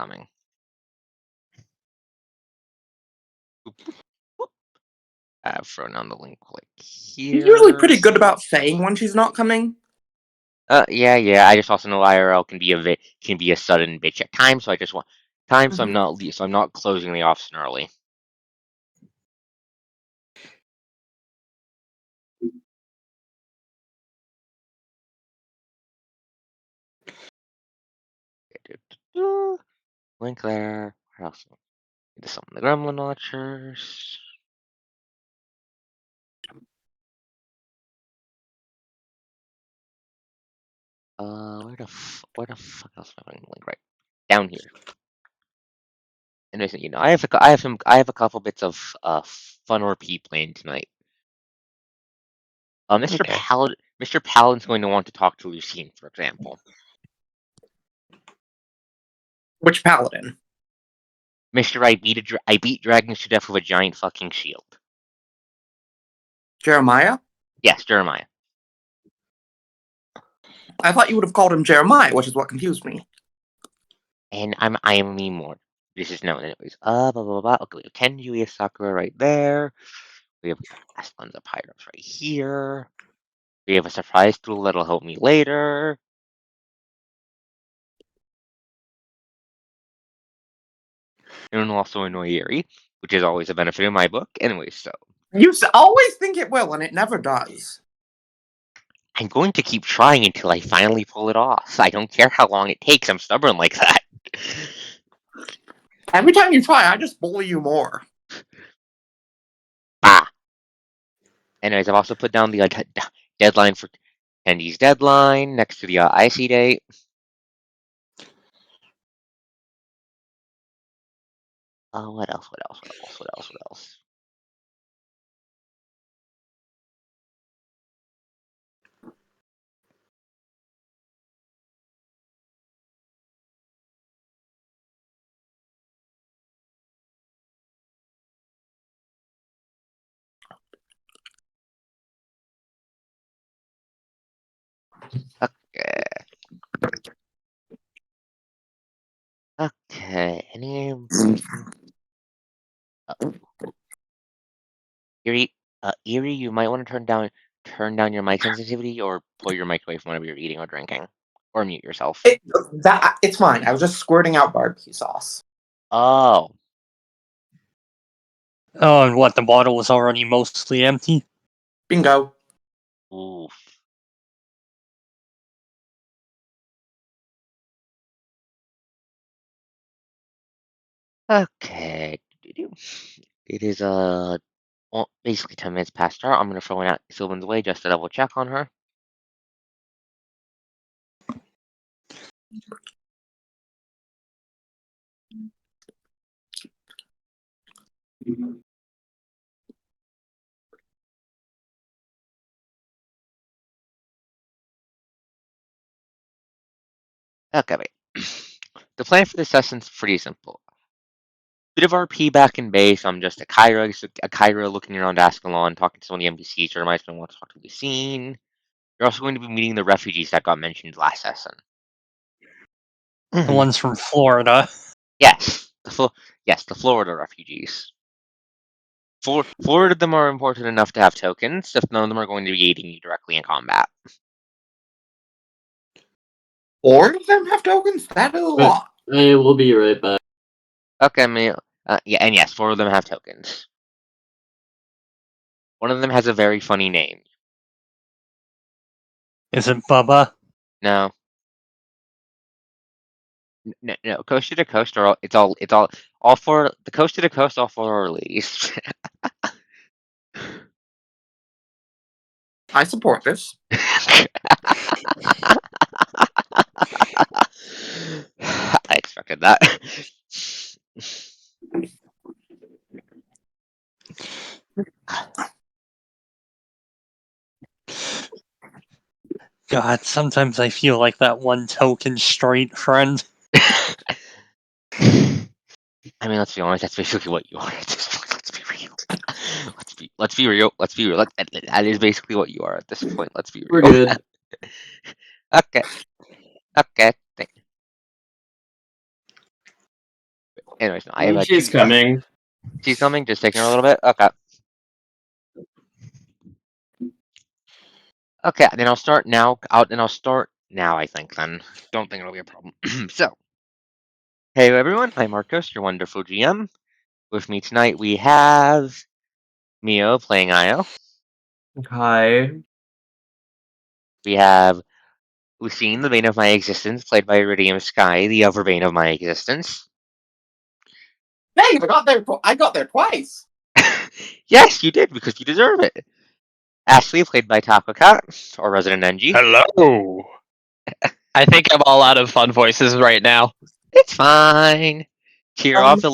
coming. I've thrown on the link like here. She's usually pretty good about saying when she's not coming. Yeah. I just also know IRL can be a sudden bitch at times, so I just want time, so I'm not closing the office early. Link there. What else? Into some of the gremlin launchers. Where the fuck else am I putting the link? Right down here. And I have a couple bits of fun RP planned tonight. Mr. Paladin's going to want to talk to Lucine, for example. Which paladin? Mr. I beat dragons to death with a giant fucking shield. Jeremiah? Yes, Jeremiah. I thought you would have called him Jeremiah, which is what confused me. And I am me more. This is known anyways. Blah blah blah. Okay, we have Kenji, we have Sakura right there. We have Aslan's of Pirates right here. We have a surprise tool that'll help me later. And also annoy Yuri, which is always a benefit in my book. Anyway, so. You always think it will, and it never does. I'm going to keep trying until I finally pull it off. I don't care how long it takes. I'm stubborn like that. Every time you try, I just bully you more. Bah. Anyways, I've also put down the deadline for Kenji's deadline next to the IC date. What else? Okay. Eerie, you might want to turn down your mic sensitivity or pull your mic away from whenever you're eating or drinking, or mute yourself. It's fine. I was just squirting out barbecue sauce. Oh. Oh, and what? The bottle was already mostly empty? Bingo. Oof. Okay. It is basically 10 minutes past her. I'm gonna throw out Sylvan's way just to double check on her. Okay, wait. The plan for this session's pretty simple. Bit of RP back in base. I'm just a Kyra looking around Ascalon, talking to some of the NPCs. Jeremiah's going to want to talk to the scene. You're also going to be meeting the refugees that got mentioned last session. The ones from Florida. Yes, the Florida refugees. Four of them are important enough to have tokens, if none of them are going to be aiding you directly in combat. 4 of them have tokens? That is a lot. Hey, we'll be right back. Okay, and yes, 4 of them have tokens. One of them has a very funny name. Is it Bubba? No. No, coast to coast are all 4. The coast to coast, all 4 are ladies. I support this. I expected that. God, sometimes I feel like that one token straight friend. I mean, let's be honest. That's basically what you are at this point. Let's be real. Let's be real. That is basically what you are at this point. Let's be real. We're good. Okay. Anyways, no, I have She's two. coming. She's coming. Just taking her a little bit. Okay. Okay. Then I'll start now. I'll start now. I think. Then don't think it'll be a problem. So, hey everyone. I'm Marcos, your wonderful GM. With me tonight we have Mio playing Io. Hi. We have Lucine, the bane of my existence, played by Iridium Sky, the other bane of my existence. Hey, I got there twice. Yes, you did because you deserve it. Ashley, played by Taco Cat, or Resident NG. Hello. I think I'm all out of fun voices right now. It's fine. Kira, the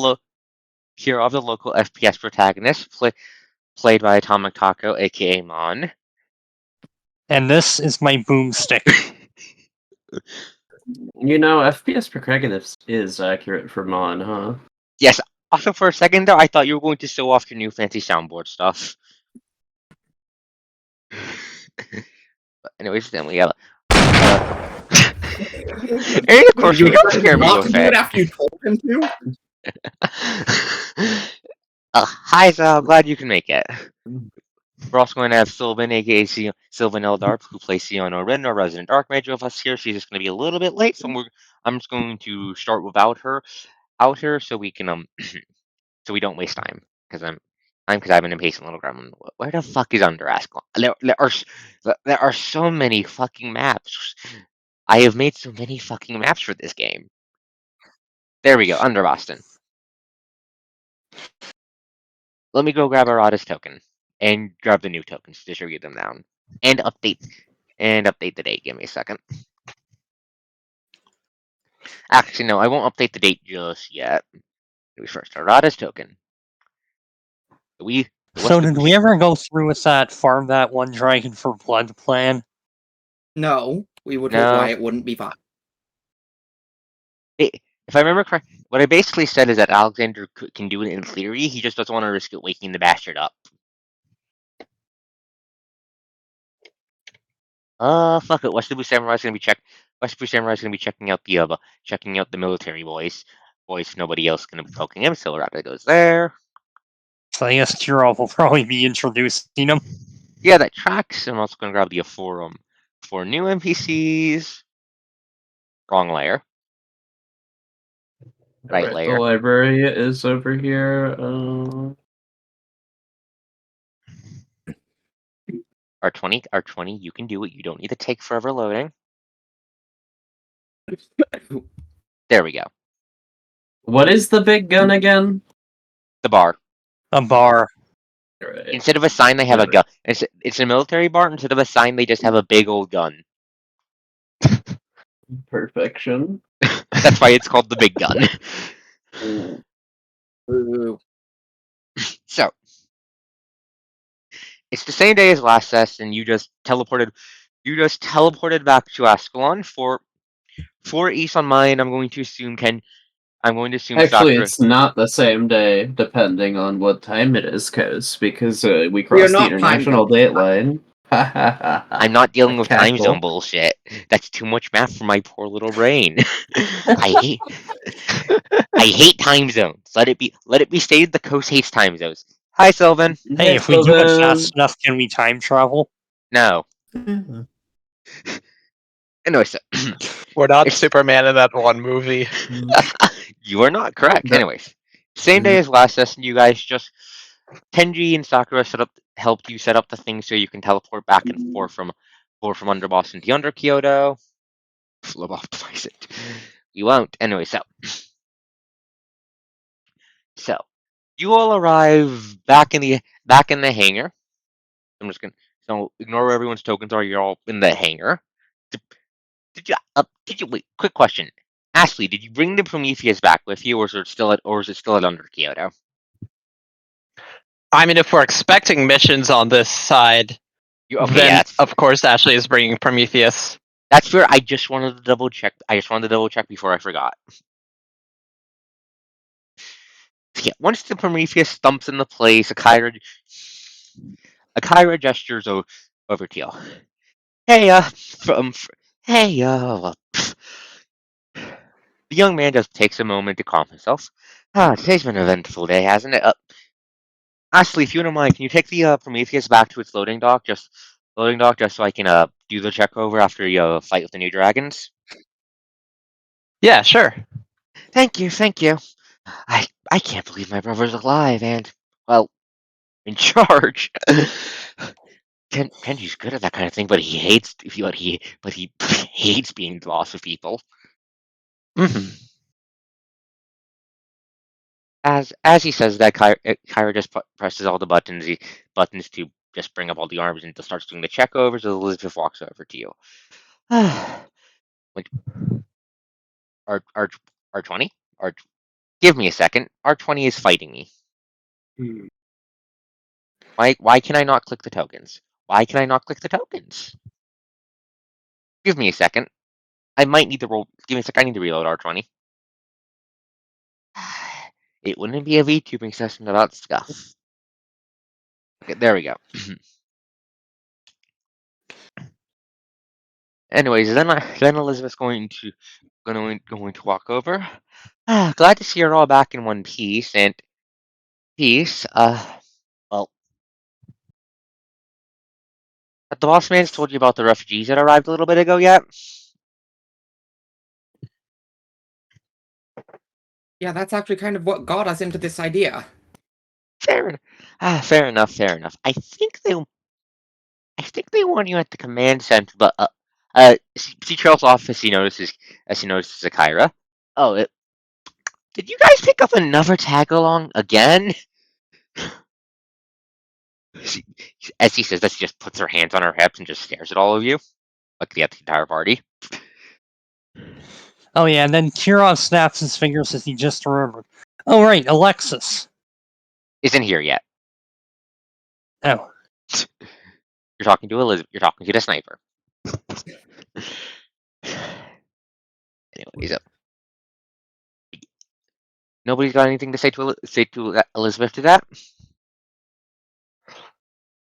local FPS protagonist, played by Atomic Taco, aka Mon. And this is my boomstick. FPS protagonist is accurate for Mon, huh? Yes. Also, for a second though, I thought you were going to show off your new fancy soundboard stuff. But anyways, then we have. And of course, you don't scare me Not with to do it after you told him to. Hi, so I'm glad you can make it. We're also going to have Sylvan, aka Sylvan Eldarp, who plays Siona Rin, our resident Archmage with us here. She's just going to be a little bit late, so I'm just going to start without her out here, so we can so we don't waste time because I'm an impatient little gremlin. Where the fuck is Under Ascalon? There are so many fucking maps. I have made so many fucking maps for this game. There we go, Under Boston. Let me go grab our oddest token and grab the new tokens to distribute them down and update the date. Give me a second. Actually, no, I won't update the date just yet. We first our oddest token. So did we ever go through with that farm that one dragon for blood plan? No, we were told No. why it wouldn't be fine. If I remember correct, what I basically said is that Alexander can do it in theory. He just doesn't want to risk it waking the bastard up. Fuck it. West Blue Samurai's gonna be checking out the military boys. Nobody else gonna be poking him. So Rata goes there. So I guess Kira will probably be introducing them. Yeah, that tracks. I'm also gonna grab the forum for new NPCs. Wrong layer. Right layer. The library is over here. R20, you can do it. You don't need to take forever loading. There we go. What is the big gun again? The bar. A bar. Right. Instead of a sign, they have a gun. It's a military bar. Instead of a sign, they just have a big old gun. Perfection. That's why it's called the big gun. Ooh. So, it's the same day as last Sess, and you just teleported back to Ascalon for East on mine. I'm going to assume Actually, Sakura. it's not the same day, depending on what time it is, because we We are crossed the not international time date line. I'm not dealing with time Cackle. zone bullshit. That's too much math for my poor little brain. I hate time zones. Let it be stated the coast hates time zones. Hi, Sylvan. Hey, if we do it fast enough, can we time travel? No. Anyway, so We're not Superman in that one movie. you are not correct. Anyways, same day as last session, you guys just Tenji and Sakura helped you set up the thing so you can teleport back and forth from under Boston to under Kyoto. Flow optimize it. You won't. Anyway, so you all arrive back in the hangar. I'm just gonna ignore where everyone's tokens are. You're all in the hangar. Did you wait? Quick question, Ashley. Did you bring the Prometheus back with you, or is it still at under Kyoto? I mean, if we're expecting missions on this side, then of course Ashley is bringing Prometheus. That's fair. I just wanted to double check. Before I forgot. Yeah, once the Prometheus thumps into place, Akira gestures over to you. Heya, Heya. The young man just takes a moment to calm himself. Today's been an eventful day, hasn't it? Ashley, if you don't mind, can you take the Prometheus back to its loading dock, just so I can do the check over after you fight with the new dragons? Yeah, sure. Thank you. I can't believe my brother's alive and, well, in charge. Kenji's good at that kind of thing, but he hates he hates being the boss of people. Mhm. As he says that, Kyra just presses all the buttons to just bring up all the arms and starts doing the check overs. So Elizabeth walks over to you. Like R20? Give me a second. R20 is fighting me. Why can I not click the tokens? Why can I not click the tokens? Give me a second. I might need to roll. Give me a second. I need to reload R20. It wouldn't be a VTubing session without stuff. Okay, there we go. Anyways, then Elizabeth's going to walk over. Glad to see you're all back in one piece. And peace. Well, have the boss man's told you about the refugees that arrived a little bit ago yet? Yeah, that's actually kind of what got us into this idea. Fair enough. I think they want you at the command center, but see Trail's off as he notices Akira. Oh, did you guys pick up another tag along again? As he says that, she just puts her hands on her hips and just stares at all of you, like the entire party. Oh yeah, and then Kirov snaps his fingers as he just remembered. Oh right, Alexis. Isn't here yet. Oh. You're talking to Elizabeth. You're talking to the sniper. Anyways, nobody's got anything to say to Elizabeth to that?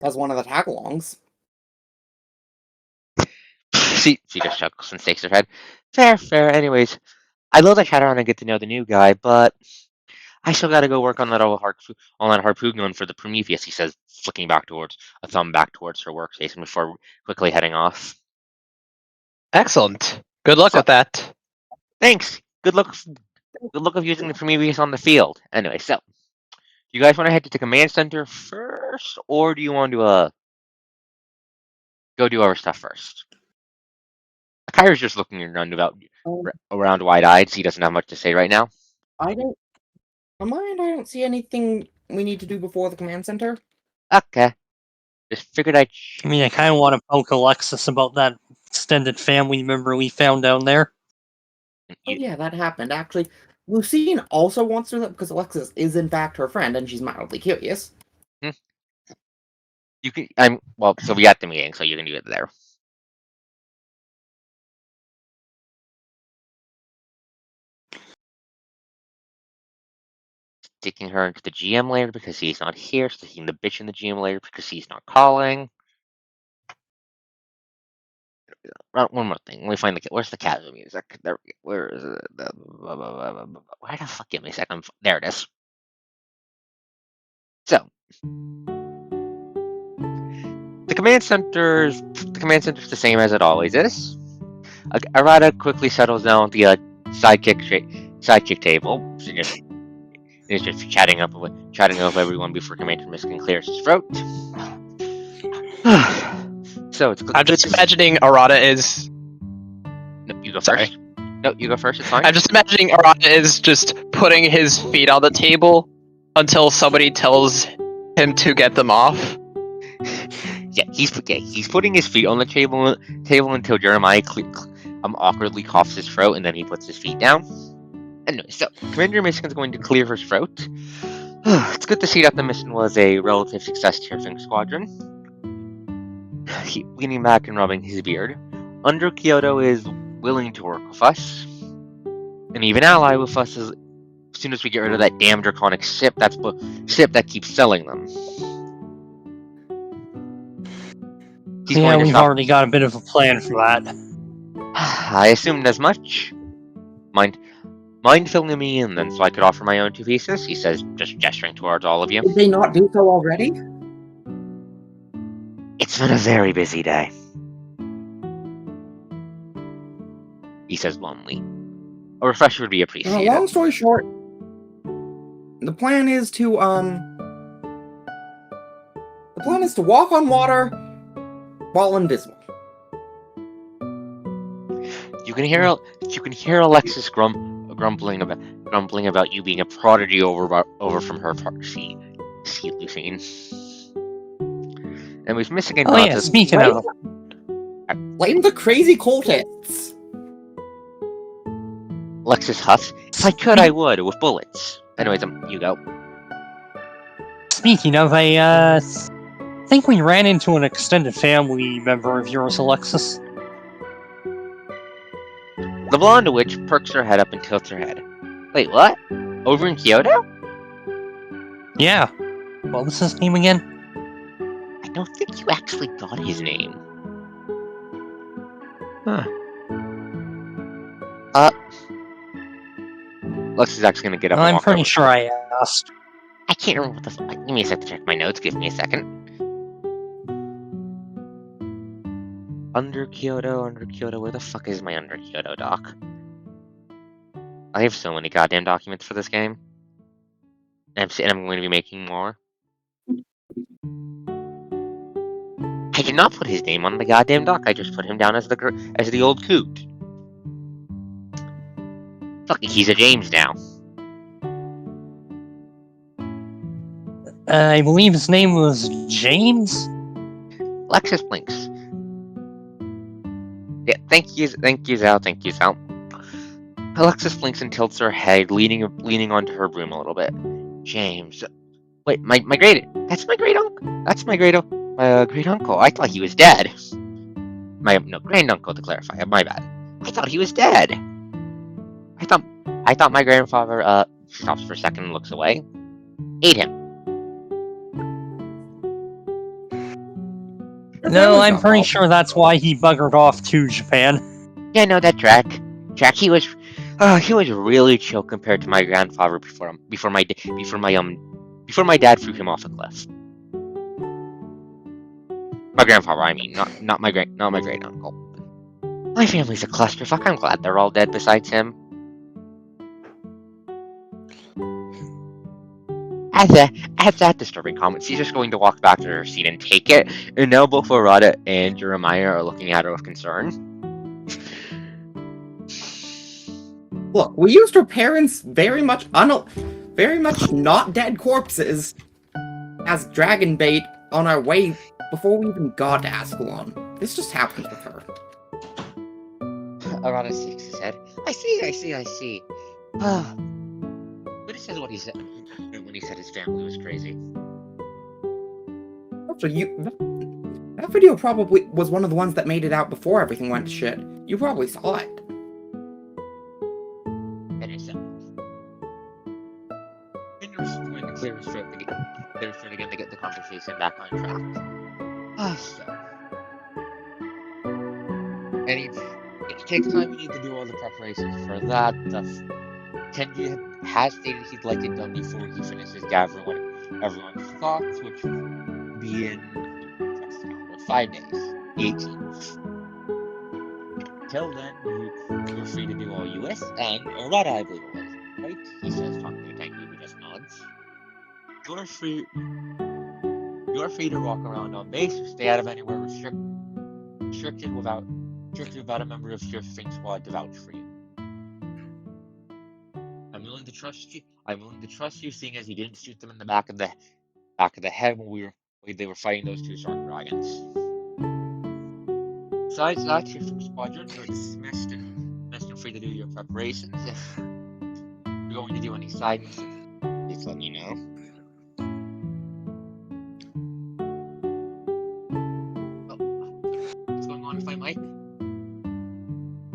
As one of the tag-alongs. She just chuckles and shakes her head. Fair. Anyways, I'd love to chat around and get to know the new guy, but I still got to go work on that harpoon gun for the Prometheus. He says, flicking a thumb back towards her workstation before quickly heading off. Excellent. Good luck So, with that. thanks. Good luck of using the Prometheus on the field. Anyway, so do you guys want to head to the command center first, or do you want to go do our stuff first? Kyra's just looking around wide-eyed, so he doesn't have much to say right now. I don't see anything we need to do before the command center. Okay. Just figured I'd... I mean, I kind of want to poke Alexis about that extended family member we found down there. Oh yeah, that happened. Actually, Lucine also wants to know because Alexis is in fact her friend, and she's mildly curious. You can... so we got the meeting, so you can do it there. Sticking her into the GM layer because he's not here, sticking the bitch in the GM layer because he's not calling. One more thing. Let me find where's the casual music? There we go. Where is it? Where the fuck? Give me a second. There it is. So, the command center's the same as it always is. Arata quickly settles down at the sidekick table. He's just chatting up with everyone before Commander Miskin clears his throat. So I'm just imagining Arata is. No, you go Sorry. first. No, you go first. It's fine. I'm just imagining Arata is just putting his feet on the table until somebody tells him to get them off. Yeah, he's putting his feet on the table until Jeremiah awkwardly coughs his throat, and then he puts his feet down. Anyway, so Commander Miskin's going to clear his throat. It's good to see that the mission was a relative success to your Squadron. Leaning back and rubbing his beard, Under Kyoto is willing to work with us, and even ally with us as soon as we get rid of that damn draconic ship that keeps selling them. Yeah, we've already got a bit of a plan for that. I assumed as much. Mind mind filling me in then so I could offer my own 2 pieces? He says, just gesturing towards all of you. Did they not do so already? It's been a very busy day. He says bluntly. A refresher would be appreciated. Long story short, the plan is to walk on water while invisible. You can hear Alexis grumbling about you being a prodigy over from her seat, Lucine. And we've missing Oh yeah, speaking of... Blame the crazy cultists. Alexis huffs. If I could, I would, with bullets. Anyways, you go. Speaking of, I think we ran into an extended family member of yours, Alexis. The blonde witch perks her head up and tilts her head. Wait, what? Over in Kyoto? Yeah. What was his name again? I don't think you actually got his name. Huh. Lex is actually gonna get up and I'm walk pretty over. sure I asked. I can't remember what the fuck. Give me a sec to check my notes. Give me a second. Under Kyoto, where the fuck is my Under Kyoto doc? I have so many goddamn documents for this game. And I'm going to be making more. I did not put his name on the goddamn doc. I just put him down as the old coot. Fuck it, he's a James now. I believe his name was James? Lexus blinks. Yeah, thank you, Zal. Thank you, Zal. Alexis blinks and tilts her head, leaning onto her broom a little bit. James. Wait, that's my great uncle. That's my great uncle. I thought he was dead. No, grand uncle to clarify. My bad. I thought he was dead. I thought my grandfather stops for a second and looks away. Ate him. No, I'm pretty sure that's why he buggered off to Japan. Yeah, no, that Drac, he was really chill compared to my grandfather before my dad threw him off a cliff. My grandfather, I mean, not my great uncle. My family's a clusterfuck. I'm glad they're all dead besides him. At that disturbing comment, she's just going to walk back to her seat and take it, and now both Arata and Jeremiah are looking at her with concern. Look, we used her parents' very much not dead corpses as dragon bait on our way before we even got to Ascalon. This just happened with her. Arata shakes his head. I see. But this is what he said when he said his family was crazy. Also, that video probably was one of the ones that made it out before everything went to shit. You probably saw it. And it's Henry's going to clear his throat again to get the conversation back on track. And it takes time. We need to do all the preparations for that. Kenji has stated he'd like it done before he finishes gathering everyone's thoughts, which will be in 5 days, the 18th. Till then, you're free to do all you wish, and Arata, I believe it was, right? He says, talking to Kenji, who just nods. You're free to walk around on base, or stay out of anywhere restricted without a member of your Think Squad to vouch for you. I'm willing to trust you, seeing as you didn't shoot them in the back of the head when they were fighting those 2 shark dragons. Besides that, your squadron are dismissed and free to do your preparations. If you're going to do any side missions, please let me know. Oh, what's going on with my mic?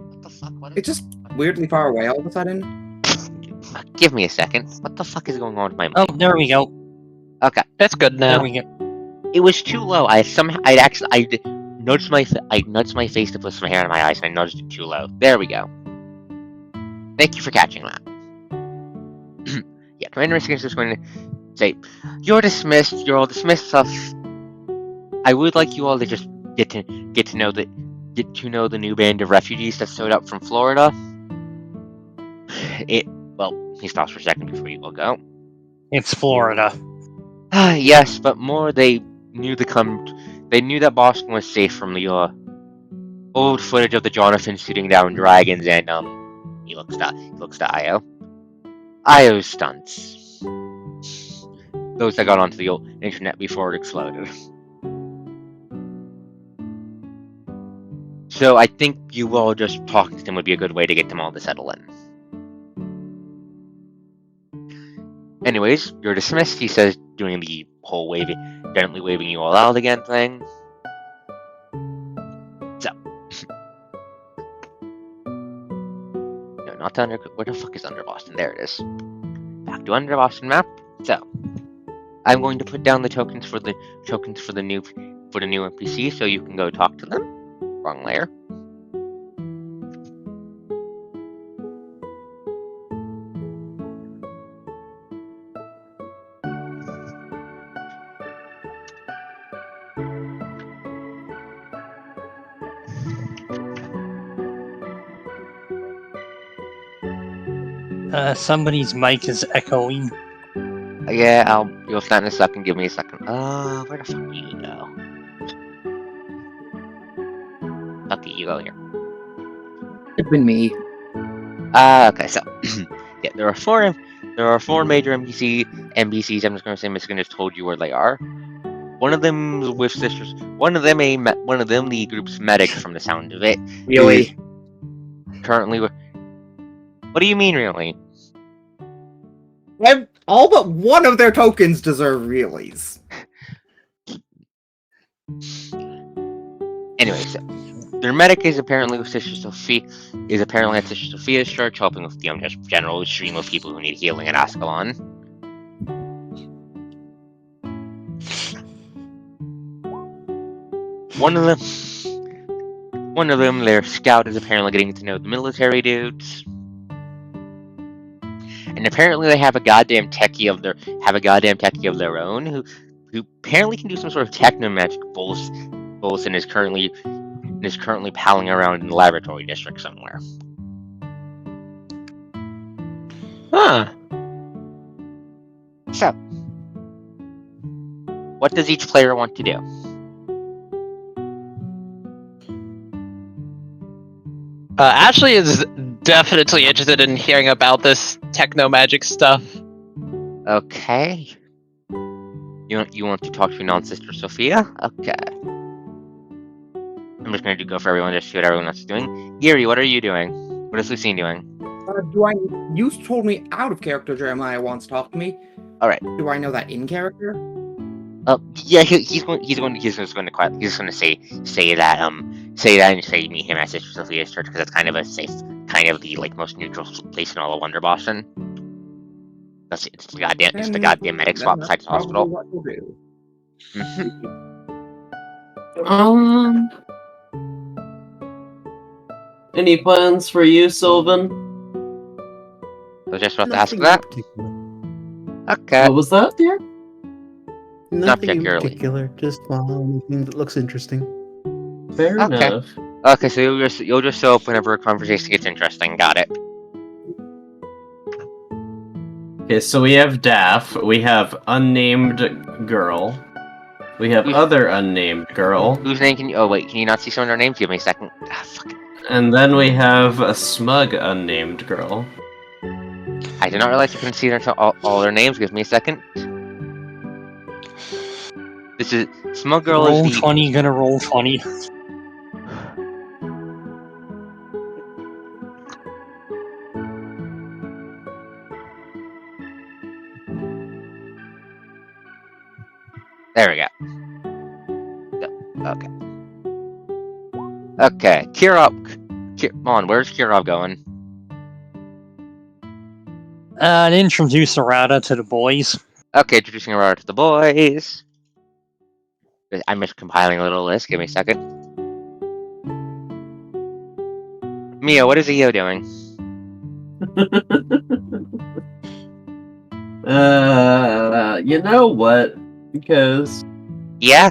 What the fuck? It's just weirdly far away all of a sudden. Give me a second. What the fuck is going on with my mic? Oh, there we go. Okay, That's good now. There we go. it was too low. I nudged my face to put some hair in my eyes, and I nudged it too low. There we go. Thank you for catching that. yeah, Commander Mystic is just going to say, "You're dismissed. You're all dismissed." Stuff. I would like you all to just get to know the new band of refugees that showed up from Florida. Well, he stops for a second before you all go. It's Florida. Yes, but more they knew that Boston was safe from the old footage of the Jonathan shooting down dragons, and he looks to Io. Io's stunts. Those that got onto the old internet before it exploded. So I think you all just talking to them would be a good way to get them all to settle in. Anyways, you're dismissed, he says, doing the whole gently waving you all out again thing. So. No, not the where the fuck is Under Boston? There it is. Back to Under Boston map. So. I'm going to put down the tokens for the new NPC so you can go talk to them. Wrong layer. Somebody's mic is echoing. Yeah, you'll stand in a second. Give me a second. Where the fuck do you go? Fuck you go here. It's been me. Okay, so yeah, there are four major NPCs. I'm just gonna say Michigan just told you where they are. One of them with sisters. One of them the group's medic from the sound of it. Really? Currently, what do you mean, really? All but one of their tokens deserve reallys. Anyway, so their medic is apparently with Sister Sophia. Is apparently at Sister Sophia's church, helping with just general stream of people who need healing at Ascalon. One of them, their scout, is apparently getting to know the military dudes. And apparently they have a goddamn techie of their own who apparently can do some sort of technomagic bullshit and is currently palling around in the laboratory district somewhere. Huh. So, what does each player want to do? Ashley is definitely interested in hearing about this techno magic stuff. Okay. You want to talk to non-sister Sophia? Okay. I'm just gonna go for everyone, just see what everyone else is doing. Yuri, what are you doing? What is Lucine doing? You told me out of character Jeremiah wants to talk to me. Alright. Do I know that in character? Yeah, he's going to say that and say meet him at Sister Sophia's church because it's kind of a safe, kind of the most neutral place in all of Wonder Boston. It's the goddamn medic spot besides the hospital. What we'll do. Any plans for you, Sylvan? I was just about to ask Nothing that. in particular. Okay. What was that, dear? Nothing in particularly. particular. Just anything that looks interesting. Fair Okay. enough. Okay, so you'll just show up whenever a conversation gets interesting. Got it. Okay, so we have Daff, we have unnamed girl, we have other unnamed girl, Whose name can you? Oh wait, can you not see some of their names? Give me a second. Fuck. and then we have a smug unnamed girl. I did not realize you couldn't see all their names. Give me a second. This is Smug Girl Roll is the 20, gonna roll 20. There we go. Okay. Okay, come on, where's Kirov going? And introduce Arata to the boys. Okay, introducing her to the boys. I'm just compiling a little list. Give me a second. Mia, what is EO doing? You know what? Because Yeah?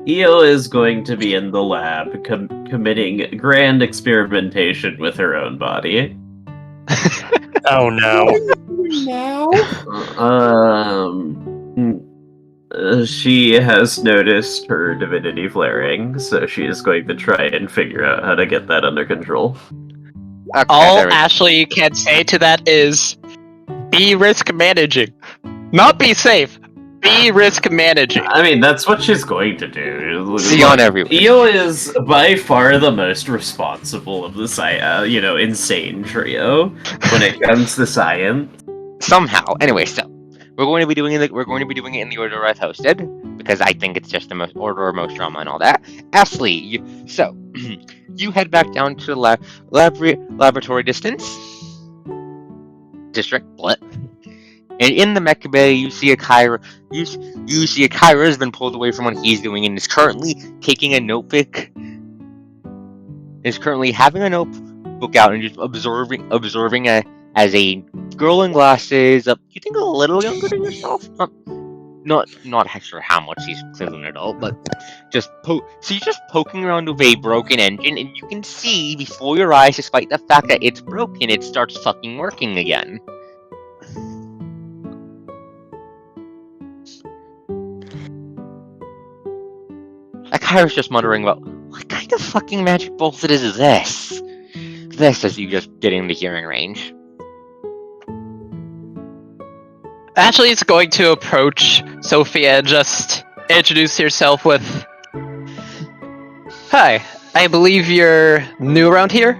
Io is going to be in the lab committing grand experimentation with her own body. Oh no. Now? She has noticed her divinity flaring, so she is going to try and figure out how to get that under control. Okay, All there we go. Ashley can say to that is, be risk managing. Not be safe. Be risk managing. I mean, that's what she's going to do. See on everywhere. Io is by far the most responsible of the insane trio when it comes to science. Somehow. Anyway, so we're going to be doing it in the order I've hosted because I think it's just the most order of most drama and all that. Ashley, you head back down to the laboratory district. What? And in the mecha bay, you see a Kyra. You see a Kyra has been pulled away from what he's doing and is currently taking a notebook. Is currently having a notebook out and just observing as a girl in glasses. You think a little younger than yourself? Not sure how much she's clearly an adult, but just she's just poking around with a broken engine, and you can see before your eyes, despite the fact that it's broken, it starts fucking working again. Like I was just wondering, well, what kind of fucking magic bullshit is this? This as you just get into hearing range. Ashley is going to approach Sophia and just introduce yourself with, "Hi, I believe you're new around here?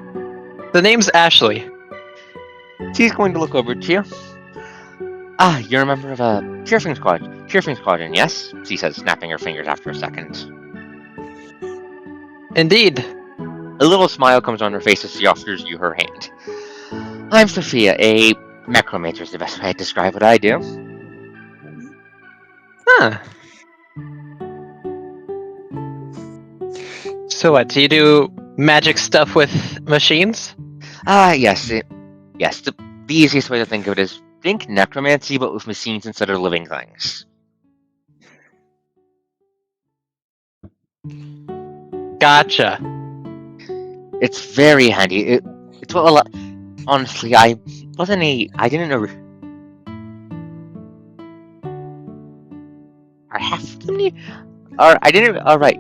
The name's Ashley." She's going to look over to you. Ah, you're a member of a Cheerfing Squadron, yes? She says, snapping her fingers after a second. Indeed. A little smile comes on her face as she offers you her hand. I'm Sophia, a necromancer is the best way to describe what I do. Huh. So what, do you do magic stuff with machines? Yes. The easiest way to think of it is think necromancy, but with machines instead of living things. Gotcha. It's very handy. It's what a lot. Honestly, I didn't know. Are half of them need? I didn't. All right.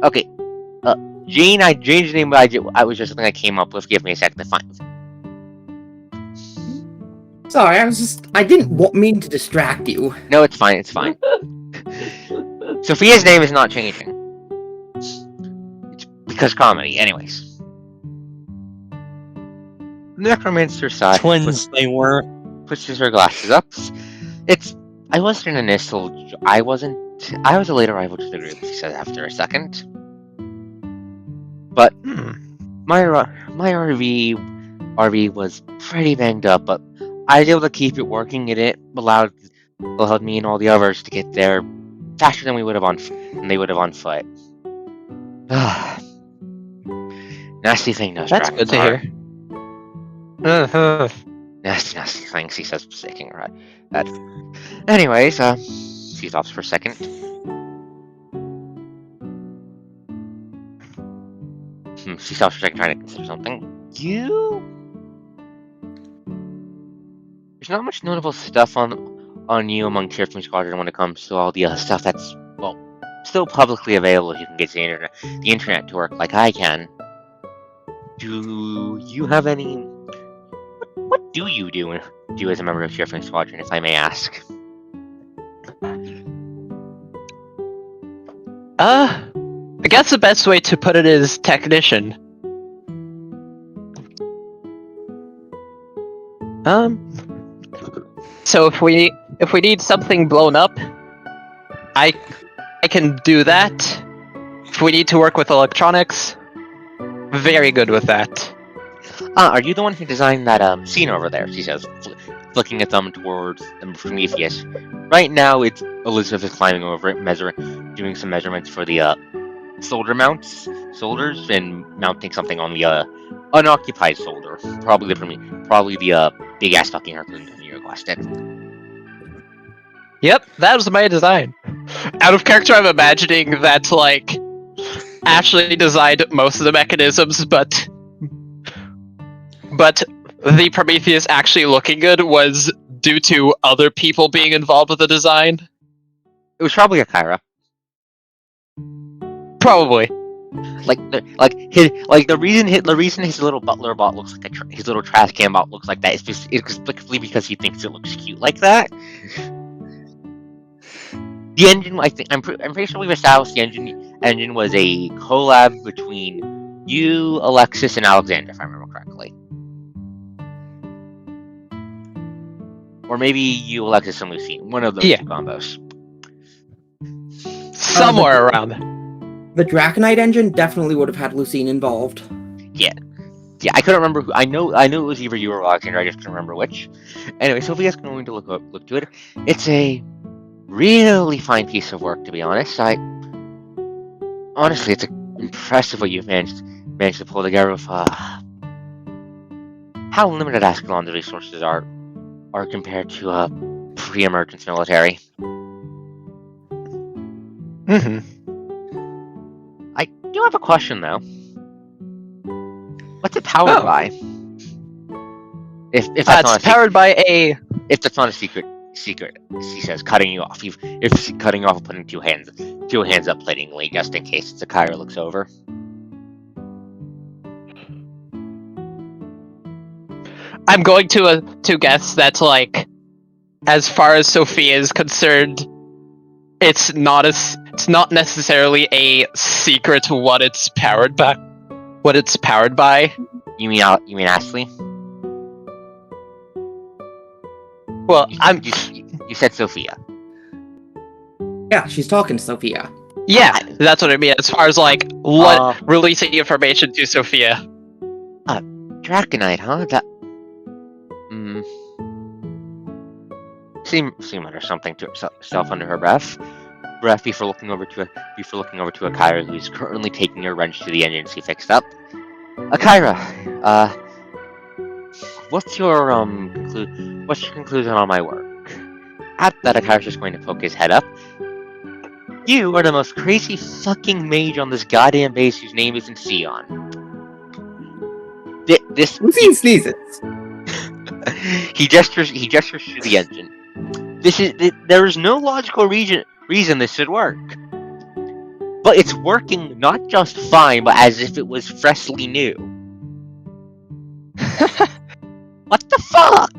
Okay. Jane's name. I was just something I came up with. Give me a second to find. Sorry, I didn't mean to distract you. No, it's fine. It's fine. Sophia's name is not changing. It's because comedy. Anyways. Necromancer side. Twins they were. Pushes her glasses up. I was a late arrival to the group, she said after a second. But my RV was pretty banged up, but I was able to keep it working, and it allowed me and all the others to get there faster than they would have on foot. Nasty thing, those That's dragons good to are. hear. Uh-huh. Nasty thing, she says, shaking her head. Anyways, she stops for a second. She stops for a second trying to consider something. There's not much notable stuff on you among Cheerfing Squadron when it comes to all the stuff that's, well, still publicly available. You can get the internet to work like I can. Do you have any... What do you do as a member of Cheerfing Squadron, if I may ask? I guess the best way to put it is technician. So if we need something blown up, I can do that. If we need to work with electronics, very good with that. Are you the one who designed that scene over there? She says, flicking a thumb towards Prometheus. Right now, it's Elizabeth is climbing over it, doing some measurements for the soldiers, and mounting something on the unoccupied soldier. Probably the big ass fucking Harpoon gun you requested. Yep, that was my design. Out of character, I'm imagining that, like, Ashley designed most of the mechanisms, but the Prometheus actually looking good was due to other people being involved with the design. It was probably a Kyra. Probably. The reason his little butler bot looks like his little trash can bot looks like that is just explicitly because he thinks it looks cute like that. The engine, I'm pretty sure we've established the engine was a collab between you, Alexis, and Alexander, if I remember correctly. Or maybe you, Alexis, and Lucine. One of those Yeah. two combos. Somewhere around there. The Draconite engine definitely would have had Lucine involved. Yeah, I couldn't remember who. I know it was either you or Alexander. I just couldn't remember which. Anyway, Sophia's going to look to it. It's a really fine piece of work, to be honest. Honestly, it's impressive what you've managed to pull together with how limited Ascalon's resources are compared to a pre-emergence military. Mm-hmm. I do have a question though. What's it powered by? If that's not It's a powered by a. if that's not a secret, he says, cutting you off. If cutting you off, putting two hands up platingly, just in case the Kyra looks over. I'm going to guess that, like, as far as Sophia is concerned, it's not necessarily a secret what it's powered by. What it's powered by. You mean Ashley? Well, You said Sophia. Yeah, she's talking to Sophia. Yeah, that's what I mean. As far as, like, releasing information to Sophia. Draconite, huh? That. She mutters something to herself under her breath before looking over to a Kyra who is currently taking a wrench to the engine to see fixed up. Kyra, what's your conclusion on my work? At that, Kyra's just going to poke his head up. You are the most crazy fucking mage on this goddamn base whose name isn't Sion. Lucine sneezes. He gestures to the engine. There is no logical reason this should work. But it's working not just fine, but as if it was freshly new. What the fuck?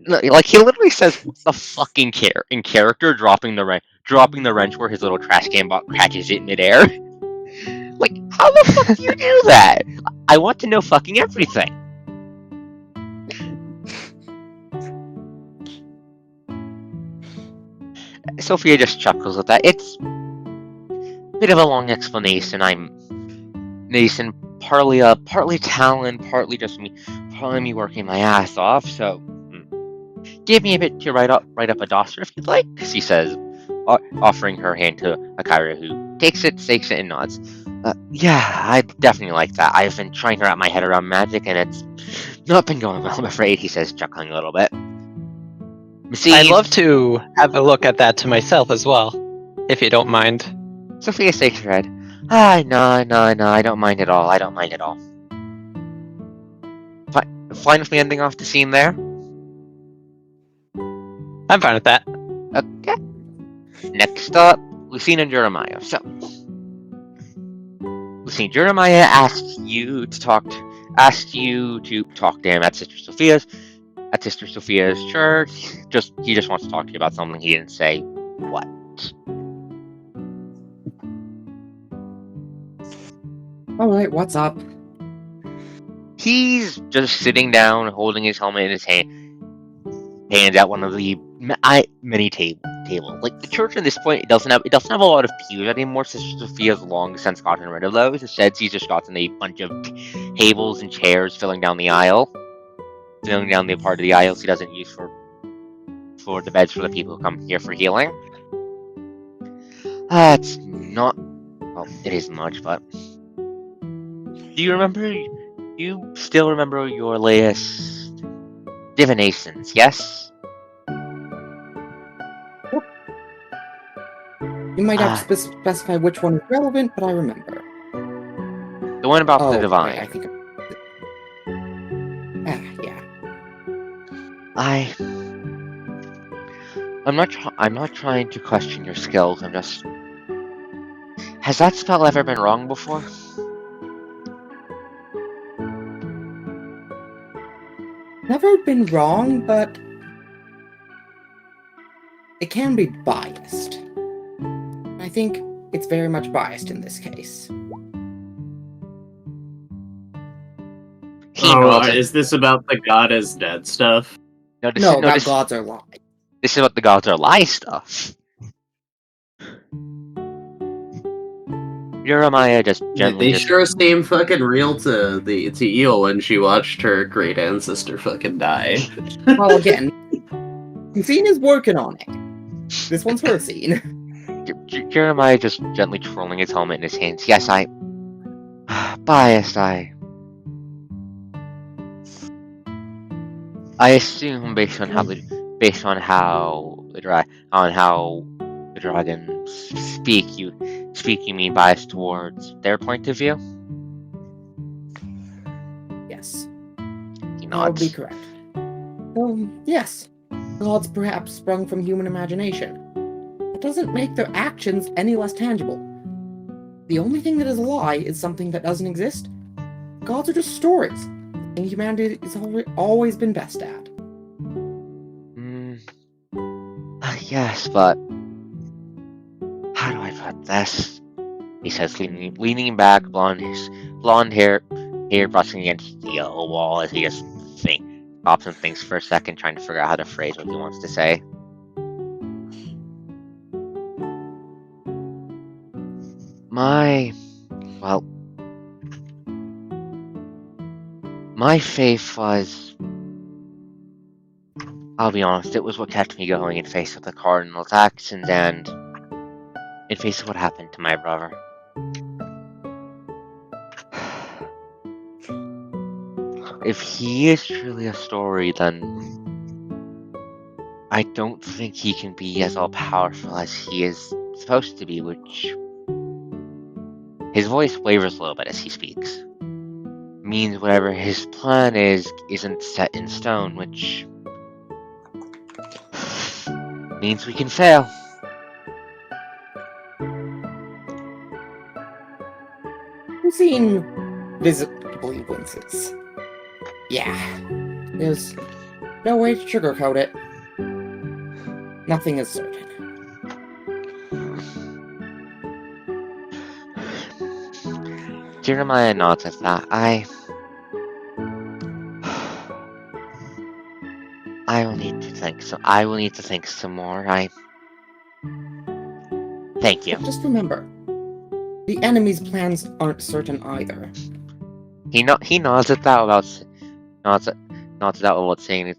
Like, he literally says, "What the fucking care?" in character, dropping the wrench where his little trash can bot catches it in midair. Like, how the fuck do you do that? I want to know fucking everything. Sophia just chuckles at that. It's a bit of a long explanation. I'm Nathan, partly talent, partly me working my ass off. So, give me a bit to write up a dossier if you'd like. She says, offering her hand to Akira, who takes it, and nods. Yeah, I'd definitely like that. I've been trying to wrap my head around magic, and it's not been going well, I'm afraid, he says, chuckling a little bit. I'd love to have a look at that to myself as well, if you don't mind. Sophia shakes her head. No, I don't mind at all. Fine with me ending off the scene there? I'm fine with that. Okay. Next up, Lucine and Jeremiah. So, Lucine, Jeremiah asks you to talk to him at Sister Sophia's church. He just wants to talk to you about something. He didn't say what. Alright, what's up? He's just sitting down, holding his helmet in his hands at one of the many tables. Like, the church at this point, it doesn't have a lot of pews anymore. Sister Sophia's long since gotten rid of those. Instead, she's just gotten a bunch of tables and chairs filling down the part of the aisle she doesn't use for the beds for the people who come here for healing. It's not. Well, it is much, but. Do you remember You still remember your latest divinations, yes? You might have to specify which one is relevant, but I remember. The one about the Oh, divine. right, I think. Yeah. I'm not trying to question your skills. I'm just. Has that spell ever been wrong before? Never been wrong, but it can be biased. I think it's very much biased in this case. He nods. Is this about the god is dead stuff? No, About gods are lies. This is about the gods are lie stuff. Jeremiah just gently They sure seem fucking real to Eel when she watched her great ancestor fucking die. Well, again, Scene is working on it. This one's her scene. Jeremiah just gently twirling his helmet in his hands. Yes, biased. I assume based on how the dragons speak, you mean biased towards their point of view? Yes. He That would be nods. correct. Yes. Gods perhaps sprung from human imagination. That doesn't make their actions any less tangible. The only thing that is a lie is something that doesn't exist. Gods are just stories, and humanity has always been best at. Yes, but how do I put this? He says, leaning back, blonde hair brushing against the wall as he just stops and thinks for a second, trying to figure out how to phrase what he wants to say. My faith was, I'll be honest, it was what kept me going in face of the Cardinal's actions and in face of what happened to my brother. If he is truly a story, then I don't think he can be as all-powerful as he is supposed to be, which... His voice wavers a little bit as he speaks. Means whatever his plan isn't set in stone, which... means we can fail. Scene visibly winces. Yeah. There's no way to sugarcoat it. Nothing is certain. Jeremiah nods at that. I will need to think some more. Thank you. But just remember, the enemy's plans aren't certain either. He nods at that without saying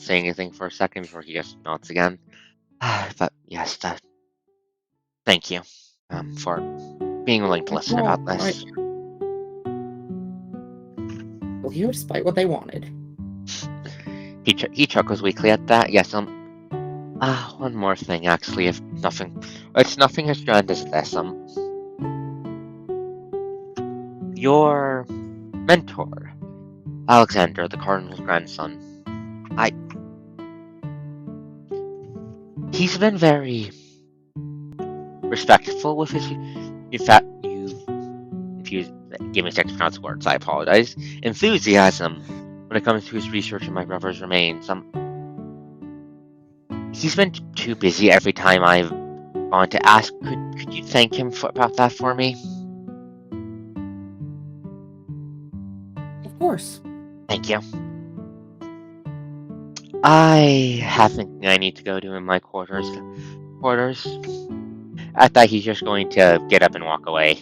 anything for a second before he just nods again. But yes, thank you for being willing to listen about this. Right. Well, here despite what they wanted. He chuckles weakly at that. Yes, one more thing actually, it's nothing as grand as this. Your mentor, Alexander, the Cardinal's grandson. He's been very respectful with his. In fact, if you give me a second to pronounce words, I apologize. Enthusiasm when it comes to his research of my brother's remains. He's been too busy every time I've gone to ask. Could you thank him about that for me? Of course. Thank you. I have something I need to go do in my quarters. At that, he's just going to get up and walk away.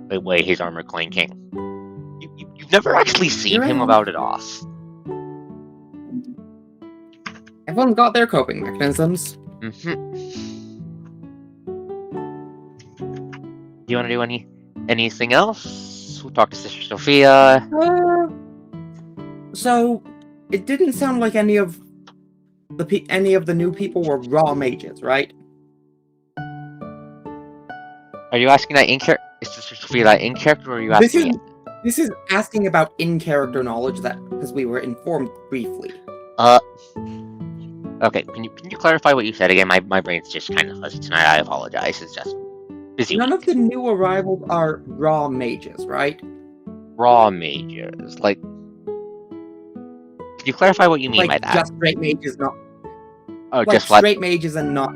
Away his armor clinking. You've never actually seen him without it off. Everyone's got their coping mechanisms. Do you want to do anything else? We'll talk to Sister Sophia. So, it didn't sound like any of the new people were raw mages, right? Are you asking that in character? Is Sister Sophia that in character, or are you This asking is me? this is asking about in-character knowledge that because we were informed briefly. Okay, can you clarify what you said again? My brain's just kind of fuzzy tonight. I apologize. It's just busy None week. of the new arrivals are raw mages, right? Raw mages, like. Can you clarify what you mean by Like that? just straight mages, not Oh, like just what? straight mages and not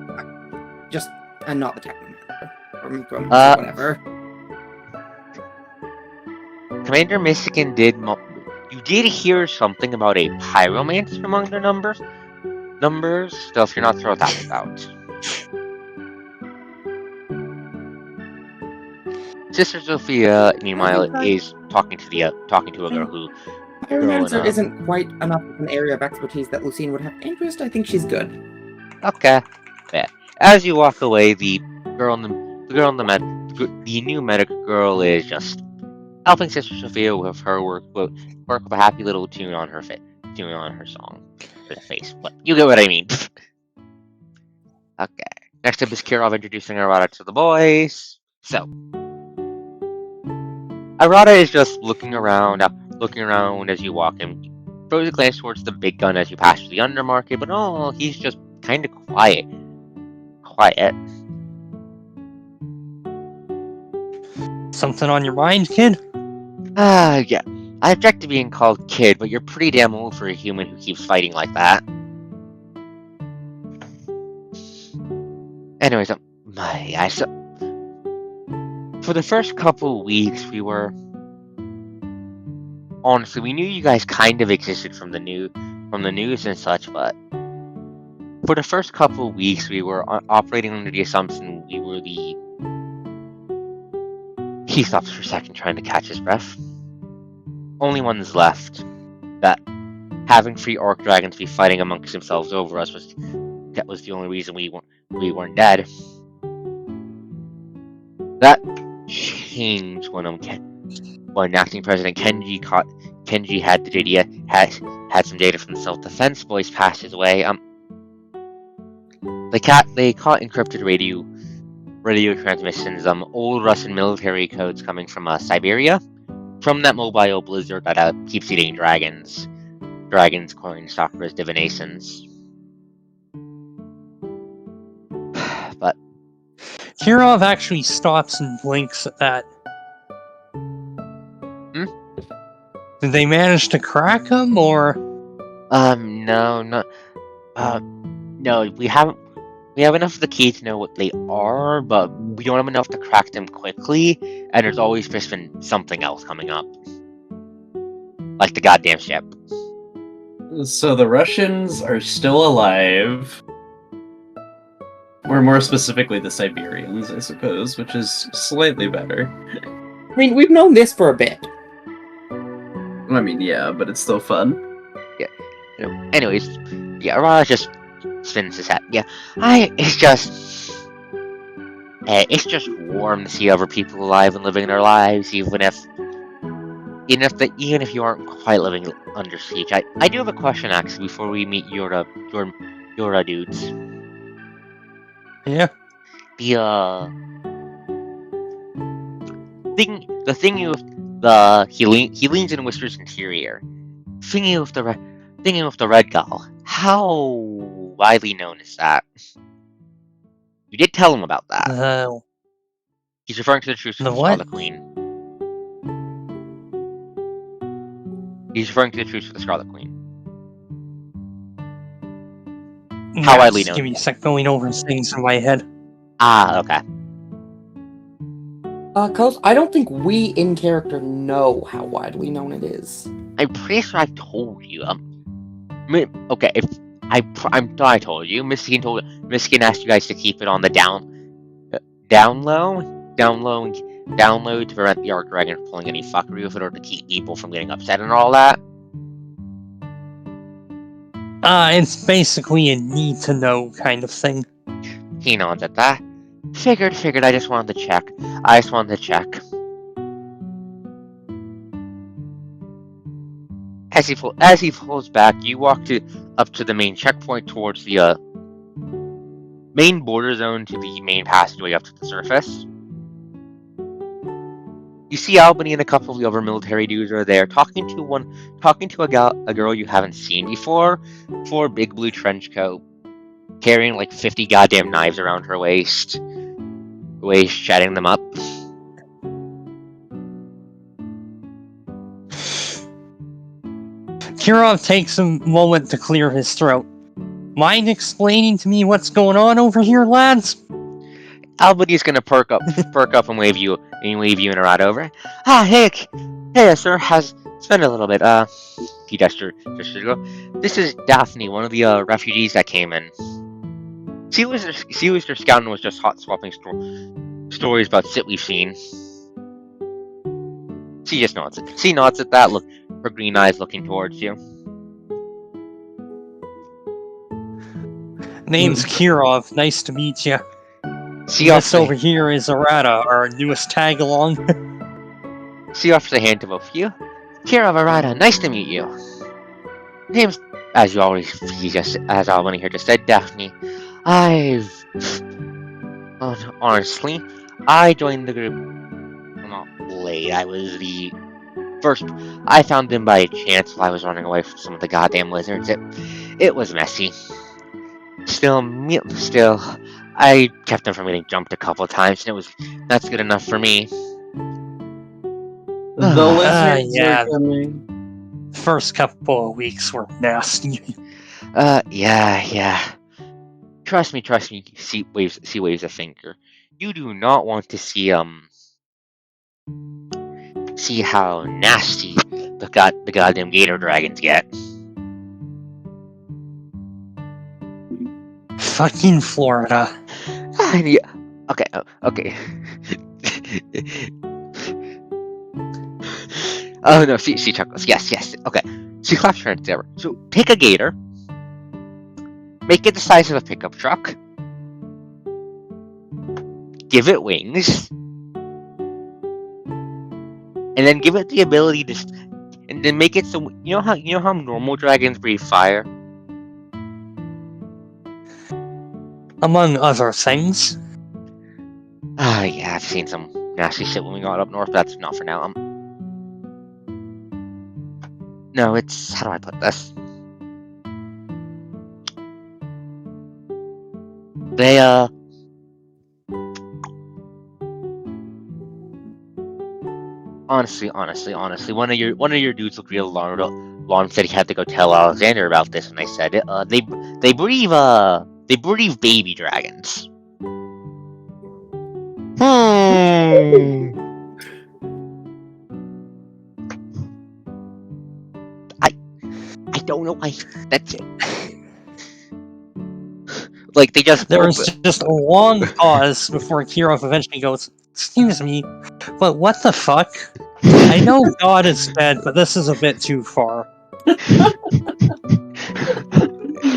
the technomancer or Uh, whatever. Commander Mystican did. You did hear something about a pyromancer among their numbers. So if you're not sure what that's about. Sister Sophia, meanwhile, is talking to a girl who. Pyromancer isn't quite enough of an area of expertise that Lucine would have interest. I think she's good. Okay. Yeah. As you walk away, the new medic girl is just helping Sister Sophia with her work with a happy little tune on her song for the face. But you get what I mean. Okay. Next up is Kirov introducing Arata to the boys. So, Arata is just looking around as you walk in. Throws a glance towards the big gun as you pass through the undermarket, but he's just kind of quiet. Something on your mind, kid? Yeah. I object to being called kid, but you're pretty damn old for a human who keeps fighting like that. Anyways, for the first couple weeks, we knew you guys kind of existed from the news and such, but for the first couple weeks, we were operating under the assumption we were the. He stops for a second, trying to catch his breath. Only ones left. That having 3 orc dragons be fighting amongst themselves over us was the only reason we weren't dead. That changed when acting president Kenji had the data had some data from the self-defense boys passed his way. They caught encrypted radio transmissions, old Russian military codes coming from Siberia, from that mobile blizzard that keeps eating dragons calling Sakura's divinations. But Kirov actually stops and blinks at that. Did they manage to crack him, or? No, we haven't. We have enough of the key to know what they are, but we don't have enough to crack them quickly, and there's always just been something else coming up. Like the goddamn ship. So the Russians are still alive. Or more specifically, the Siberians, I suppose, which is slightly better. I mean, we've known this for a bit. I mean, yeah, but it's still fun. Yeah. Anyways, yeah, Arara just spins his head. Yeah, it's just warm to see other people alive and living their lives, even if you aren't quite living under siege. I do have a question actually before we meet your dudes. Yeah. The thing he leans and whispers into your ear. Thingy with the red gull. How widely known is that? You did tell him about that. He's referring to the truce with the what? Scarlet Queen. He's referring to the truce with the Scarlet Queen. How widely known? Give me a sec, going over things in my head. Okay. Cause I don't think we in character know how widely known it is. I'm pretty sure I told you. Okay, if I told you. Michigan asked you guys to keep it on the down low to prevent the Arc Dragon from pulling any fuckery with it, or to keep people from getting upset and all that. It's basically a need to know kind of thing. He nods at that. Figured. I just wanted to check. As he pulls back, you walk up to the main checkpoint towards the main border zone to the main passageway up to the surface. You see Albany and a couple of the other military dudes are there talking to a girl you haven't seen before, for a big blue trench coat, carrying like 50 goddamn knives around her waist, chatting them up. Kirov takes a moment to clear his throat. Mind explaining to me what's going on over here, lads? Albany's gonna perk up and wave you in a ride over. Ah, hey, sir, it's been a little bit. He gestured to go. This is Daphne, one of the refugees that came in. She was their scout and was just hot swapping stories about shit we've seen. She just nods. She nods at that. Look, her green eyes looking towards you. Name's Kirov. Nice to meet you. She This offers over here is Arata, our newest tag-along. a hand to both of you. Kira Arata, nice to meet you. Name's, as Albany here just said, Daphne. Honestly, I joined the group not late. I was the first. I found them by chance while I was running away from some of the goddamn lizards. It was messy. Still, I kept them from getting jumped a couple of times, and that's good enough for me. The lizards yeah. are coming. First couple of weeks were nasty. Yeah. Trust me. She waves a finger. You do not want to see how nasty the goddamn gator dragons get. Fucking Florida. Okay. Oh no, she chuckles. Yes. Okay. She claps her hands together. So take a gator, make it the size of a pickup truck, give it wings, and then give it the ability to, and then make it so you know how normal dragons breathe fire. Among other things. Yeah, I've seen some nasty shit when we got up north, but that's not for now. No, it's, how do I put this? They, honestly, one of your dudes looked real alarmed, said he had to go tell Alexander about this, and I said it. They breathe baby dragons. I don't know why. That's it. Like they just. There was just a long pause before Kirov eventually goes, "Excuse me, but what the fuck? I know God is dead, but this is a bit too far."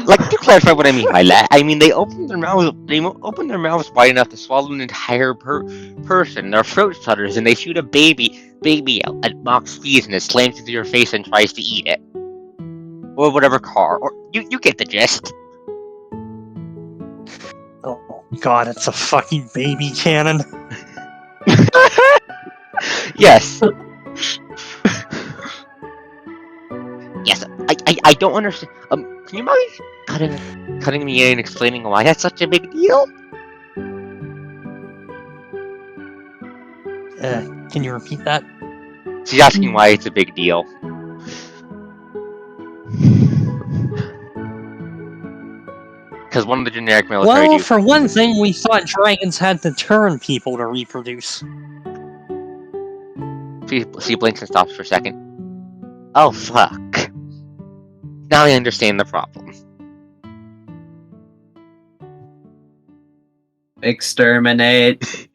Like, to clarify what I mean by that, I mean they open their mouths wide enough to swallow an entire person. Their throat stutters, and they shoot a baby out at max speed, and it slams into your face and tries to eat it, or whatever car. Or you get the gist. Oh God, it's a fucking baby cannon. Yes. Yes, I don't understand. Can you mind cutting me in and explaining why that's such a big deal? Can you repeat that? She's asking why it's a big deal. Because one of the generic military Well, dudes. for one thing, we thought dragons had to turn people to reproduce. She blinks and stops for a second. Oh fuck. Now I understand the problem. Exterminate.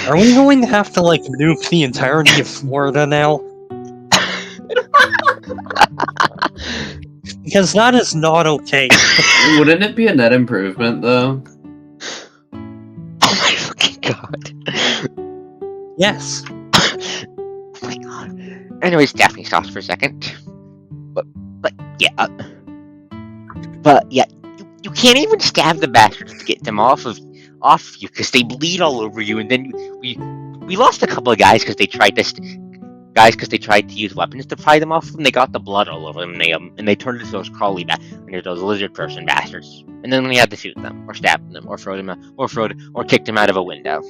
Are we going to have to, like, nuke the entirety of Florida now? Because that is not okay. Wouldn't it be a net improvement, though? Oh my fucking god. Yes. Oh my god. Anyways, Daphne stops for a second. But yeah. But yeah, you can't even stab the bastards to get them off of you because they bleed all over you, and then we lost a couple of guys because they tried to use weapons to pry them off them. They got the blood all over them, and they turned into those crawly those lizard person bastards. And then we had to shoot them, or stab them, or throw them, or kick them out of a window.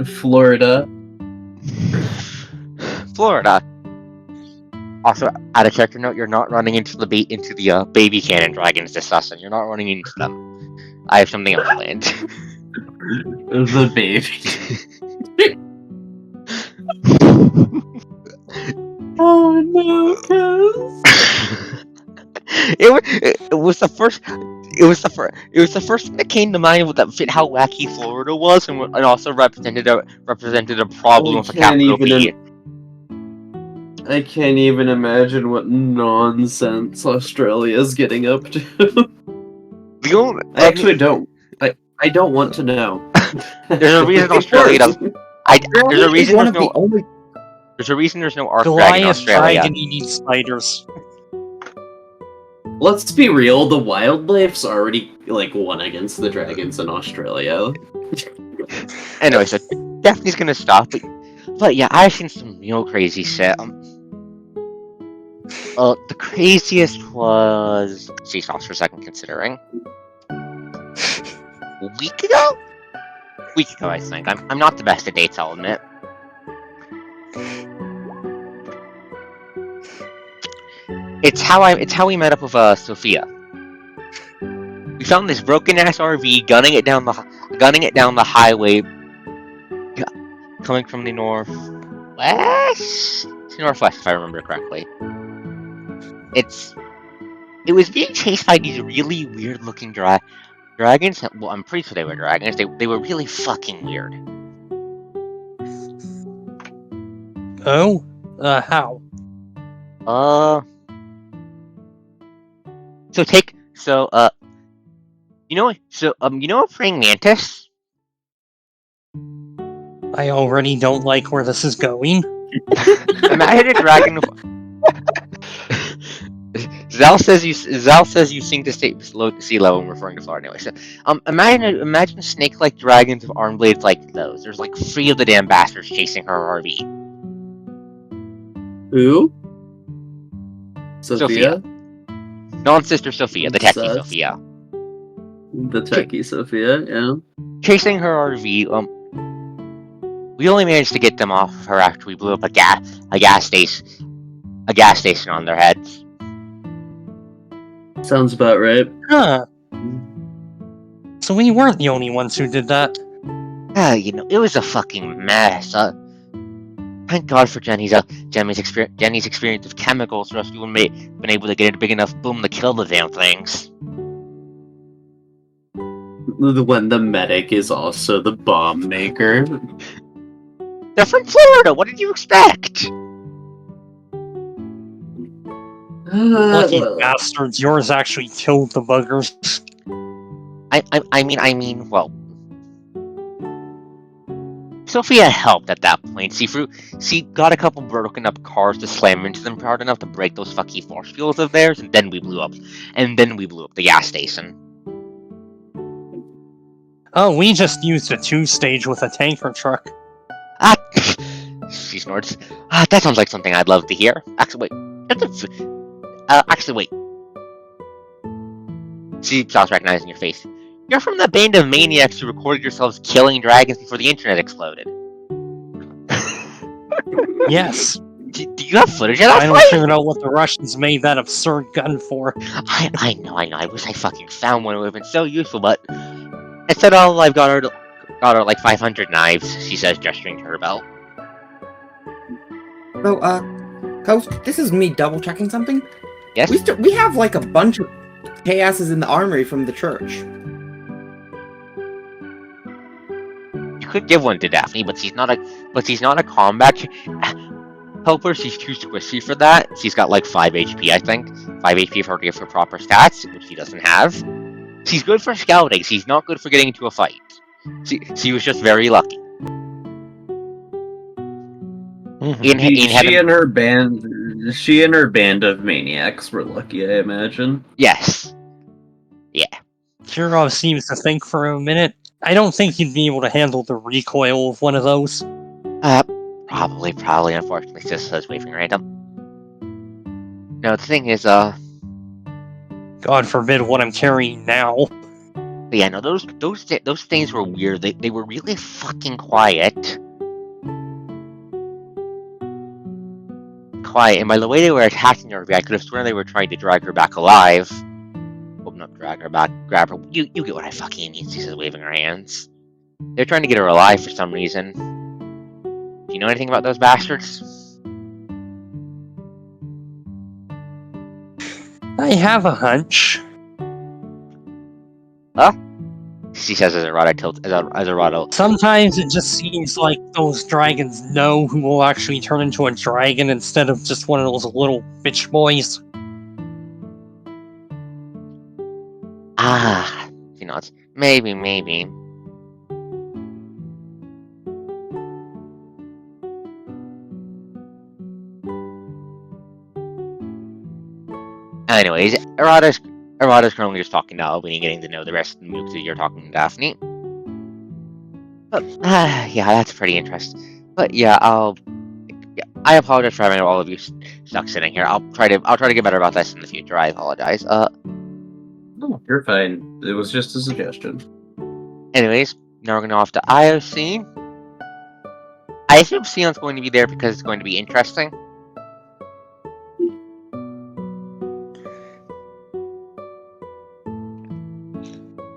Florida. Florida. Also, add a character note: you're not running into the baby cannon dragons this season. You're not running into them. I have something else planned. The baby. Oh no, cuz. It was the first. It was the first thing that came to mind with that fit how wacky Florida was, and also represented a problem with a capital P. I can't even imagine what nonsense Australia's getting up to. I actually don't. I don't want to know. There's a reason Australia doesn't. There's a reason one there's of no. the only. There's a reason there's no Ark Dragon in Goliath Australia. dragon eating spiders. Let's be real, the wildlife's already, won against the dragons in Australia. Anyway, so Daphne's gonna stop, but yeah, I've seen some real crazy shit. The craziest was... She stops for a second, considering. A week ago, I think. I'm not the best at dates, I'll admit. It's how we met up with Sophia. We found this broken ass RV, gunning it down the highway, coming from the northwest, if I remember correctly. It was being chased by these really weird looking dragons. Well, I'm pretty sure they were dragons. They were really fucking weird. Oh? How? You know a praying mantis? I already don't like where this is going. Imagine a dragon. Zal says you sink to sea level when referring to Florida anyway. So, imagine snake-like dragons with arm blades like those. There's like 3 of the damn bastards chasing her RV. Who? Sophia? Non-sister Sophia, the techie Sess. Sophia. The techie Sophia, yeah. Chasing her RV. We only managed to get them off of her after we blew up a gas station on their heads. Sounds about right. Huh. So we weren't the only ones who did that. It was a fucking mess. Thank God for Jenny's experience with chemicals, or else we wouldn't have been able to get a big enough boom to kill the damn things. When the medic is also the bomb maker. They're from Florida. What did you expect? Lucky bastards, yours actually killed the buggers. Well, Sophia helped at that point. She got a couple broken up cars to slam into them hard enough to break those fucky force fields of theirs, and then we blew up the gas station. Oh, we just used a 2-stage with a tanker truck. She snorts. That sounds like something I'd love to hear. Actually, wait. She stops recognizing your face. You're from the band of maniacs who recorded yourselves killing dragons before the internet exploded. Yes. Do you have footage of that Finally fight? figured out what the Russians made that absurd gun for. I know. I wish I fucking found one. It would have been so useful, but instead all I've got are like 500 knives, she says, gesturing to her belt. So, Coast, this is me double-checking something. Yes? We have, like, a bunch of chaoses in the armory from the church. You could give one to Daphne, but she's not a combat helper. She's too squishy for that. She's got like 5 HP, I think. 5 HP if her to give her proper stats, which she doesn't have. She's good for scouting. She's not good for getting into a fight. She was just very lucky. She and her band of maniacs were lucky, I imagine. Yes. Kirov seems to think for a minute. I don't think he'd be able to handle the recoil of one of those. Probably. Unfortunately, just says waving random. No, the thing is, God forbid what I'm carrying now. but yeah, no, those things were weird. They were really fucking quiet. And by the way they were attacking her, I could have sworn they were trying to drag her back alive. Well, not drag her back, grab her. You get what I fucking mean. She says, waving her hands. They're trying to get her alive for some reason. Do you know anything about those bastards? I have a hunch. She says as Arado. Sometimes it just seems like those dragons know who will actually turn into a dragon instead of just one of those little bitch boys. She nods. Maybe. Anyways, Arada's currently just talking to Albany and getting to know the rest of the mooks that you're talking to Daphne. But, yeah, that's pretty interesting. But yeah, I apologize for having all of you stuck sitting here. I'll try to get better about this in the future. I apologize. No, you're fine. It was just a suggestion. Anyways, now we're gonna go off to IOC. I assume Sion's going to be there because it's going to be interesting.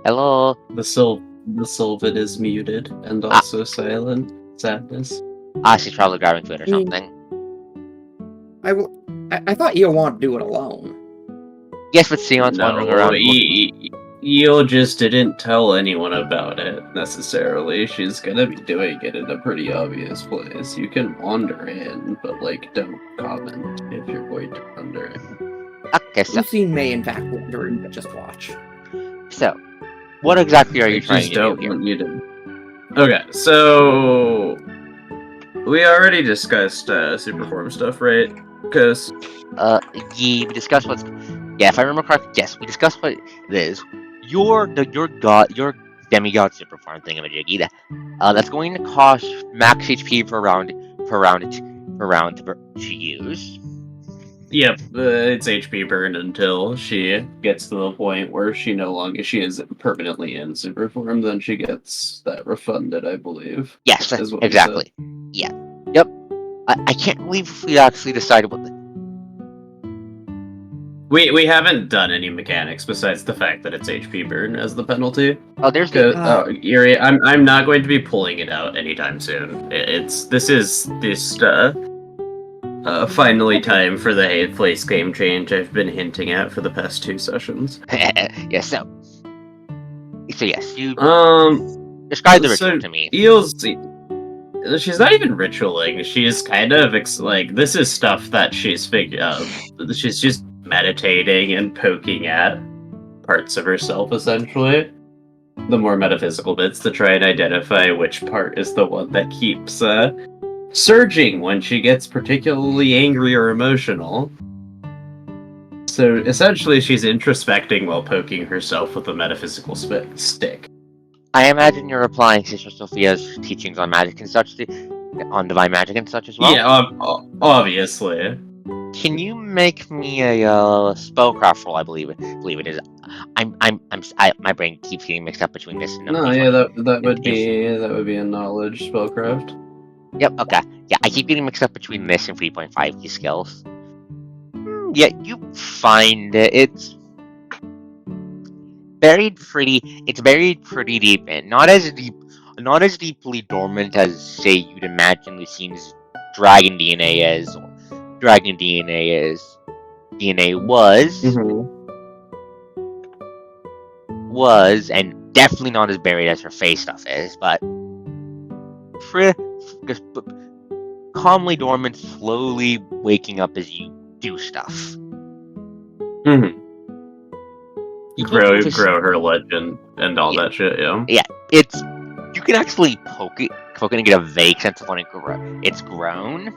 Hello. The Sylvan is muted and also silent. Sadness. She's probably grabbing food or something. I thought you wanted to do it alone. Yes, but Sion's wandering around. Io just didn't tell anyone about it, necessarily. She's gonna be doing it in a pretty obvious place. You can wander in, but, don't comment if you're going to wander in. Okay, so... Lucine may in fact wander in, but just watch. So, what exactly are you trying to do here? Want you to... Okay, so... We already discussed Superform stuff, right? Because... Yeah, we discussed what's... Yeah, if I remember correctly, yes, we discussed what it is. Your demigod superform thingamajiggy that's going to cost max HP per round to use. Yep, it's HP burn until she gets to the point where she is permanently in superform. Then she gets that refunded, I believe. Yes, exactly. Yeah. Yep. I can't believe we actually decided what the... We haven't done any mechanics besides the fact that it's HP burn as the penalty. Oh, there's Yuri, I'm not going to be pulling it out anytime soon. This is finally time for the 8th place game change I've been hinting at for the past 2 sessions. Yeah, so yes, you describe the ritual to me. She's not even ritualing. She's kind of this is stuff that she's figured out. She's just meditating and poking at parts of herself, essentially. The more metaphysical bits to try and identify which part is the one that keeps surging when she gets particularly angry or emotional. So essentially she's introspecting while poking herself with a metaphysical stick. I imagine you're applying Sister Sophia's teachings on magic and such, on divine magic and such as well? Yeah, obviously. Can you make me a spellcraft roll? I believe it is. My brain keeps getting mixed up between this and that would be a knowledge spellcraft. Yep. Okay. Yeah, I keep getting mixed up between this and 3.5 key skills. Yeah, you find it. It's buried pretty deep in. Not as deeply dormant as, say, you'd imagine Lucine's dragon DNA is, or dragon DNA was, and definitely not as buried as her face stuff is, but calmly dormant, slowly waking up as you do stuff. Mm-hmm. Grow her legend and all that shit, yeah. Yeah, you can actually poke it and get a vague sense of when it's grown.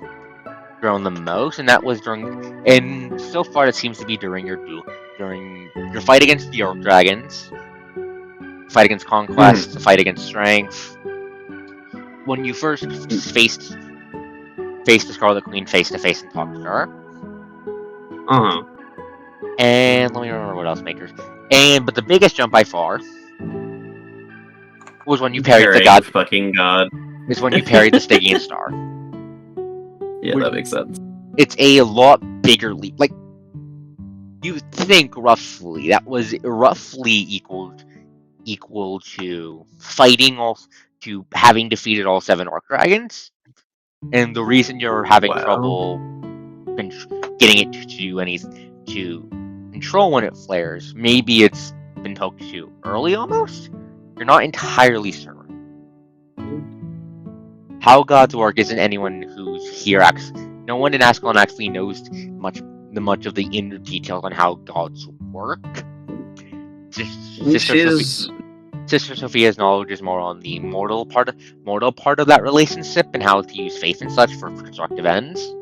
grown the most, and that was and so far it seems to be during your fight against the Orc Dragons, fight against Conquest, the fight against Strength. When you first faced the Scarlet Queen face to face and talked to her. And let me remember what else makers. But the biggest jump by far was when you parried the god. Fucking god. Is when you parried the Stygian Star. Yeah, that makes sense. It's a lot bigger leap. Like, you think roughly that was roughly equal to to having defeated all 7 Orc Dragons. And the reason you're having trouble getting it to do anything to control when it flares, maybe it's been poked too early almost? You're not entirely certain. How gods work isn't anyone who's here no one in Ascalon actually knows much of the inner details on how gods work. Sister Sophia's knowledge is more on the mortal part of that relationship and how to use faith and such for constructive ends.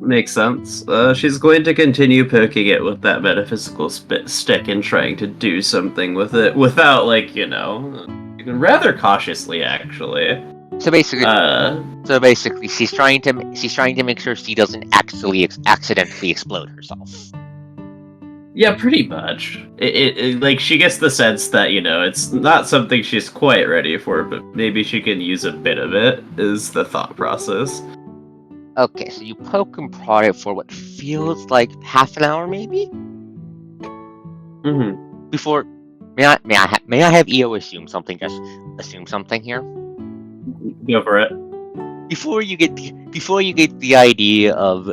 Makes sense. She's going to continue poking it with that metaphysical stick and trying to do something with it without, rather cautiously, actually. So basically, she's trying to make sure she doesn't actually accidentally explode herself. Yeah, pretty much. It she gets the sense that, it's not something she's quite ready for, but maybe she can use a bit of it, is the thought process. Okay, so you poke and prod it for what feels like half an hour, maybe? Mm-hmm. Before, may I have EO assume something? Just assume something here. Go for it. Before you get the idea of,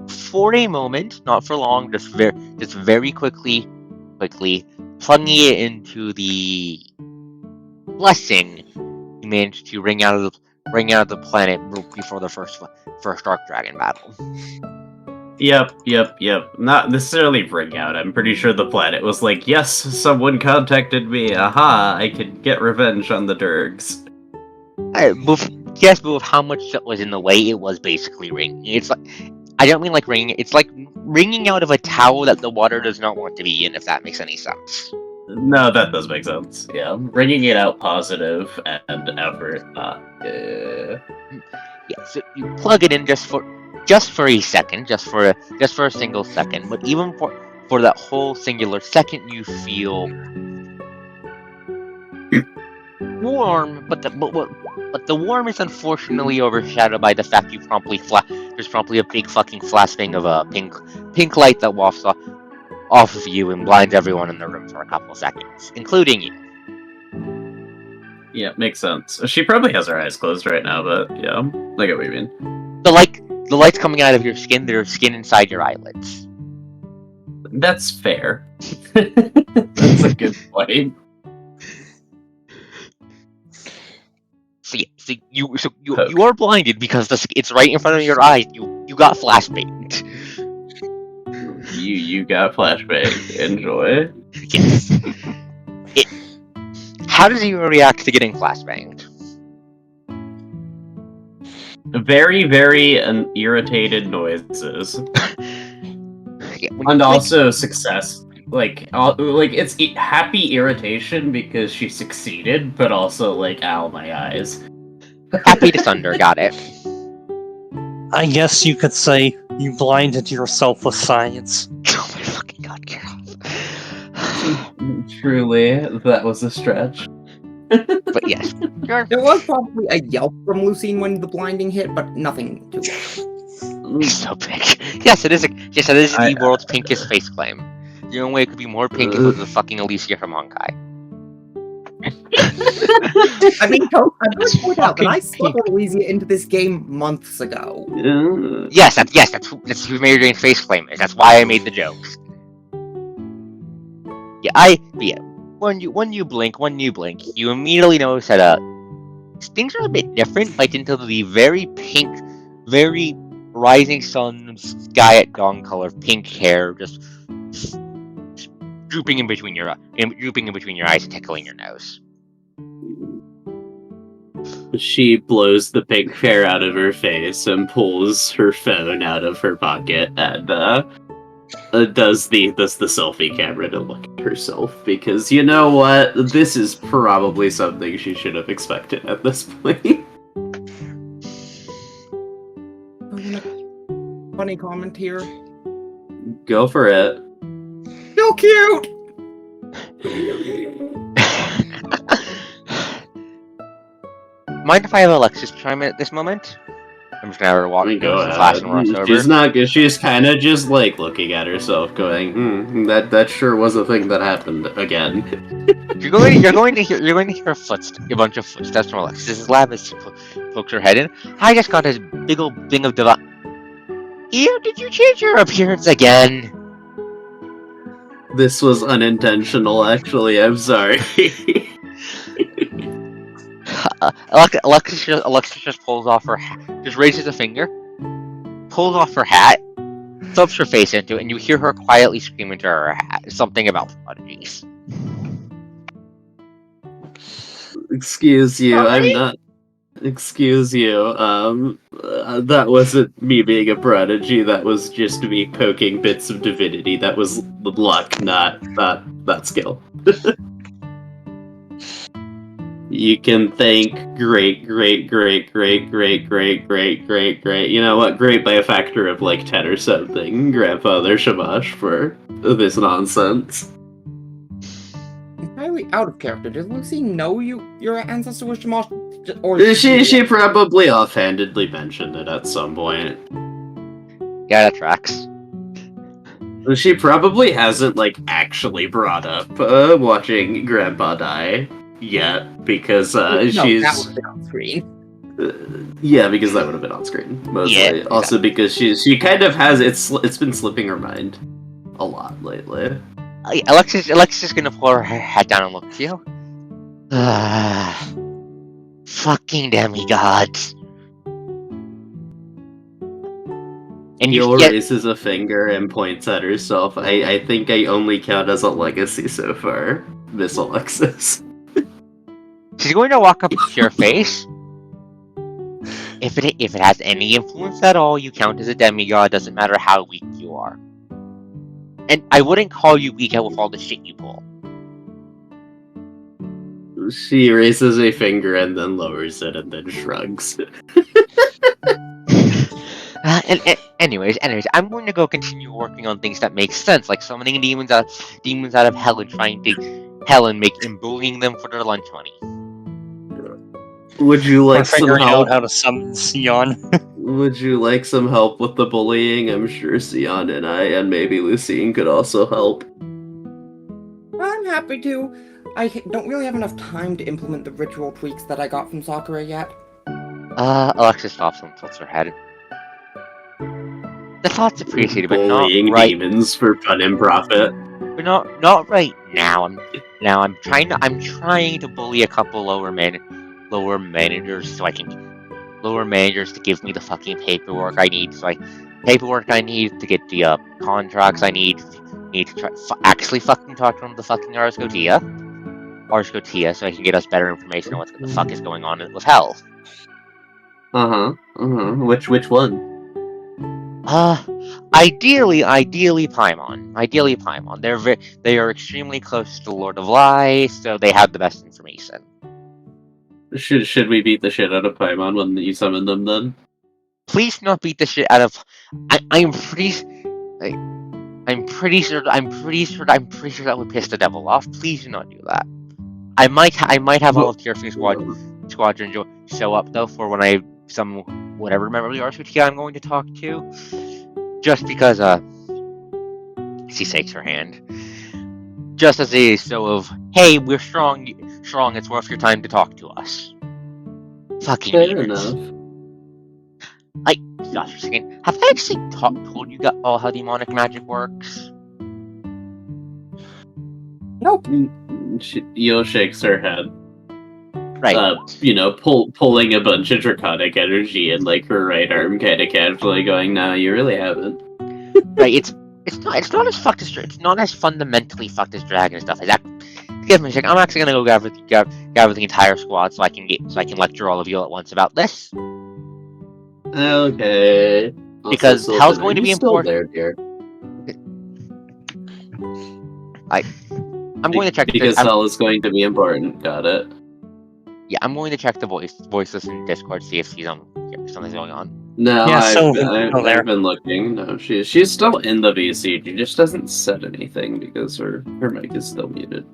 for a moment, not for long, just very quickly, plugging it into the blessing you managed to wring out of the planet before the first Dark Dragon battle. Yep. Not necessarily ring out. I'm pretty sure the planet was like, yes, someone contacted me. Aha, I can get revenge on the Durgs. Yes, but with how much that was in the way, it was basically ringing. It's like, I don't mean like ringing. It's like ringing out of a towel that the water does not want to be in, if that makes any sense. No, that does make sense. Yeah, ringing it out positive and effort. Yeah, so you plug it in just for a second, just for a single second. But even for that whole singular second, you feel warm. But the warm is unfortunately overshadowed by the fact there's promptly a big fucking flashbang of a pink light that wafts off of you and blinds everyone in the room for a couple of seconds, including you. Yeah, makes sense. She probably has her eyes closed right now, but yeah, I get what you mean. The light's coming out of your skin. There's skin inside your eyelids. That's fair. That's a good point. So you are blinded because it's right in front of your eyes. You got flashbanged. You got flashbang. Enjoy. Yes. How does you react to getting flashbanged? Very, very irritated noises. Yeah, and also success. It's happy irritation because she succeeded, but also ow, my eyes. Happy to thunder, got it. I guess you could say you blinded yourself with science. Oh my fucking god, Carol. Truly, that was a stretch. But yes, there was probably a yelp from Lucine when the blinding hit, but nothing too loud. It's so big. Yes, it is. Yes, it is the world's pinkest face claim. The only way it could be more pink if it was the fucking Alicia from Honkai. I mean, I'm going to point out that I snuck Elysia into this game months ago. Yes, that's who Mary Jane's face claim is. That's why I made the jokes. Yeah, when you blink, you immediately notice that things are a bit different. Like into the very pink, very rising sun sky at dawn color pink hair, just drooping in between your eyes and tickling your nose. She blows the pink hair out of her face and pulls her phone out of her pocket and does the selfie camera to look at herself, because you know what? This is probably something she should have expected at this point. Funny comment here. Go for it. So cute! Mind if I have Alexis chime in at this moment? I'm just gonna have her walk Go the class and rush ahead. over. She's not good. She's kind of just like looking at herself, going, that sure was a thing that happened again." You're going to hear a bunch of footsteps from Alexis's lab as she pokes her head in. I just got this big old thing of device. Here, did you change your appearance again? This was unintentional, actually. I'm sorry. Alexis just pulls off her hat, just raises a finger, pulls off her hat, thumps her face into it, and you hear her quietly scream into her hat something about prodigies. Excuse you, I'm not. Excuse you. That wasn't me being a prodigy. That was just me poking bits of divinity. That was luck, not skill. You can thank great. You know what? Great by a factor of like 10 or something. Grandfather Shamash for this nonsense. Entirely out of character. Does Lucy know your ancestor was Shamash? Or She probably offhandedly mentioned it at some point. Yeah, that tracks. She probably hasn't like actually brought up watching Grandpa die yet, because no, she's that would have been on screen. yeah, because that would have been on screen mostly. Yeah, exactly. Also because she kind of has it's been slipping her mind a lot lately. Alexis is gonna pull her head down and look at you. Fucking demigods. And Yul you raises a finger and points at herself. I think I only count as a legacy so far, Miss Alexis. she's going to walk up to your face. If it has any influence at all, you count as a demigod. Doesn't matter how weak you are. And I wouldn't call you weak with all the shit you pull. She raises a finger and then lowers it and then shrugs. Anyways, I'm going to go continue working on things that make sense, like summoning demons out of hell and trying to bullying them for their lunch money. Would you Or like some figuring help? out how to summon Sion. Would you like some help with the bullying? I'm sure Sion and I and maybe Lucine could also help. I'm happy to. I don't really have enough time to implement the ritual tweaks that I got from Sakura yet. Alexis stops and tilts her head. The thought's appreciated, but not Bullying right. demons for fun and profit. But not right now. I'm trying to bully a couple lower managers so I can lower managers to give me the fucking paperwork I need. Paperwork I need to get the contracts I need to try actually fucking talk to the fucking ArkosDawn, so I can get us better information on what the fuck is going on with hell. Which one? Ideally Paimon. They are extremely close to the Lord of Lies, so they have the best information. Should we beat the shit out of Paimon when you summon them then? Please not beat the shit out of. I'm pretty sure that would piss the devil off. Please do not do that. I might have all of Tearfing Squadron show up though for when whatever member of the RCT I'm going to talk to, just because she shakes her hand, just as a show of hey, we're strong. It's worth your time to talk to us. Fucking Fair demons. enough. Josh, for a second, have I actually told you all how demonic magic works? Nope. Yul shakes her head. Right. Pulling a bunch of draconic energy in like her right arm, kind of casually, going, "No, you really haven't." Right. It's not as fucked as it's not as fundamentally fucked as dragon stuff. Give me a second. I'm actually gonna go gather the entire squad so I can lecture all of you at once about this. Okay. Also, Because Sylvan, hell's are going to you be still important. there, dear? I'm going to check. Because hell is going to be important. Got it. Yeah, I'm going to check the voices in Discord, see if something's going on. No, Yeah, I've, Sylvan's still I've, there. I've been looking. No, she's still in the VC. She just doesn't said anything because her mic is still muted.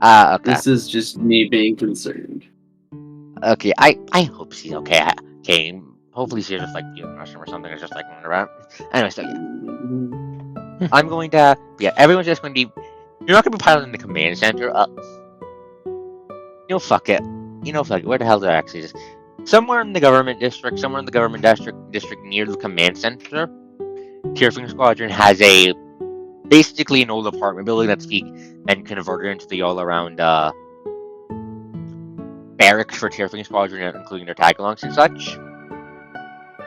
Okay. This is just me being concerned. Okay, I hope she's okay. Okay, hopefully she's just like using the restroom or something, or just like running around. Anyway, so yeah, I'm going to everyone's just going to be. You're not going to be piloting the command center. Fuck it. Fuck it. Where the hell did I actually just? Somewhere in the government district, district near the command center, Tearfing Squadron has basically an old apartment building that's been converted into the all-around barracks for Tearfing Squadron, including their tag-alongs and such.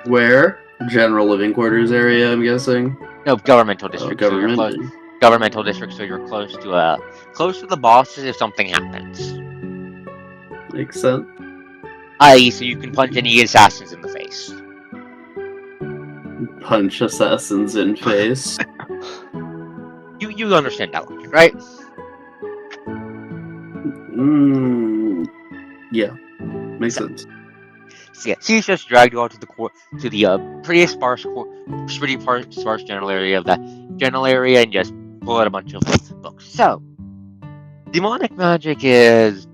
Where? General living quarters area, I'm guessing. No, governmental Oh, district. government. Governmental district, so you're close to the bosses if something happens. Makes sense. I.e., so you can punch any assassins in the face. Punch assassins in face. You understand that logic, right? Yeah, makes sense. So yeah, she's just dragged you out to the pretty sparse general area of that general area and just pull out a bunch of books. So, demonic magic is.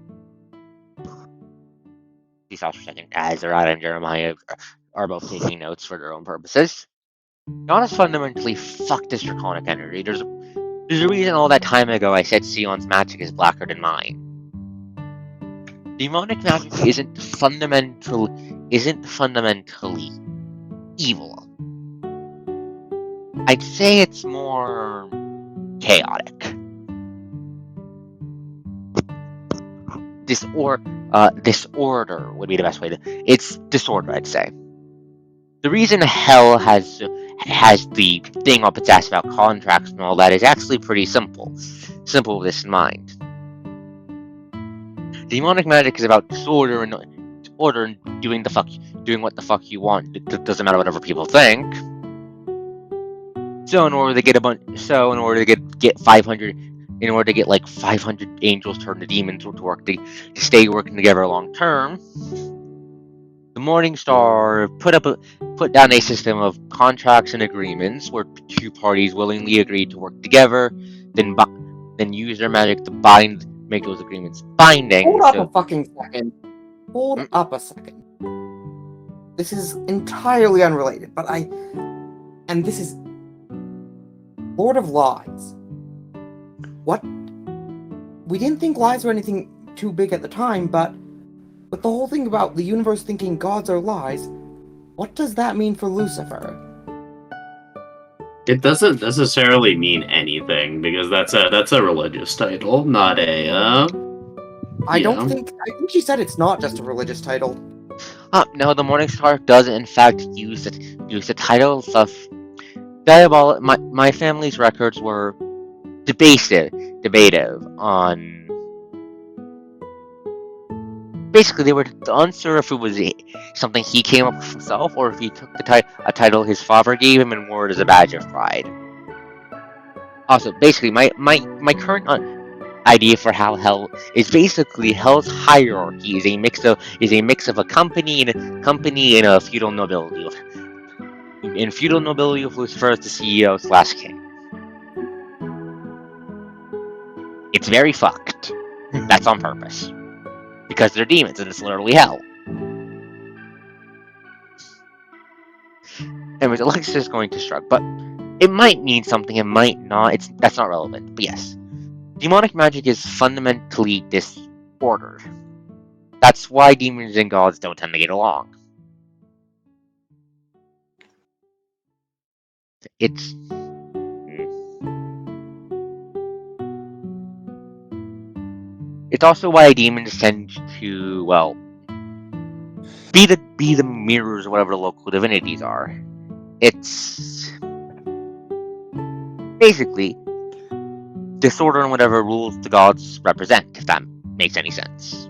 These also second as Arada and Jeremiah are both taking notes for their own purposes. Giannis fundamentally fucked this draconic energy. There's a reason all that time ago I said Sion's magic is blacker than mine. Demonic magic isn't fundamentally evil. I'd say it's more chaotic. Disorder would be the best way to. It's disorder, I'd say. The reason hell has the thing up its ass about contracts and all that is actually pretty simple. Simple with this in mind. Demonic magic is about disorder and doing what the fuck you want. It doesn't matter what other people think. So in order to get 500, in order to get like 500 angels turned to demons to stay working together long term, the Morningstar put down a system of contracts and agreements where two parties willingly agreed to work together, then use their magic to make those agreements binding. Hold up a fucking second. Hold up a second. This is entirely unrelated, and this is Lord of Lies. What? We didn't think lies were anything too big at the time, but with the whole thing about the universe thinking gods are lies, what does that mean for Lucifer? It doesn't necessarily mean anything because that's a religious title, not a. I think she said it's not just a religious title. No, the Morningstar does in fact use the title of diabolic. My family's records were debative on. Basically, they were unsure if it was something he came up with himself or if he took a title his father gave him and wore it as a badge of pride. Also, basically, my current idea for how hell is basically hell's hierarchy is a mix of a company and a feudal nobility. In feudal nobility of Lucifer as the CEO / king. It's very fucked. That's on purpose. Because they're demons and it's literally hell. Anyways, Alexis is going to shrug, but it might mean something, it might not. That's not relevant. But yes. Demonic magic is fundamentally disordered. That's why demons and gods don't tend to get along. It's also why demons tend to, well, be the mirrors of whatever the local divinities are. It's basically disorder and whatever rules the gods represent, if that makes any sense.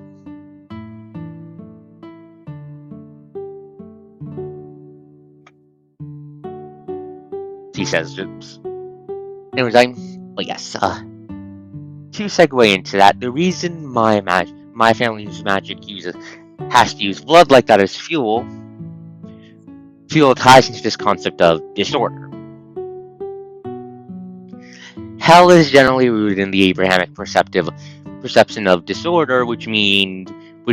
He says, oops. Anyways, to segue into that, the reason my family's magic has to use blood like that as fuel ties into this concept of disorder. Hell is generally rooted in the Abrahamic perception of disorder, which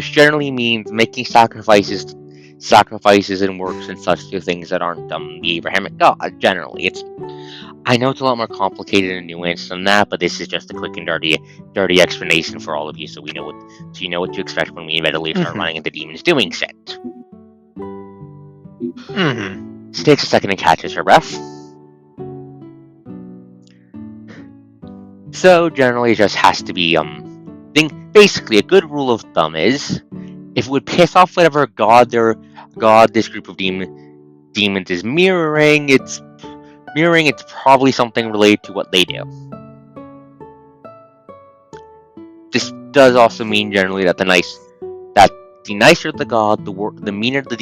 generally means making sacrifices and works and such to things that aren't the Abrahamic God. Generally, I know it's a lot more complicated and nuanced than that, but this is just a quick and dirty explanation for all of you, so you know what to expect when we immediately start running into demons doing shit. She takes a second and catches her breath. So generally, it just has to be basically a good rule of thumb is if it would piss off whatever god this group of demons is mirroring, it's probably something related to what they do. This does also mean generally that the nicer the god, the meaner the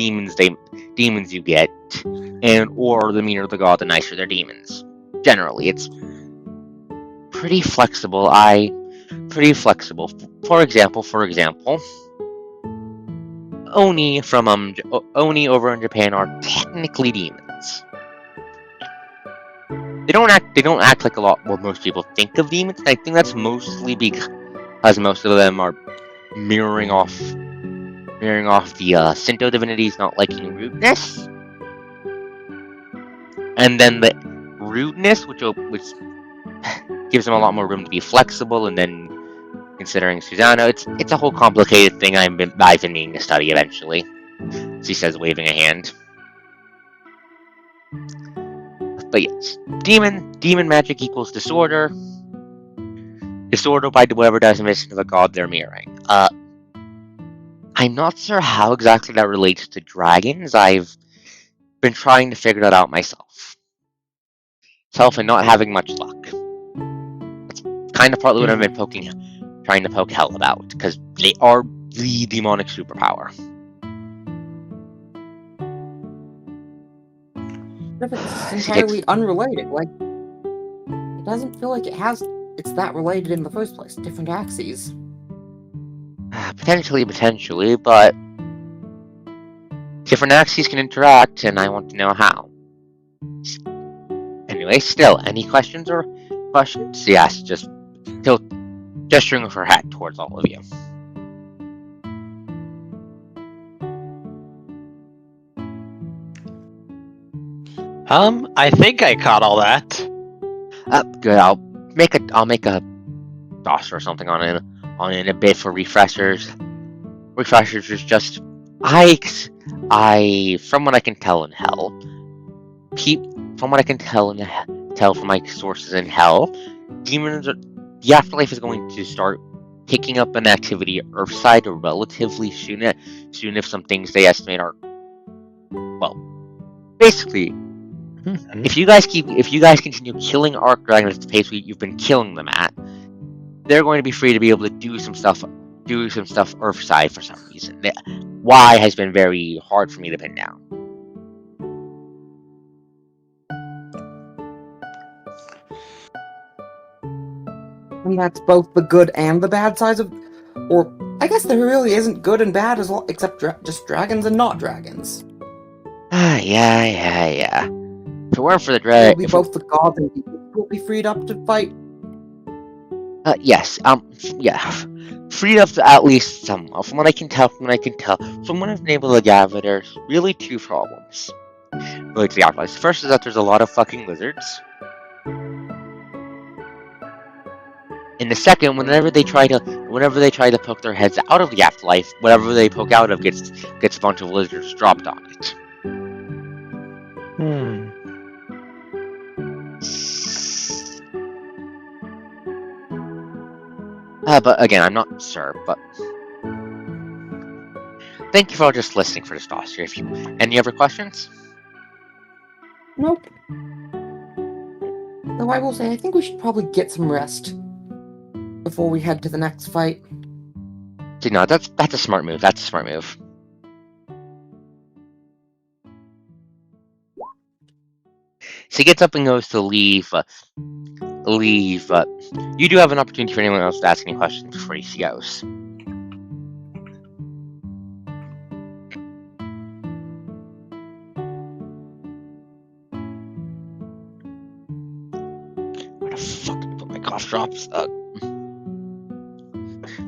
demons you get, or the meaner the god, the nicer their demons. Generally, it's pretty flexible. For example, Oni Oni over in Japan are technically demons. They don't act like a lot what most people think of demons, and I think that's mostly because most of them are mirroring off the Shinto divinities not liking rudeness, and then the rudeness, which gives them a lot more room to be flexible, and then considering Susanoo, it's a whole complicated thing I've been needing to study eventually. She says, waving a hand. But yes, demon magic equals disorder. Disorder by whatever definition of a god they're mirroring. I'm not sure how exactly that relates to dragons. I've been trying to figure that out myself. And not having much luck. That's kind of partly what I've been trying to poke Hell about, because they are the demonic superpower. But if it's entirely unrelated, like, it doesn't feel like it's that related in the first place. Different axes. Potentially, but different axes can interact, and I want to know how. Anyway, still, any questions? Yes, just gesturing with her hat towards all of you. I think I caught all that. Good. I'll make a DOS or something on it a bit for refreshers. Refreshers is just from what I can tell in Hell, from what I can tell from my sources in Hell, the afterlife is going to start picking up an activity Earthside relatively soon if some things they estimate are, well, basically, if you guys continue killing Ark Dragons at the pace you've been killing them at, they're going to be free to be able to do some stuff Earthside for some reason. Why has been very hard for me to pin down. And that's both the good and the bad sides of... Or, I guess there really isn't good and bad except just dragons and not dragons. Yeah. If it weren't for the Both the gods and people will be freed up to fight. Yes. Yeah. Freed up to at least some. From what I can tell, from what I've been able to gather, there's really two problems. Really, to the afterlife. First is that there's a lot of fucking lizards. And the second, whenever they try to poke their heads out of the afterlife, whatever they poke out of gets a bunch of lizards dropped on it. But again, I'm not sure, but thank you for just listening for this dossier. Any other questions? Nope. Though I will say, I think we should probably get some rest. before we head to the next fight? See, no, that's a smart move. That's a smart move. She gets up and goes to leave. You do have an opportunity for anyone else to ask any questions before she goes. Where the fuck did I put my cough drops?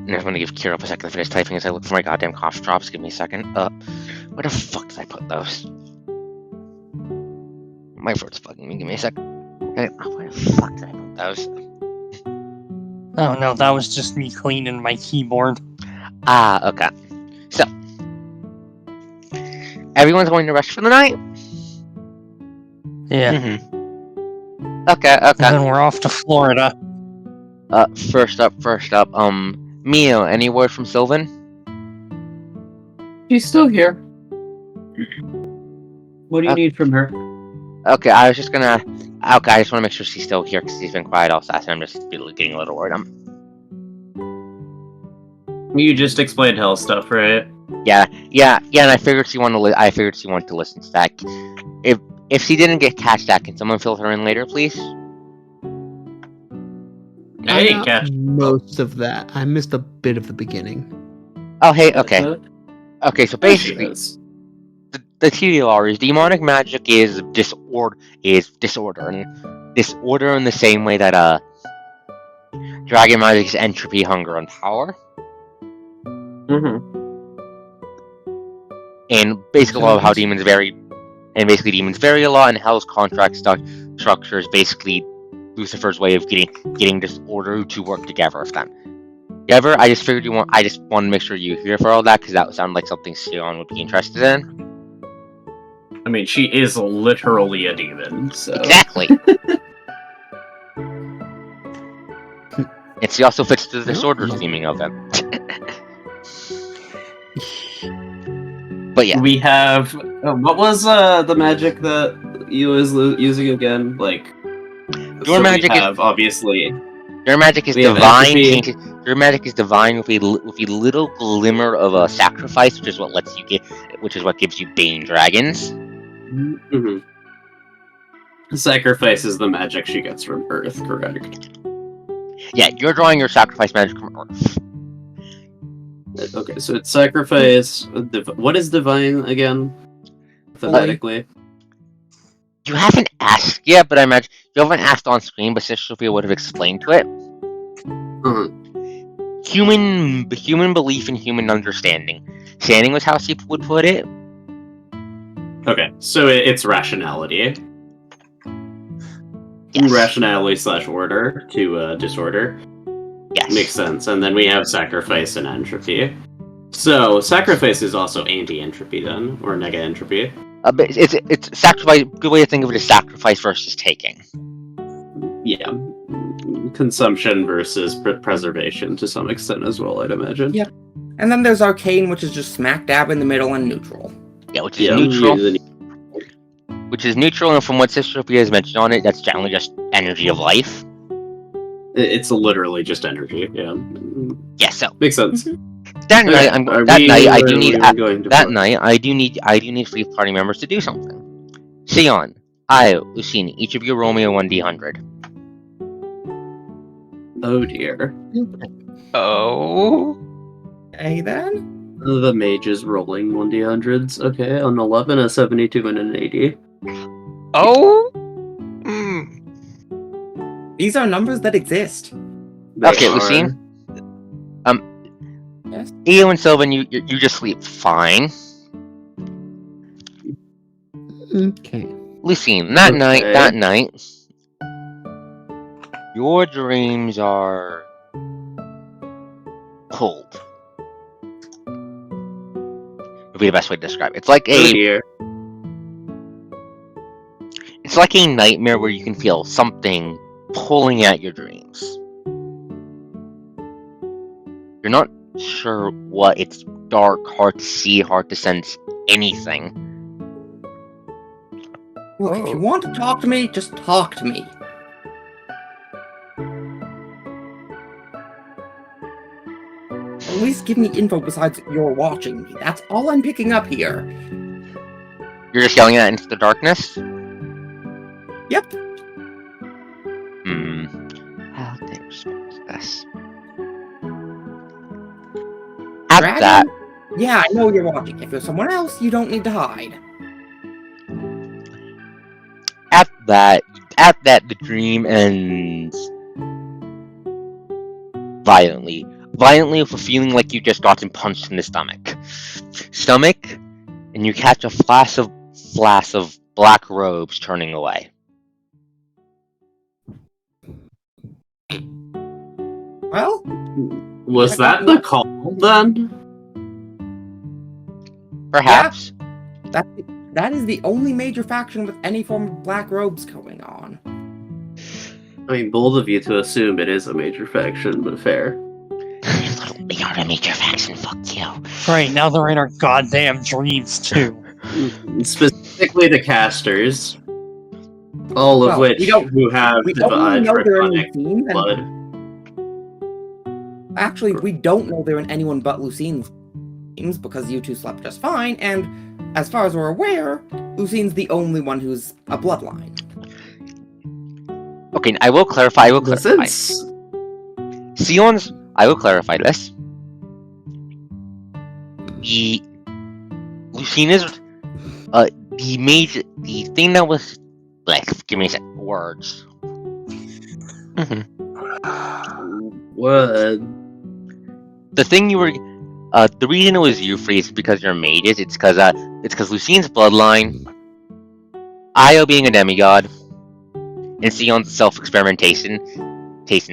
I'm just gonna give Kira up a second to finish typing as I look for my goddamn cough drops. Give me a second. Where the fuck did I put those? My throat's bugging me. Give me a sec. Okay, where the fuck did I put those? Oh no, that was just me cleaning my keyboard. Ah, okay. So, everyone's going to rest for the night? Yeah. Okay, And then we're off to Florida. First up, Mio, any word from Sylvan? She's still here. What do you need from her? Okay, I just want to make sure she's still here because she's been quiet all session. I'm just getting a little worried. You just explained hell stuff, right? Yeah, and I figured she wanted to listen to that. If she didn't catch that, can someone fill her in later, please? Hey, I got catch. most of that. I missed a bit of the beginning. Oh, hey, okay. Okay, so There she basically, is. the TLR is demonic magic is disorder, and disorder in the same way that dragon magic is entropy, hunger, and power. And basically, a lot of how demons vary, and basically demons vary a lot, and hell's contract structure is basically Lucifer's way of getting disorder to work together with them. However, I just want to make sure you're here for all that because that would sound like something Sion would be interested in. I mean, she is literally a demon, so... Exactly. And she also fits the disorder theming of them. But yeah. We have... what was the magic that you was using again? Like... Your magic we have, obviously... Your magic is we have divine. entropy. Your magic is divine with a little glimmer of a sacrifice, which is what gives you Bane dragons. Mm-hmm. Sacrifice is the magic she gets from Earth, correct? Yeah, you're drawing your sacrifice magic from Earth. Okay, so it's sacrifice. What is divine again? Phonetically. You haven't asked yet, but I imagine you haven't asked on screen, but Sister Sophia would have explained to it. Human belief and human understanding. Standing was how she would put it. Okay, so it's rationality. Yes. Rationality / order to disorder. Yes. Makes sense. And then we have sacrifice and entropy. So sacrifice is also anti-entropy then, or nega-entropy. But it's sacrifice. Good way to think of it is sacrifice versus taking. Yeah. Consumption versus preservation to some extent as well, I'd imagine. Yeah. And then there's arcane, which is just smack dab in the middle and neutral. Yeah, which is neutral. Which is neutral, and from what Sister Sophia has mentioned on it, that's generally just energy of life. It's literally just energy. Yeah. Yeah. So makes sense. That night, I do need 3 party members to do something. Sion, Io, Lucini, each of you roll me a 1d100. Oh dear. Oh. Okay then. The mage is rolling 1d100s. Okay, an 11, a 72, and an 80. Oh. These are numbers that exist. Okay, Lucine. Yes. Io and Sylvan, you just sleep fine. Okay. Lucine, that night, your dreams are cold. Would be the best way to describe it. It's like it's like a nightmare where you can feel something pulling at your dreams. You're not sure what. It's dark, hard to see, hard to sense anything. Look, if you want to talk to me, just talk to me. at least give me info besides you're watching me. That's all I'm picking up here. You're just yelling that into the darkness? Yep. How do they respond to this? At Dragon? that, Yeah, I know you're watching. If you're someone else, you don't need to hide. at that, the dream ends violently. Violently with a feeling like you just gotten punched in the stomach. And you catch a flash of black robes turning away. Well, Was that the call then? Perhaps. that is the only major faction with any form of black robes going on. I mean, bold of you to assume it is a major faction, but fair. We are a major faction, fuck you. Right, now they're in our goddamn dreams, too. Specifically the casters. All of Well, which we don't- who have We only know they're in draconic Lucine, blood. and actually, we don't know they're in anyone but Lucine's teams because you two slept just fine, and as far as we're aware, Lucine's the only one who's a bloodline. Okay, I will clarify. Since Sion's. I will clarify this. The Lucine is the thing that was like. Give me a sec. Words. what? The thing you were. The reason it was you, Free, is because you're mages. It's because Lucine's bloodline, Io being a demigod, and Sion's self-experimentation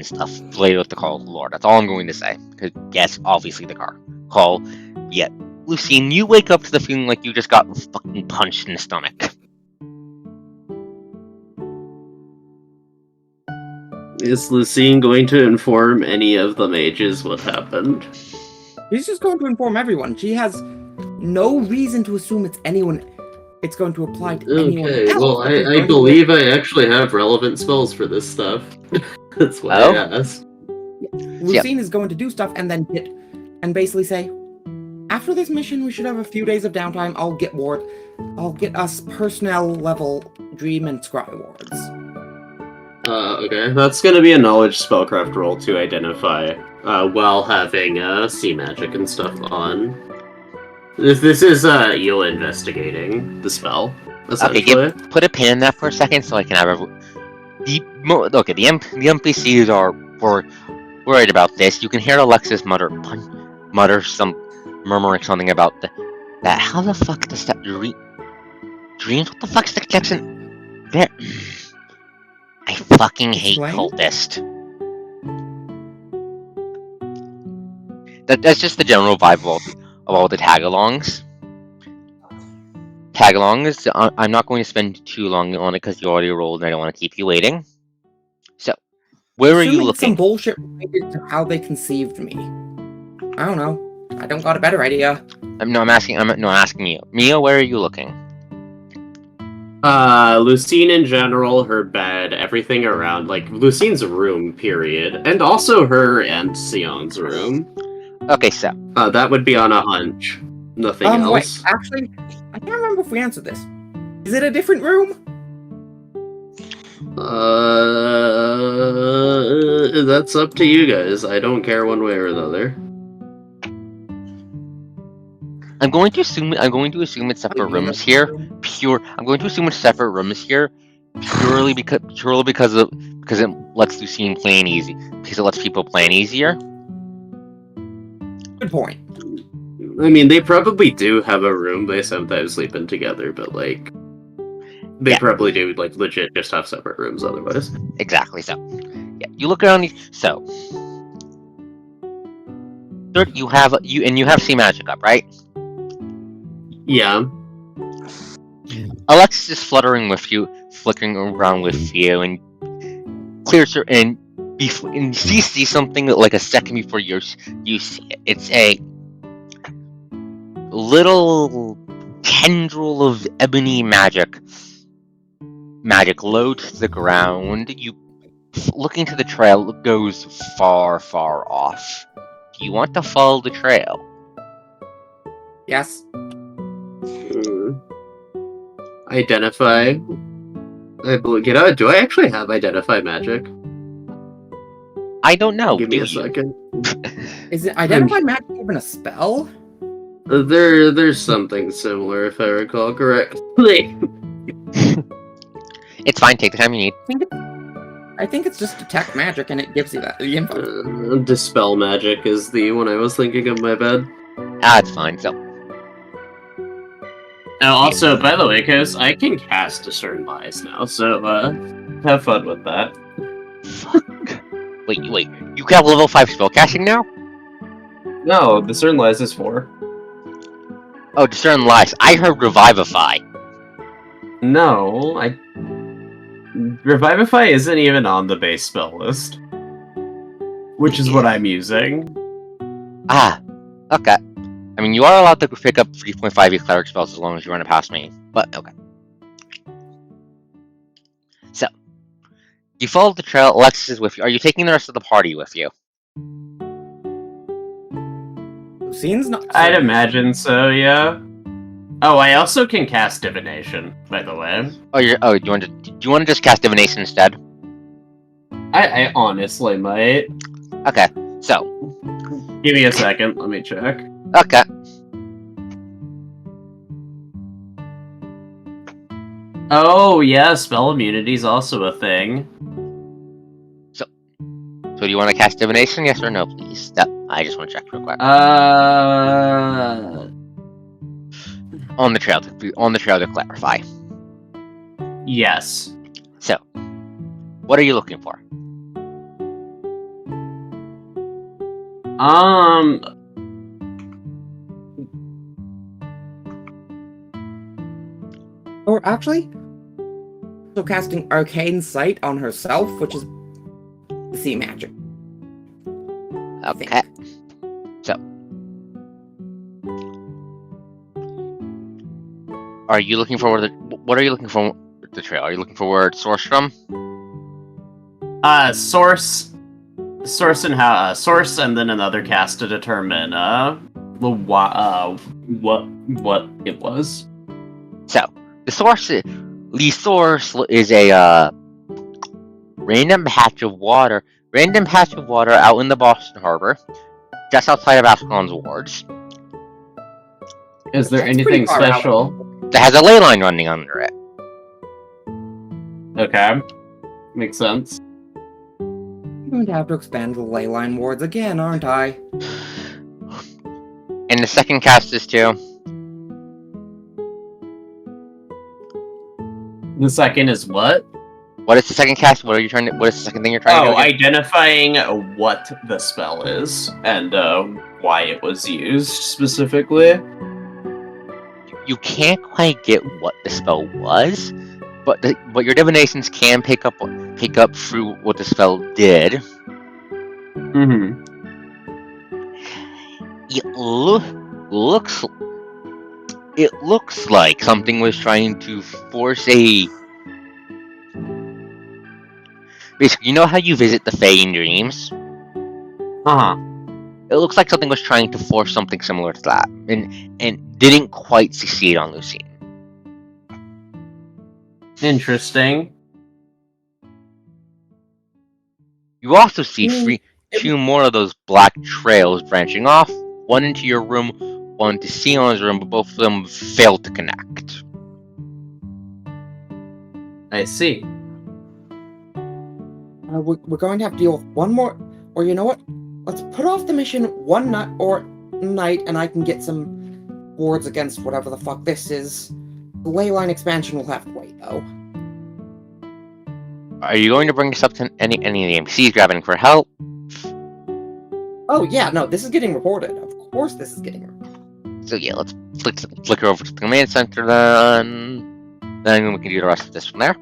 stuff related with the Call of the Lord. That's all I'm going to say. Because yes, obviously the call. Yet, Lucine, you wake up to the feeling like you just got fucking punched in the stomach. Is Lucine going to inform any of the mages what happened? She's just going to inform everyone. She has no reason to assume it's anyone. It's going to apply to anyone Okay, else. well, It's I going to- believe I actually have relevant spells for this stuff. That's why I asked. Lucine is going to do stuff and then basically say, after this mission, we should have a few days of downtime. I'll get us personnel level dream and scry wards. Okay. That's gonna be a knowledge spellcraft roll to identify, while having, sea magic and stuff on. This is, you investigating the spell, essentially. Okay, put a pin in that for a second so I can have the NPCs are worried about this. You can hear Alexis muttering something about that. How the fuck does that dreams? What the fuck's the connection there? I fucking hate Explain? cultist. That's just the general vibe of all the tagalongs. Tagalongs. I'm not going to spend too long on it because you already rolled and I don't want to keep you waiting. So, where are you Assuming it's some looking? bullshit related to how they conceived me. I don't know. I don't got a better idea. I'm asking you. Mia, where are you looking? Lucine in general, her bed, everything around, like, Lucine's room, period. And also her and Sion's room. Okay, so That would be on a hunch. Nothing Wait, else. actually, I can't remember if we answered this. Is it a different room? That's up to you guys. I don't care one way or another. I'm going to assume it's separate rooms here. I'm going to assume it's separate rooms here, purely because it lets Lucine plan easy. Because it lets people plan easier. Good point. I mean, they probably do have a room they sometimes sleep in together, but, like, they probably do, like, legit just have separate rooms otherwise. Exactly. So, yeah, you look around. So, third, you have sea magic up, right? Yeah. Alexis is fluttering around with you, and clears her and she sees something like a second before you see it. It's a little tendril of ebony magic low to the ground. You looking to the trail goes far, far off. Do you want to follow the trail? Yes. Identify. Do I actually have identify magic? I don't know. Give me do a you? second. Is it identify magic even a spell? There's something similar if I recall correctly. It's fine. Take the time you need. I think it's just detect magic and it gives you that the info. Dispel magic is the one I was thinking of, my bad. It's fine. So, Also, by the way, guys, I can cast Discern Lies now, so have fun with that. wait. You have level 5 spellcasting now? No, Discern Lies is 4. Oh, Discern Lies. I heard Revivify. No, Revivify isn't even on the base spell list. Which is what I'm using. Okay. I mean, you are allowed to pick up 3.5 cleric spells as long as you run it past me. But, okay. So, you follow the trail. Alexis is with you. Are you taking the rest of the party with you? Scene's not. I'd imagine so, yeah. Oh, I also can cast Divination, by the way. Do you want to just cast Divination instead? I honestly might. Okay. So, Give me a second, let me check. okay. Oh, yeah, spell immunity is also a thing. So do you want to cast Divination? Yes or no, please? I just want to check real quick. On the trail to clarify. Yes. So, what are you looking for? Or actually, so casting Arcane Sight on herself, which is sea magic. Okay. So, are you looking for what are you looking for with the trail? Are you looking for where it's sourced from? Source and then another cast to determine what it was. So, the source is a random patch of water out in the Boston Harbor, just outside of Ascalon's wards. Is there That's anything pretty far out. special? That has a ley line running under it. Okay. Makes sense. I'm going to have to expand the ley line wards again, aren't I? And the second cast is too. The second is what? What is the second cast? What is the second thing you're trying to do? Identifying what the spell is and why it was used specifically. You can't quite get what the spell was, but your divinations can pick up through what the spell did. Mm-hmm. It looks like something was trying to force a. Basically, you know how you visit the Fae in dreams? Uh-huh. It looks like something was trying to force something similar to that, and didn't quite succeed on Lucine. Interesting. You also see two more of those black trails branching off, one into your room, one to Sion's room, but both of them failed to connect. I see. We're going to have to deal with one more, or you know what? Let's put off the mission one night, and I can get some wards against whatever the fuck this is. The ley line expansion will have to wait, though. Are you going to bring this up to any of the NPCs grabbing for help? Oh yeah, no, this is getting reported. Of course this is getting reported. So yeah, let's flicker over to the command center then we can do the rest of this from there.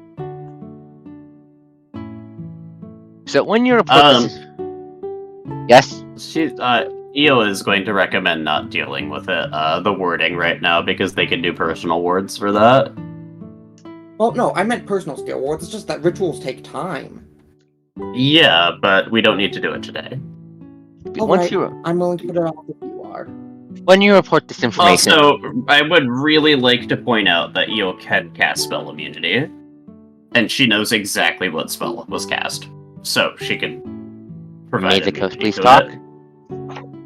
So when you report this... Yes? EO is going to recommend not dealing with the wording right now because they can do personal wards for that. Well, no, I meant personal skill wards. It's just that rituals take time. Yeah, but we don't need to do it today. Alright, I'm willing to put it off if you are. When you report this information, Also, I would really like to point out that Eel can cast spell immunity, and she knows exactly what spell was cast, so she can provide Magic Host, immunity please to talk. it.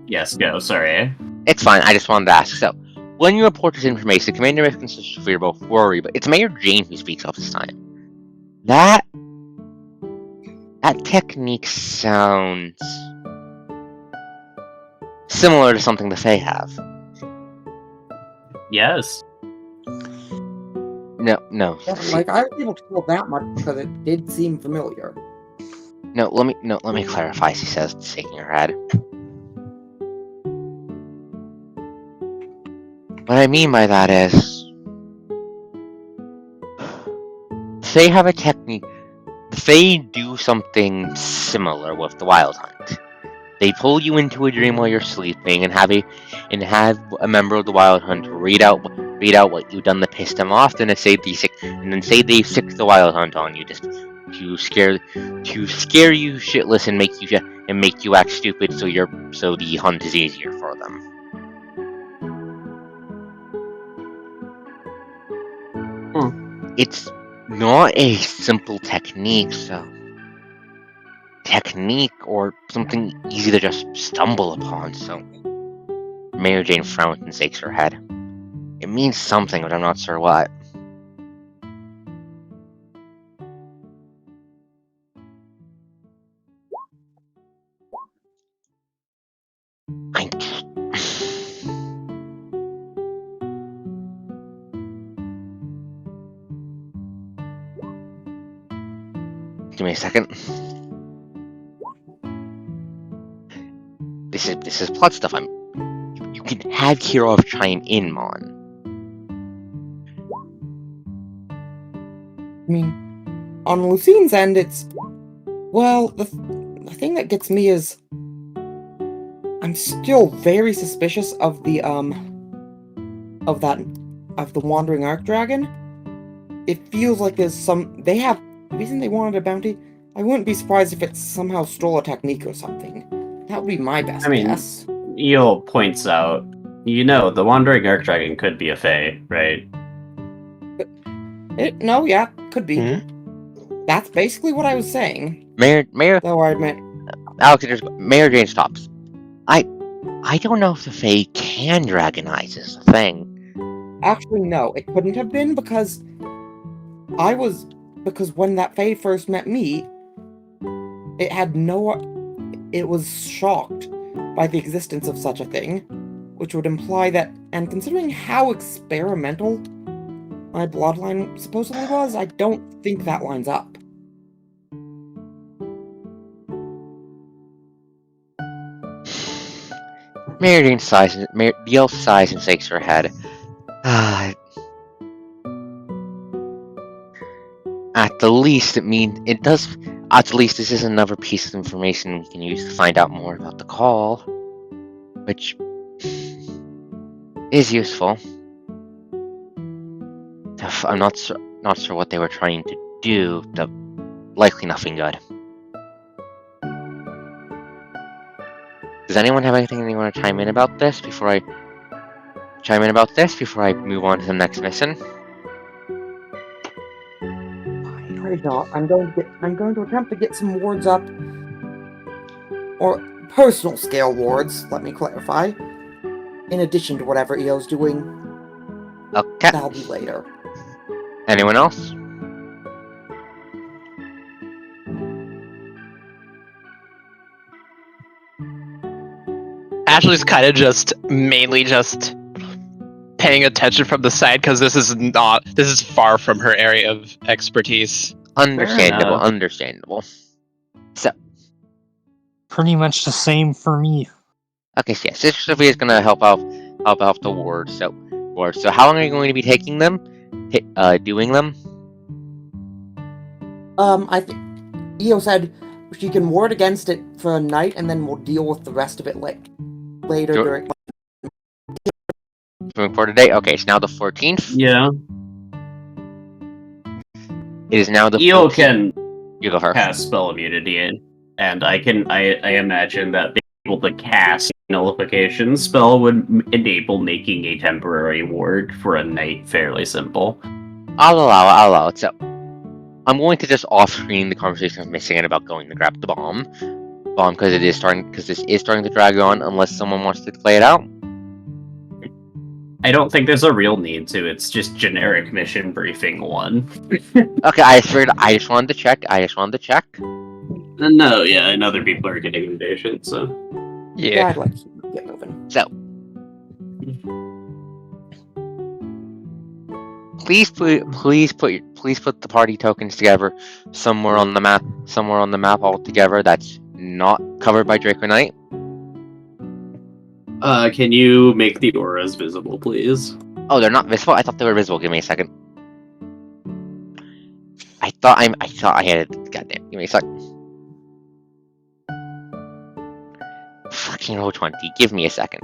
Yes, go. Sorry. It's fine. I just wanted to ask. So, when you report this information, the commander is consists of both worry, but it's Mayor Jane who speaks up this time. That technique sounds similar to something the Fae have. Yes. No. Like, I was able to feel that much because it did seem familiar. No, let me clarify, she says, shaking her head. What I mean by that is, they have a technique. They do something similar with the Wild Hunt. They pull you into a dream while you're sleeping and have a member of the Wild Hunt read out what you've done to piss them off, and then say they sick the Wild Hunt on you, just to scare you shitless and make you act stupid, so the hunt is easier for them. It's not a simple technique, or something easy to just stumble upon, so Mayor Jane frowns and shakes her head. It means something, but I'm not sure what. Give me a second. This is plot stuff. You can have Kirov chime in, Mon. I mean, on Lucine's end, it's... Well, the thing that gets me is... I'm still very suspicious of the, of the Wandering Archdragon. It feels like there's the reason they wanted a bounty? I wouldn't be surprised if it somehow stole a technique or something. That would be my best guess. Eel points out, the Wandering Archdragon could be a Fae, right? Yeah, could be. That's basically what I was saying. Mayor. Though I admit, Mayor Jane stops. I don't know if the Fae can dragonize is the thing. Actually, no, it couldn't have been because when that Fae first met me, it was shocked by the existence of such a thing, which would imply that, and considering how experimental my bloodline supposedly was, I don't think that lines up. Mayor Jane sighs, the elf sighs and shakes her head. At the least, at least this is another piece of information we can use to find out more about the call, which is useful. I'm not sure what they were trying to do, but likely nothing good. Does anyone have anything they want to chime in about this before I move on to the next mission? Afraid not. I'm going to attempt to get some wards up, or personal scale wards. Let me clarify. In addition to whatever EO's doing. Okay. That'll be later. Anyone else? Ashley's kind of mainly just paying attention from the side because this is far from her area of expertise. Understandable. So, Pretty much the same for me. okay, so yeah, Sister Sophia is gonna help out the wards. So how long are you going to be taking them? Doing them? I think EO said she can ward against it for a night, and then we'll deal with the rest of it later during. For today? Okay, it's now the 14th. Yeah. It is now the Eel 14th. can You go first. cast spell immunity, and I imagine that able to cast nullification spell would enable making a temporary ward for a night fairly simple. I'll allow it. So, I'm going to just off-screen the conversation of missing it about going to grab the bomb, because this is starting to drag on. Unless someone wants to play it out. I don't think there's a real need to. It's just generic mission briefing 1. Okay, I just wanted to check. No, yeah, and other people are getting impatient, so. Yeah, I'd like to get moving. So, please put the party tokens together somewhere on the map altogether that's not covered by Draconite. Can you make the auras visible, please? Oh, they're not visible? I thought they were visible. Give me a second. I thought I had it. Goddamn. Give me a sec. Fucking roll 20. Give me a second.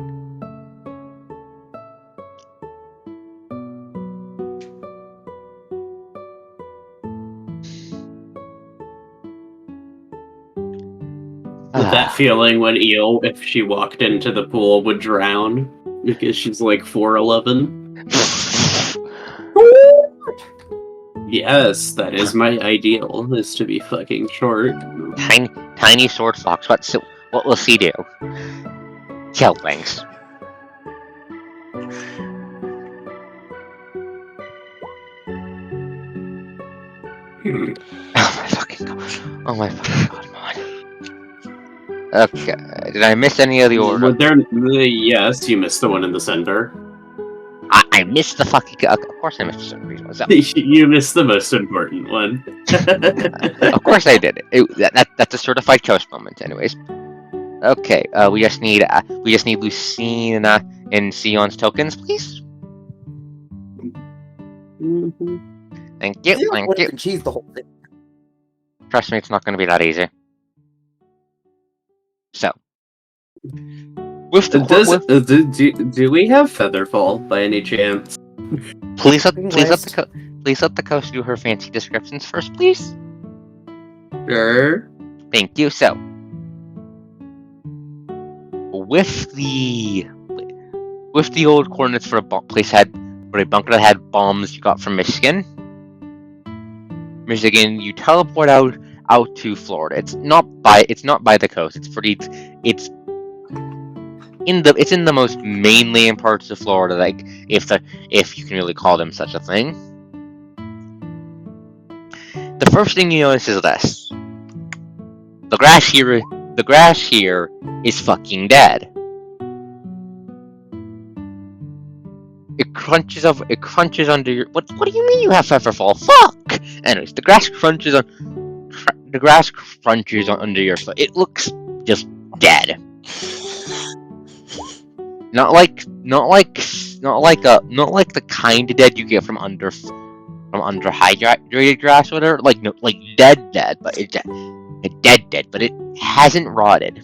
With that feeling when Eel, if she walked into the pool, would drown because she's like 4'11". Yes, that is my ideal, is to be fucking short. Tiny sword fox. What will she do? Kill things. Oh my fucking god, man. Okay, did I miss any of the order? Would there? Yes, you missed the one in the center. I missed the fucking. Of course, I missed the center. You missed the most important one. Of course, I did. That's a certified coast moment, anyways. Okay, we just need Lucine and Sion's tokens, please. Thank you. Thank you. Cheese the whole thing. Trust me, it's not going to be that easy. So, do we have Featherfall by any chance? Please let the coast do her fancy descriptions first, please. Sure. Thank you. So, with the old coordinates for a bunker that had bombs you got from Michigan, you teleport out to Florida. It's not by the coast. It's in the most mainland parts of Florida, like if you can really call them such a thing. The first thing you notice is this: the grass here is fucking dead. It crunches under your. What do you mean you have Featherfall? Fuck. Anyways, the grass crunches under your foot. It looks just dead. Not like the kind of dead you get from under hydrated grass or whatever. Like dead, but it's dead, but it hasn't rotted.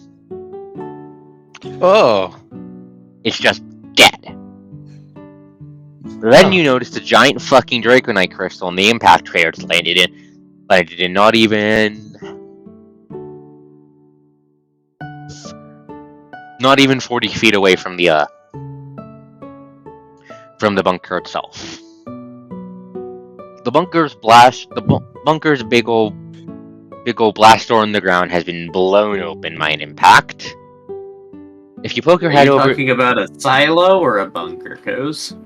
Oh. It's just dead. Then you notice the giant fucking Draconite crystal and the impact craters landed in not even 40 feet away from the bunker itself. The bunker's big old blast door in the ground has been blown open by an impact. If you poke your head over, talking about a silo or a bunker, Coase?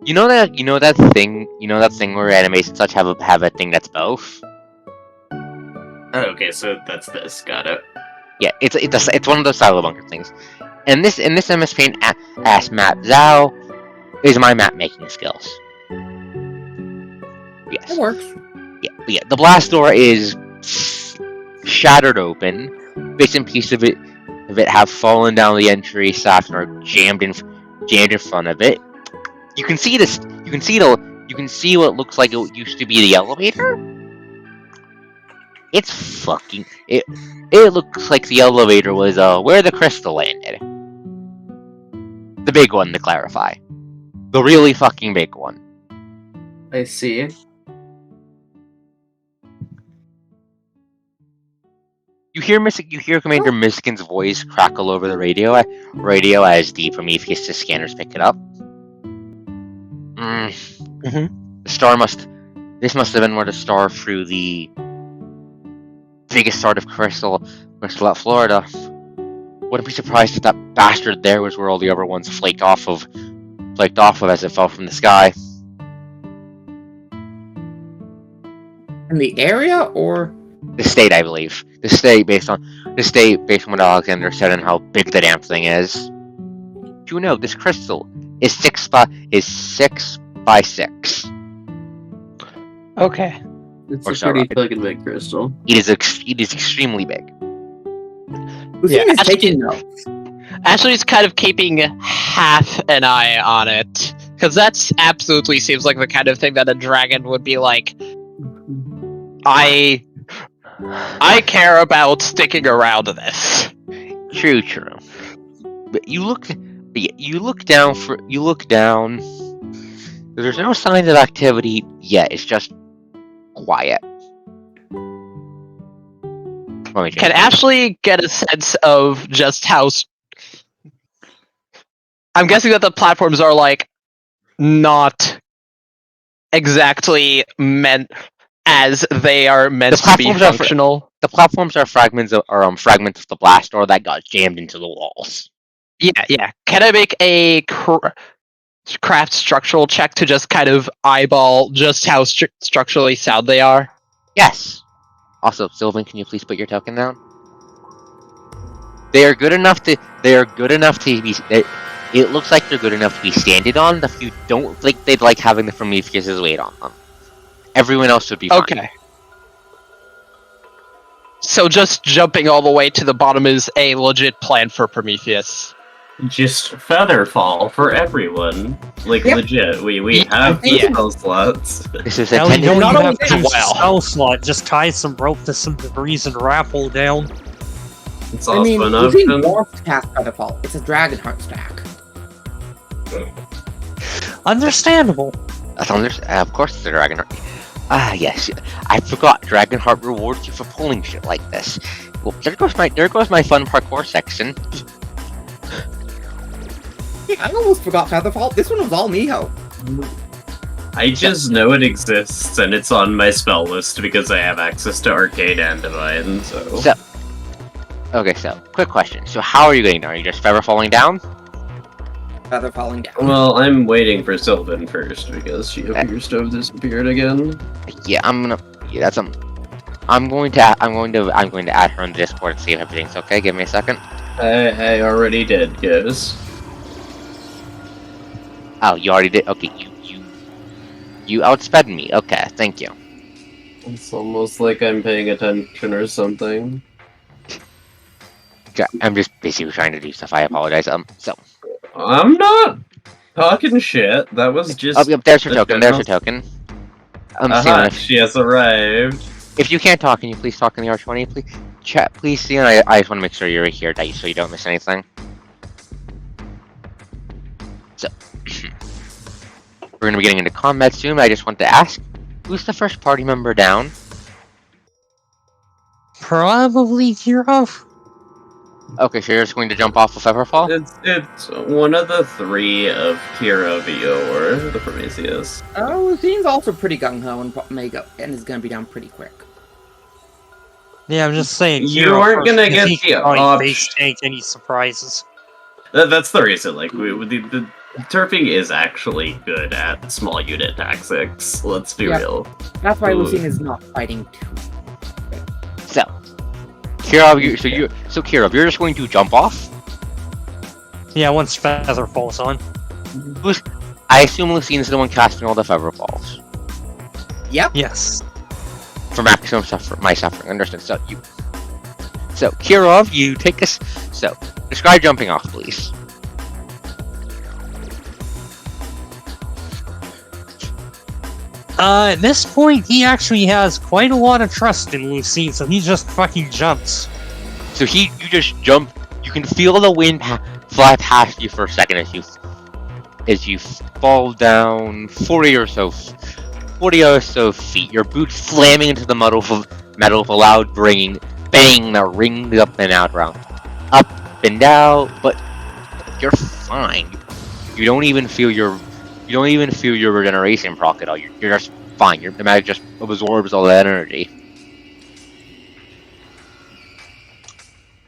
You know that thing where animes and such have a thing that's both. Oh, okay, so that's this. Got it. Yeah, it's one of those silo bunker things. And this MS Paint ass map Zao is my map making skills. Yes. It works. Yeah. The blast door is shattered open. Bits and pieces of it have fallen down the entry shaft and are jammed in front of it. You can see this. You can see what looks like it used to be the elevator. It's fucking. It looks like the elevator was where the crystal landed. The big one, to clarify. The really fucking big one. I see. You you hear Commander Miskin's voice crackle over the radio as the Prometheus scanners pick it up. The star this must have been where the star flew the biggest sort of crystal at Florida. Wouldn't be surprised if that bastard there was where all the other ones flaked off of as it fell from the sky. In the area, or The state, I believe. The state based on what Alexander said and how big the damn thing is. Do you know this crystal is 6 by 6? Okay. It's Or a sorry. pretty fucking big crystal. It is extremely big. Lucine is actually- taking notes. Ashley's kind of keeping half an eye on it. Because that's absolutely seems like the kind of thing that a dragon would be like, I care about sticking around this. True. But you look down. There's no signs of activity yet. It's just quiet. Can Ashley get a sense of just how... I'm guessing that the platforms are, like, not exactly meant as they are meant to be functional. The platforms are fragments of the blast door that got jammed into the walls. Yeah. Can I make a craft structural check to just kind of eyeball just how structurally sound they are? Yes. Also, Sylvan, can you please put your token down? They are good enough to be. It looks like they're good enough to be standing on. If you don't think they'd like having the Prometheus's weight on them, everyone else would be fine. Okay. So just jumping all the way to the bottom is a legit plan for Prometheus. Just feather fall for everyone. Like, Yep. legit. We have the spell slots. This is Hell, you intended. don't not even only have to use that- a spell slot. Just tie some rope to some debris and rappel down. It's I also mean, an Lucine option. wants to cast Featherfall. It's a Dragonheart stack. Understandable. Of course, it's a Dragonheart. Yes. I forgot. Dragonheart rewards you for pulling shit like this. Well, there goes my fun parkour section. Hey, I almost forgot Featherfall. This one was all Miho. I just know it exists, and it's on my spell list because I have access to Arcade and Divine, so... Okay, so quick question. So how are you getting down? Are you just feather falling down? Feather falling down. Well, I'm waiting for Sylvan first, because she appears to have disappeared again. Yeah, I'm going to add her on the Discord and see if everything's okay. Give me a second. I already did, yes. Oh, you already did? Okay, you outsped me. Okay, thank you. It's almost like I'm paying attention or something. Okay, I'm just basically trying to do stuff. I apologize. So. I'm not talking shit. That was just... Oh, yep, there's your token. There's your token. Steven, she has arrived. if you can't talk, can you please talk in the R20? Please, chat, please, Steven. I just want to make sure you're here, so you don't miss anything. So, we're going to be getting into combat soon. I just want to ask, who's the first party member down? Probably Kirov. Okay, so you're just going to jump off of Everfall? It's one of the three of Kira Vior, the Prometheus. Oh, Lucine's also pretty gung-ho and is gonna be down pretty quick. Yeah, I'm just saying. You Kirov aren't first, gonna because get he the can probably option. face tank any surprises. That's the reason. Like, the Turfing is actually good at small unit tactics. Let's be Yeah. real. That's why Ooh. Lucine is not fighting too. So, Kirov, Kirov, you're just going to jump off? Yeah, once Feather falls on. I assume Lucine is the one casting all the feather falls. Yep. Yes. For maximum suffering. Understood. So, Kirov, you take this. So, describe jumping off, please. At this point, he actually has quite a lot of trust in Lucine, so he just fucking jumps. So you just jump. You can feel the wind fly past you for a second as you fall down 40 or so feet. Your boots slamming into the metal with a loud banging bang that rings up and out round. Up and down, but you're fine. You don't even feel your regeneration proc at all. You're just fine. The magic just absorbs all that energy.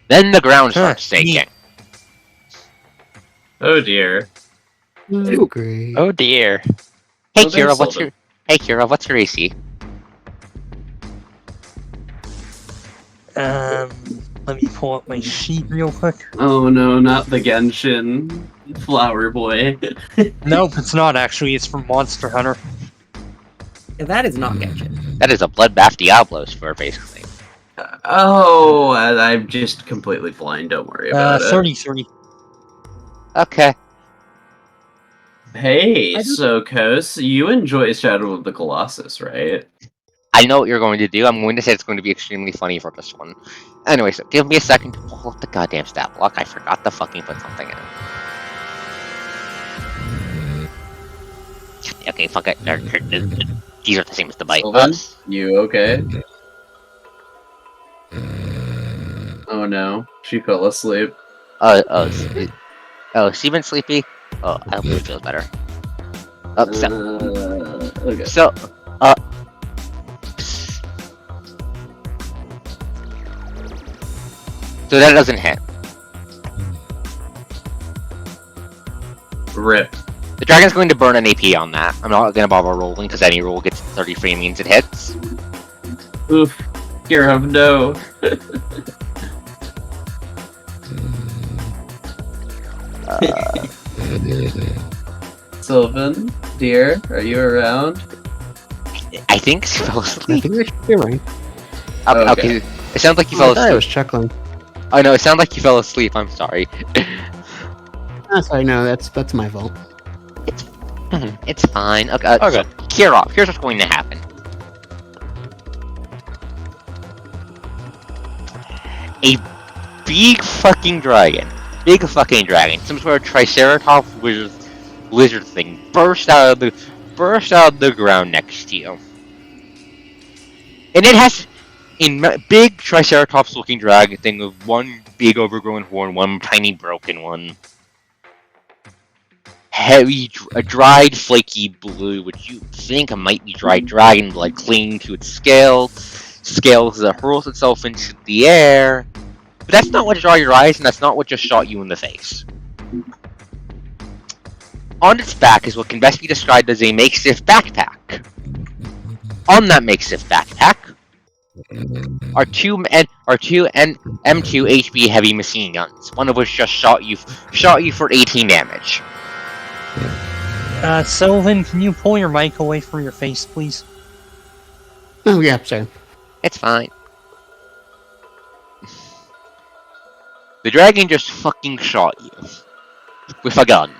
Then the ground starts shaking. Oh dear. Oh, great. Oh dear. Hey Oh, thanks, Kira, what's your AC? Let me pull up my sheet real quick. Oh no, not the Genshin flower boy. Nope, it's not actually. It's from Monster Hunter. Yeah, that is not Genshin. That is a bloodbath Diablo square, basically. Oh, I'm just completely blind. Don't worry about it. 33. Okay. Hey, so Kos, you enjoy Shadow of the Colossus, right? I know what you're going to do. I'm going to say it's going to be extremely funny for this one. Anyway, so give me a second to pull up the goddamn stat block. I forgot to fucking put something in. Okay, fuck it. These are the same as the bite. Sylvan, you okay? Oh no, she fell asleep. Steven sleepy? Oh, I hope he feels better. Okay. So, so that doesn't hit. Rip. The dragon's going to burn an AP on that. I'm not going to bother rolling, because any roll gets 33 means it hits. Oof. Kira, no. Sylvan, dear, are you around? I think she fell I asleep. think that should be right. Okay. It sounds like you fell I asleep. was chuckling. Oh no, it sounds like you fell asleep. I'm sorry. That's I know. That's my fault. It's fine. Okay. Okay. Kira, here's what's going to happen. A big fucking dragon, some sort of Triceratops lizard thing, burst out of the ground next to you, and it has a big Triceratops-looking dragon thing with one big overgrown horn, one tiny broken one. Heavy, a dried, flaky blue, which you think might be dried dragon blood, clinging to its scales that hurls itself into the air. But that's not what draw your eyes, and that's not what just shot you in the face. On its back is what can best be described as a makeshift backpack. On that makeshift backpack are two M2 HB heavy machine guns, one of which just shot you for 18 damage. Sylvan, can you pull your mic away from your face, please? Oh yeah, sorry. It's fine. The dragon just fucking shot you with a gun.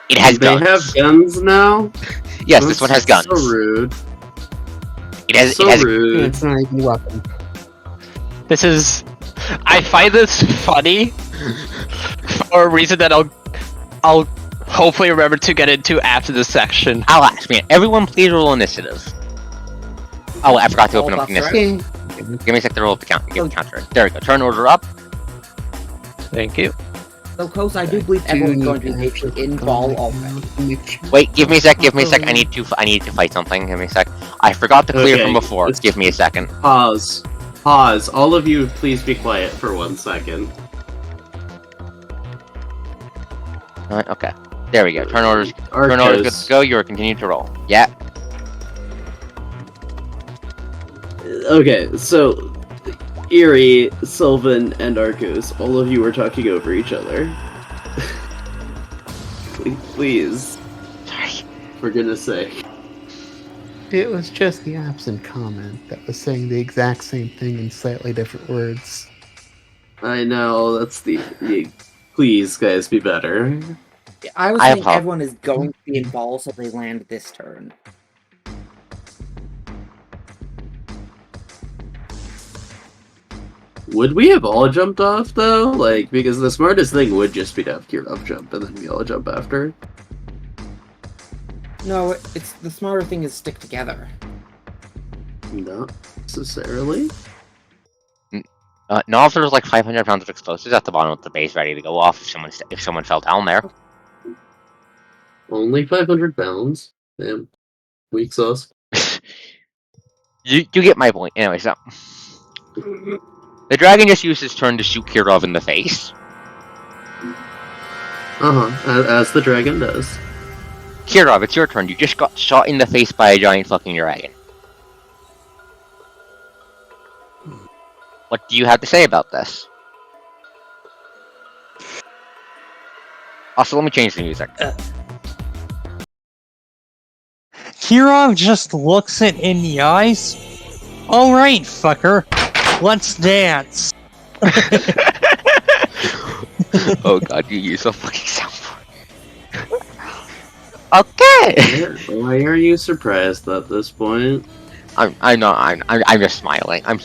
It has They guns. have guns now? Yes, this one has guns. So rude. It has rude. It's not even a weapon. This is. I find this funny for a reason that I'll hopefully remember to get into after this section. I'll ask, man. Everyone, please roll initiative. Oh, I forgot to open up initiative. Give me a sec to roll up the counter. There we go. Turn order up. Thank you. So, Kos, I do believe everyone's going to be making in ball already. Wait, give me a sec. I need to fight something. Give me a sec. I forgot to clear from before. Give me a second. Pause. All of you, please be quiet for 1 second. Alright, okay. There we go. Turn orders Arkos. good to go. You are continuing to roll. Yeah. Okay, so Eerie, Sylvan, and Arkos, all of you are talking over each other. Please, Sorry. for goodness sake. It was just the absent comment that was saying the exact same thing in slightly different words. I know, that's the please, guys, be better. I was I saying apologize. everyone is going to be in ball, so they land this turn. Would we have all jumped off, though? Like, because the smartest thing would just be to have Kirov jump, and then we all jump after. No, it's the smarter thing is stick together. Not necessarily. No, if there's like 500 pounds of explosives at the bottom of the base ready to go off if someone fell down there. Only 500 pounds. Damn. Weak sauce. You get my point. Anyway, so the dragon just used his turn to shoot Kirov in the face. As the dragon does. Kirov, it's your turn. You just got shot in the face by a giant fucking dragon. What do you have to say about this? Also, let me change the music. Kirov just looks it in the eyes. Alright, fucker. Let's dance. Oh god, you use a fucking soundboard. Okay. Why are you surprised at this point? I'm not. I'm just smiling. I'm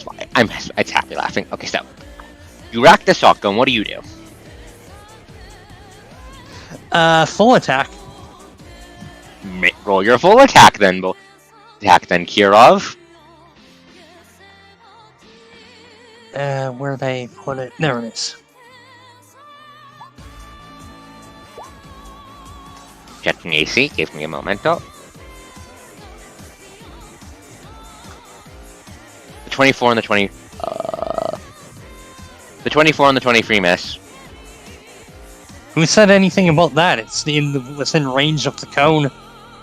it's happy laughing. Okay, so you rack the shotgun. What do you do? Full attack. Roll your full attack then. Kirov. Where they put it? There it is. Checking AC. Give me a momento. The 24 and the 20. The 24 and the 23 miss. Who said anything about that? It's within range of the cone.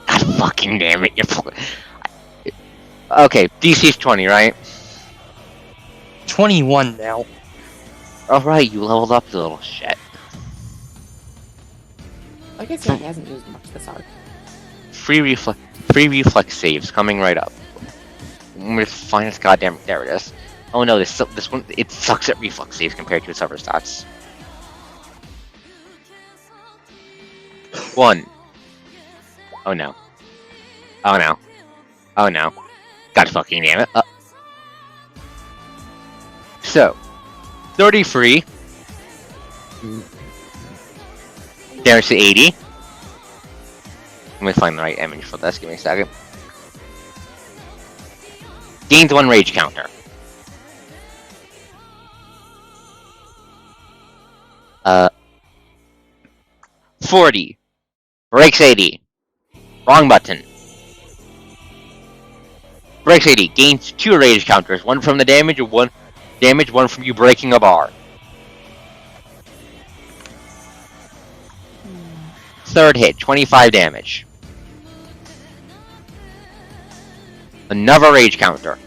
God fucking damn it! Okay, DC's 20, right? 21 now. Alright, you leveled up, you little shit. Like I said, he hasn't used much this arc. Free reflex saves coming right up. Let's find this goddamn. There it is. Oh no, this one it sucks at reflex saves compared to its other stats. 1. Oh no. Oh no. Oh no. God fucking damn it. So, 33. Damage to 80. Let me find the right image for this. Give me a second. Gains 1 rage counter. 40. Breaks 80. Wrong button. Breaks 80. Gains 2 rage counters. 1 from the damage, and 1 from you breaking a bar. Third hit, 25 damage. Another rage counter.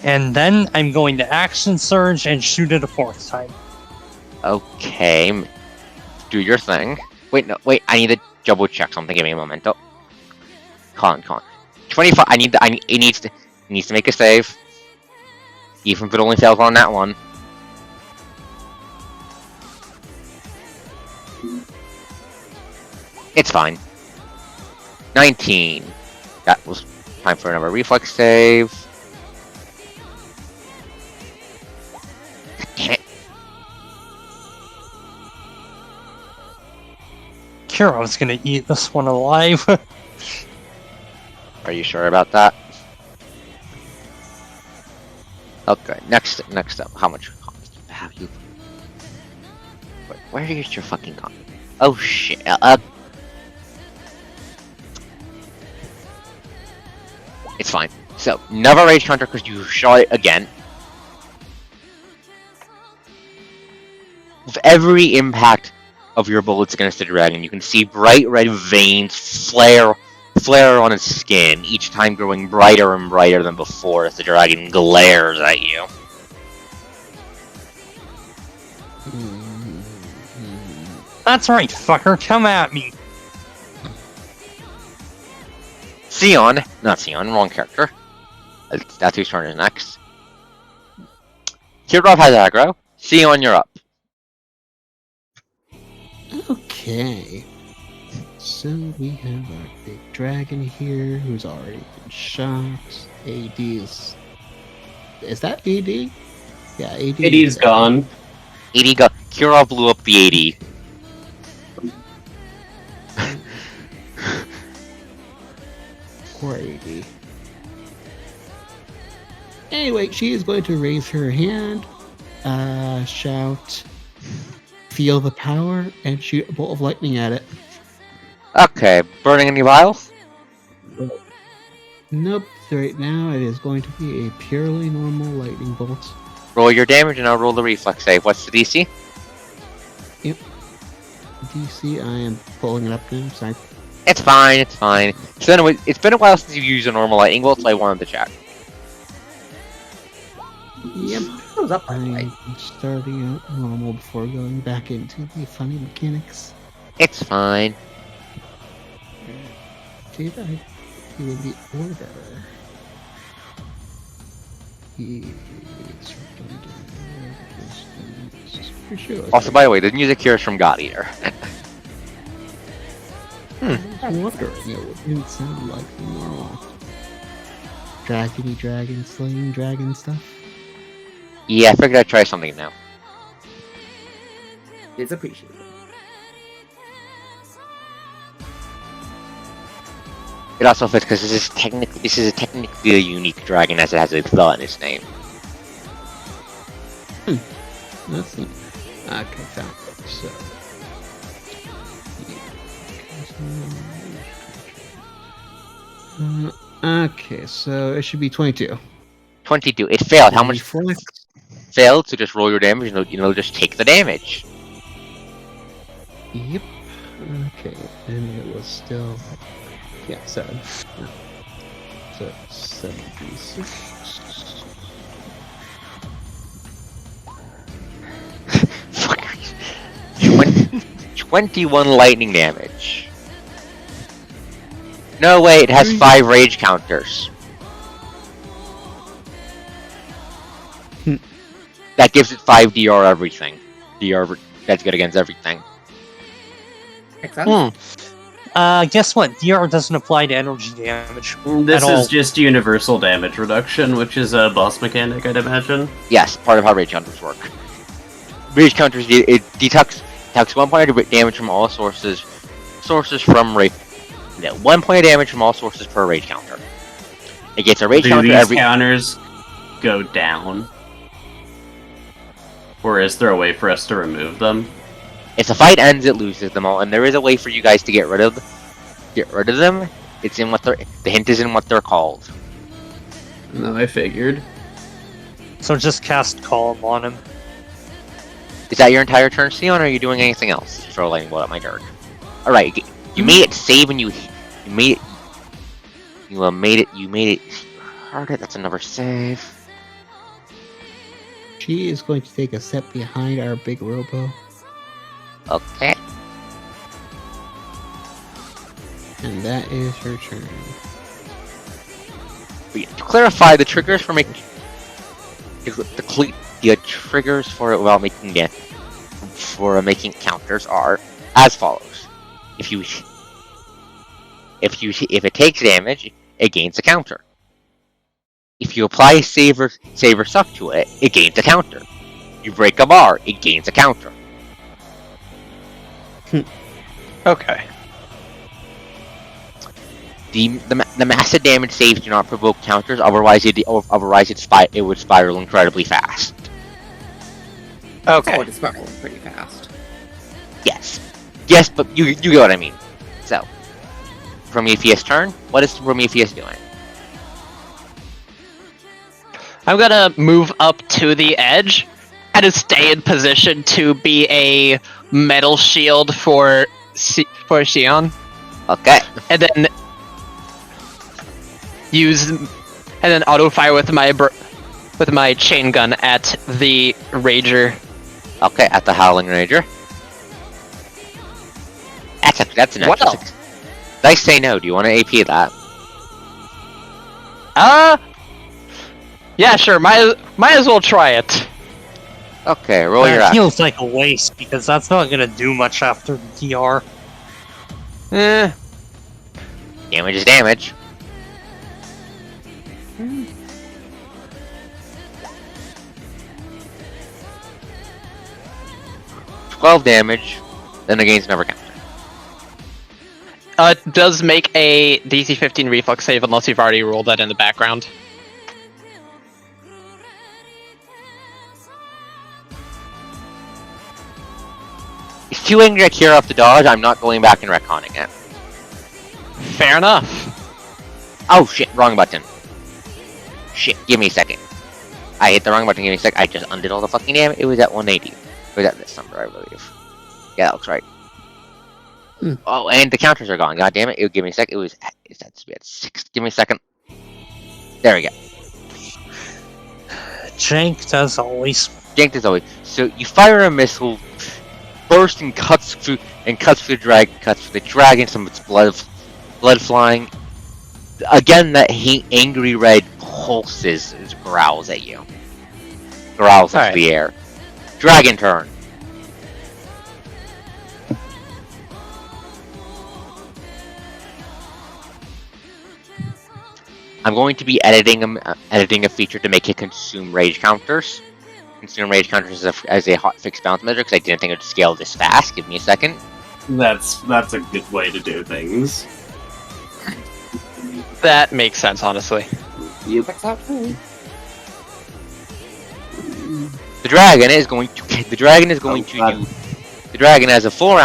And then I'm going to action surge and shoot it a 4th time. Okay. Do your thing. Wait, no, wait, I need to double check something. Give me a moment. Oh. Con. 25, it needs to make a save. Even if it only fails on that one. It's fine. 19. That was time for another reflex save. Damn it. Kirov's gonna eat this one alive. Are you sure about that? Okay, next up. How much cost have you? Where is your fucking con? Oh shit. It's fine. So, another rage counter because you shot it again. With every impact of your bullets against the dragon, you can see bright red veins flare on its skin, each time growing brighter and brighter than before as the dragon glares at you. That's right, fucker, come at me. Not Sion, wrong character. That's whose turn is next. Kirov has aggro. Sion, you're up. Okay. So we have our big dragon here who's already been shot. AD is that AD? Yeah, AD. AD's gone. 80 got. Kirov blew up the 80. Poor AD. Anyway, she is going to raise her hand, shout, feel the power, and shoot a bolt of lightning at it. Okay, burning any vials? Nope, right now it is going to be a purely normal lightning bolt. Roll your damage and I'll roll the reflex save. What's the DC? DC, I am pulling it up now, sorry. It's fine, it's fine. So anyway, it's been a while since you've used a normal lightning bolt, so I wanted to check. Yep. It was up by the way. I'm starting out normal before going back into the funny mechanics. It's fine. Did I do the order? For sure. Also, by the way, the music here is from God Eater. I'm wondering, it didn't sound like the normal dragony dragon slaying dragon stuff. Yeah, I figured I'd try something now. It's appreciated. It also fits because this is technically a unique dragon as it has a the in its name. Let's see. Okay, found it. So. Okay, so it should be 22. 22. It failed. How much Reflex? failed? So just roll your damage and you'll just take the damage. Yep. Okay, and it was still. Yeah, 7. So 76. 21 lightning damage. No, wait, it has 5 rage counters. That gives it 5 DR everything. DR that's good against everything. Makes sense. Guess what? DR doesn't apply to energy damage. This at is all. just universal damage reduction, which is a boss mechanic, I'd imagine. Yes, part of how rage counters work. Rage counters, it deducts 1 point of damage from all sources from rage. 1 point of damage from all sources per rage counter. It gets a rage Do counter these every. counters go down? Or is there a way for us to remove them? If the fight ends, it loses them all, and there is a way for you guys to get rid of them. It's in what the hint is in what they're called. No, I figured. So just cast Calm on him. Is that your entire turn, Sion, or are you doing anything else? Throw a lightning bolt at my turn. All right, you made it save, and you made it. Heard it. That's another save. She is going to take a step behind our big robo. Okay. And that is her turn. To clarify, the triggers for making the triggers for making counters are as follows: if it takes damage, it gains a counter. If you apply save or suck to it, it gains a counter. You break a bar, it gains a counter. Okay. The massive damage saves do not provoke counters, otherwise it would spiral incredibly fast. Okay. Oh, it's spiraling pretty fast. Yes, but you get what I mean. So, Prometheus' turn. What is Prometheus doing? I'm gonna move up to the edge and stay in position to be a metal shield for Xion, Okay. and then auto fire with my chain gun at the Rager. Okay, at the Howling Rager. That's an extra Well. 6. Dice say no. Do you want to AP that? Yeah, sure. Might as well try it. Okay, roll your That action. feels like a waste, because that's not gonna do much after the DR. Damage is damage. $12 damage, then it gains another counter. It does make a DC 15 reflex save unless you've already rolled that in the background. too angry at Kirov to dodge, I'm not going back and retconning it. Fair enough. Oh shit, wrong button. Shit, give me a second. I hit the wrong button, give me a sec. I just undid all the fucking damage. It was at 180. It was at this number, I believe. Yeah, that looks right. Oh, and the counters are gone. God damn it. It would give me a sec. It was at 6. Give me a second. There we go. Janked as always. Janked as always. So you fire a missile, bursts and cuts through the dragon, some of its blood flying. Again, that angry red pulses as it growls at you. Growls into the air. Dragon turn. I'm going to be editing a feature to make it consume rage counters. Consume rage counters as a hotfix bounce measure because I didn't think it would scale this fast. Give me a second. That's a good way to do things. That makes sense, honestly. Yep. Checks out too. The dragon is going to The dragon as a full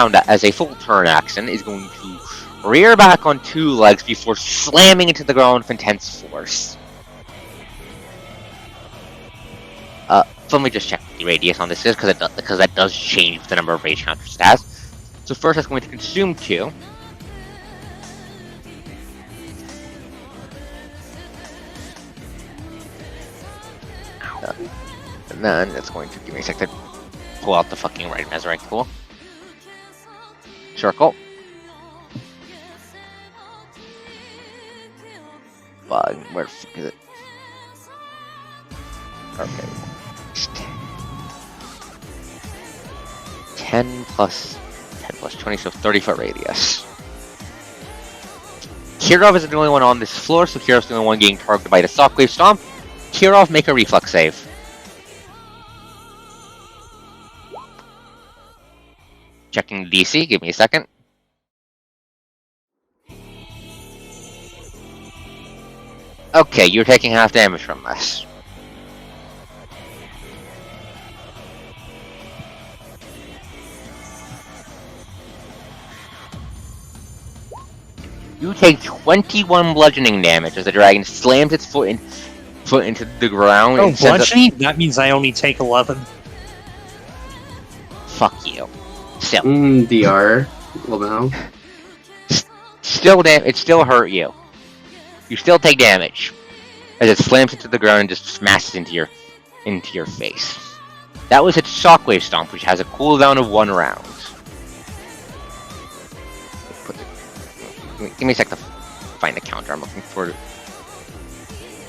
turn action is going to rear back on 2 legs before slamming into the ground with intense force. Let me just check what the radius on this is because that does change the number of rage counters it has. So first, that's going to consume 2. And then it's going to give me a second to pull out the fucking right measuring tool. Circle. Bug. Where the fuck is it? Okay. 10 plus 20, so 30-foot radius. Kirov is the only one on this floor, so Kirov's the only one getting targeted by the Shockwave Stomp. Kirov, make a reflex save. Checking the DC, give me a second. Okay, you're taking half damage from this. You take 21 bludgeoning damage as the dragon slams its foot into the ground. Oh, and sends bludgeoning? That means I only take 11. Fuck you. Still. DR. Well, now. It still hurt you. You still take damage as it slams into the ground and just smashes into your face. That was its Shockwave Stomp, which has a cooldown of 1 round. Give me a sec to find the counter I'm looking for.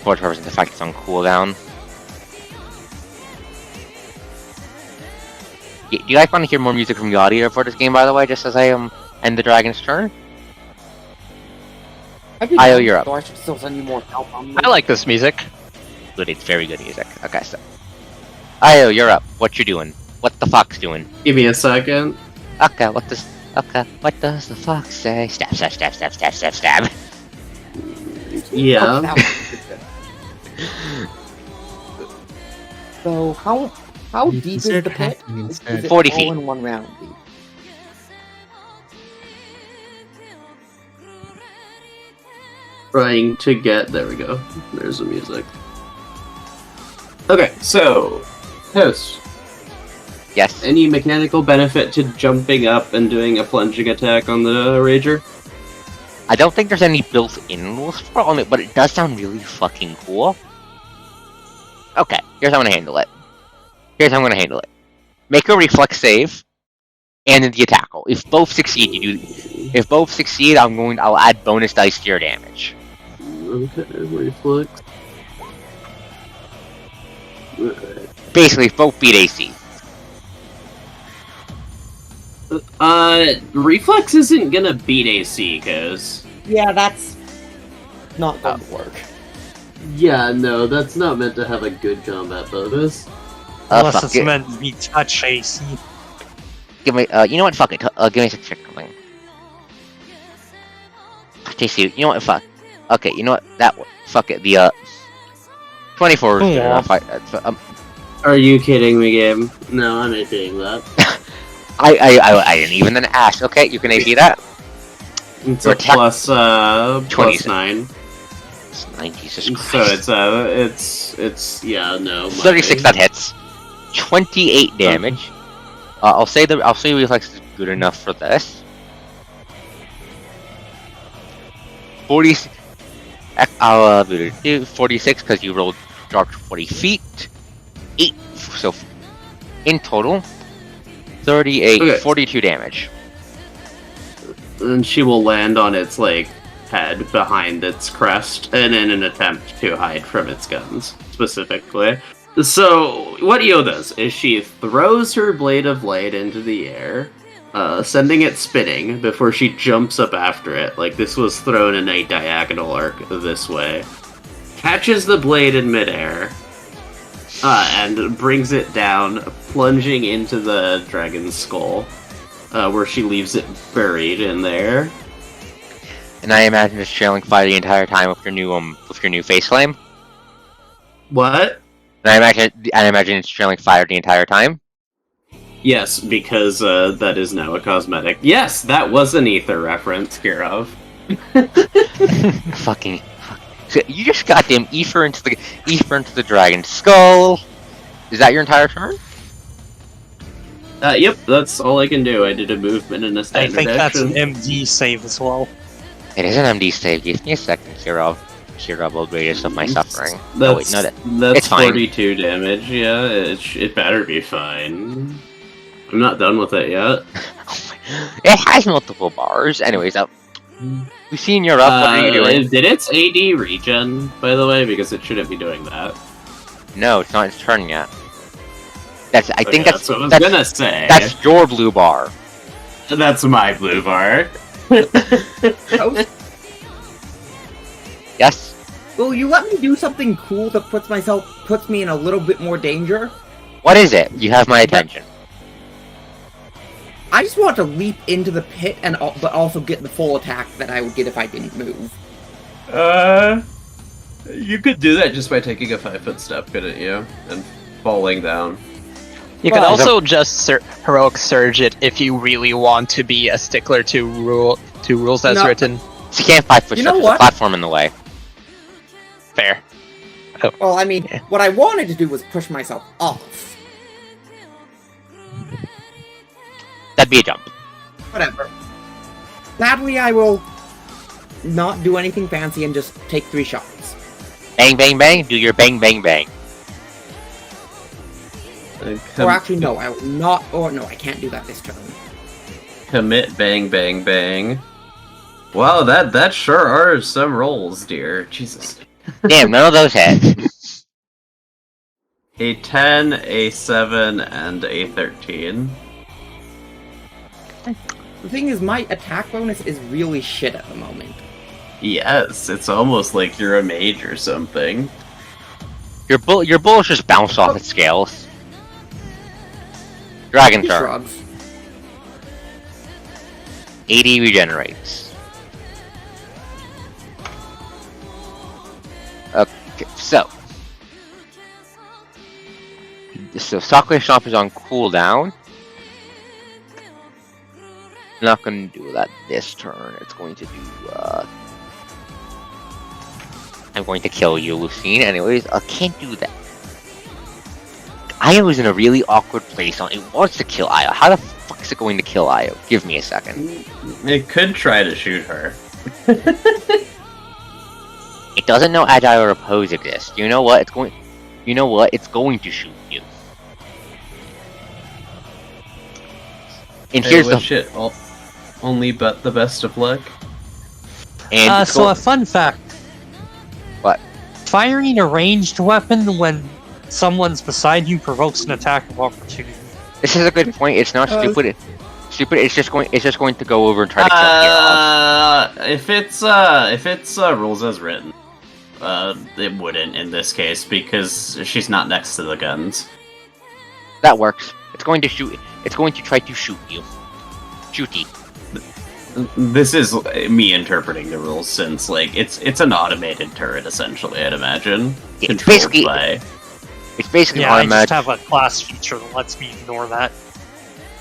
For the purpose of the fact it's on cooldown. Do you guys want to hear more music from the audio for this game, by the way, just as I end the dragon's turn? Io, you're up. So I should still send you more help on this. I like this music. Good, it's very good music. Okay, so Io, you're up. What you doing? What the fox doing? Give me a second. Okay, what does the fox say? Stab, stab, stab, stab, stab, stab, stab. Yeah. So how You deep is considered the pit? hacking Is instead. it 40 all feet. in 1 round deep? Trying to get. There we go. There's the music. Okay, so. Host. Yes. Any mechanical benefit to jumping up and doing a plunging attack on the Rager? I don't think there's any built-in rules for it, but it does sound really fucking cool. Okay, here's how I'm gonna handle it. Make a reflex save, and then the attack roll. If both succeed, I'll add bonus dice to your damage. Okay, reflex. Basically, if both beat AC. Reflex isn't gonna beat AC, cause... Yeah, that's not going to work. Yeah, no, that's not meant to have a good combat bonus. Unless Fuck it's it. meant to be touch AC. Give me, you know what, fuck it, give me a check something. JC, you know what, fuck. Okay, you know what, fuck it, the, 24 is Yeah. good enough. Are you kidding me, game? No, I'm not doing that. I didn't even then ask. Okay, you can AP that. It's Your a attack- plus 26. 9. It's 9, Jesus So Christ. it's yeah, no. 36 that hits. 28 damage. I'll say reflex is good enough for this. 40. I'll do 46 because you dropped 40 feet. 8. So in total, 38, Okay. 42 damage. And she will land on its like head behind its crest, and in an attempt to hide from its guns, specifically. So what Io does is she throws her blade of light into the air, sending it spinning before she jumps up after it. Like this was thrown in a diagonal arc this way. Catches the blade in midair, and brings it down, plunging into the dragon's skull, where she leaves it buried in there. And I imagine it's trailing fire the entire time with your new face flame. What? And I imagine it's trailing fire the entire time. Yes, because that is now a cosmetic. Yes, that was an ether reference, Kirov. Fucking. So you just goddamn ether into the dragon's skull. Is that your entire turn? Yep, that's all I can do. I did a movement and a I standard think that's action. an MD save as well. It is an MD save. Give me a second, Kirov. Kirov, greatest of my suffering. That's, No, wait, no, that's it's fine. 42 damage, yeah, it better be fine. I'm not done with it yet. It has multiple bars. Anyways, we've seen you're up. What are you doing? Did its AD regen, by the way? Because it shouldn't be doing that. No, it's not its turn yet. I think that's what I was gonna say. That's your blue bar. That's my blue bar. Yes. Will you let me do something cool that puts me in a little bit more danger? What is it? You have my attention. I just want to leap into the pit but also get the full attack that I would get if I didn't move. You could do that just by taking a 5-foot step, couldn't you? And falling down. You can Well, also just heroic surge it if you really want to be a stickler to rules as No. written. So you can't 5-foot You step. know There's a what? platform in the way. Fair. Well, I mean, what I wanted to do was push myself off. That'd be a jump. Whatever. Sadly, I will not do anything fancy and just take 3 shots. Bang, bang, bang. Do your bang, bang, bang. Or actually, no, I will not. Or no, I can't do that this turn. Commit bang bang bang. Wow, that sure are some rolls, dear. Jesus. Damn, none of those hit. A 10, a 7, and a 13. The thing is, my attack bonus is really shit at the moment. Yes, it's almost like you're a mage or something. Your bullets just bounce off its scales. Dragon He turn. shrugs. 80 regenerates. Okay, so Sakura Stomp is on cooldown. I'm not going to do that this turn. It's going to do. I'm going to kill you, Lucine. Anyways, I can't do that. Io is in a really awkward place. It wants to kill Io. How the fuck is it going to kill Io? Give me a second. It could try to shoot her. It doesn't know agile or oppose exists. You know what? It's going to shoot you. And Hey, here's the wish it only but the best of luck. and it's So a fun fact. What? Firing a ranged weapon when someone's beside you provokes an attack of opportunity. this is a good point. It's not stupid. Stupid. It's just going to go over and try to kill Kirov. If it's rules as written, it wouldn't in this case because she's not next to the guns. That works. It's going to shoot. It's going to try to shoot you. Shooty. This is me interpreting the rules since it's an automated turret essentially. I'd imagine. It's Controlled basically by. It's basically Yeah, I just automatic. have a class feature that lets me ignore that.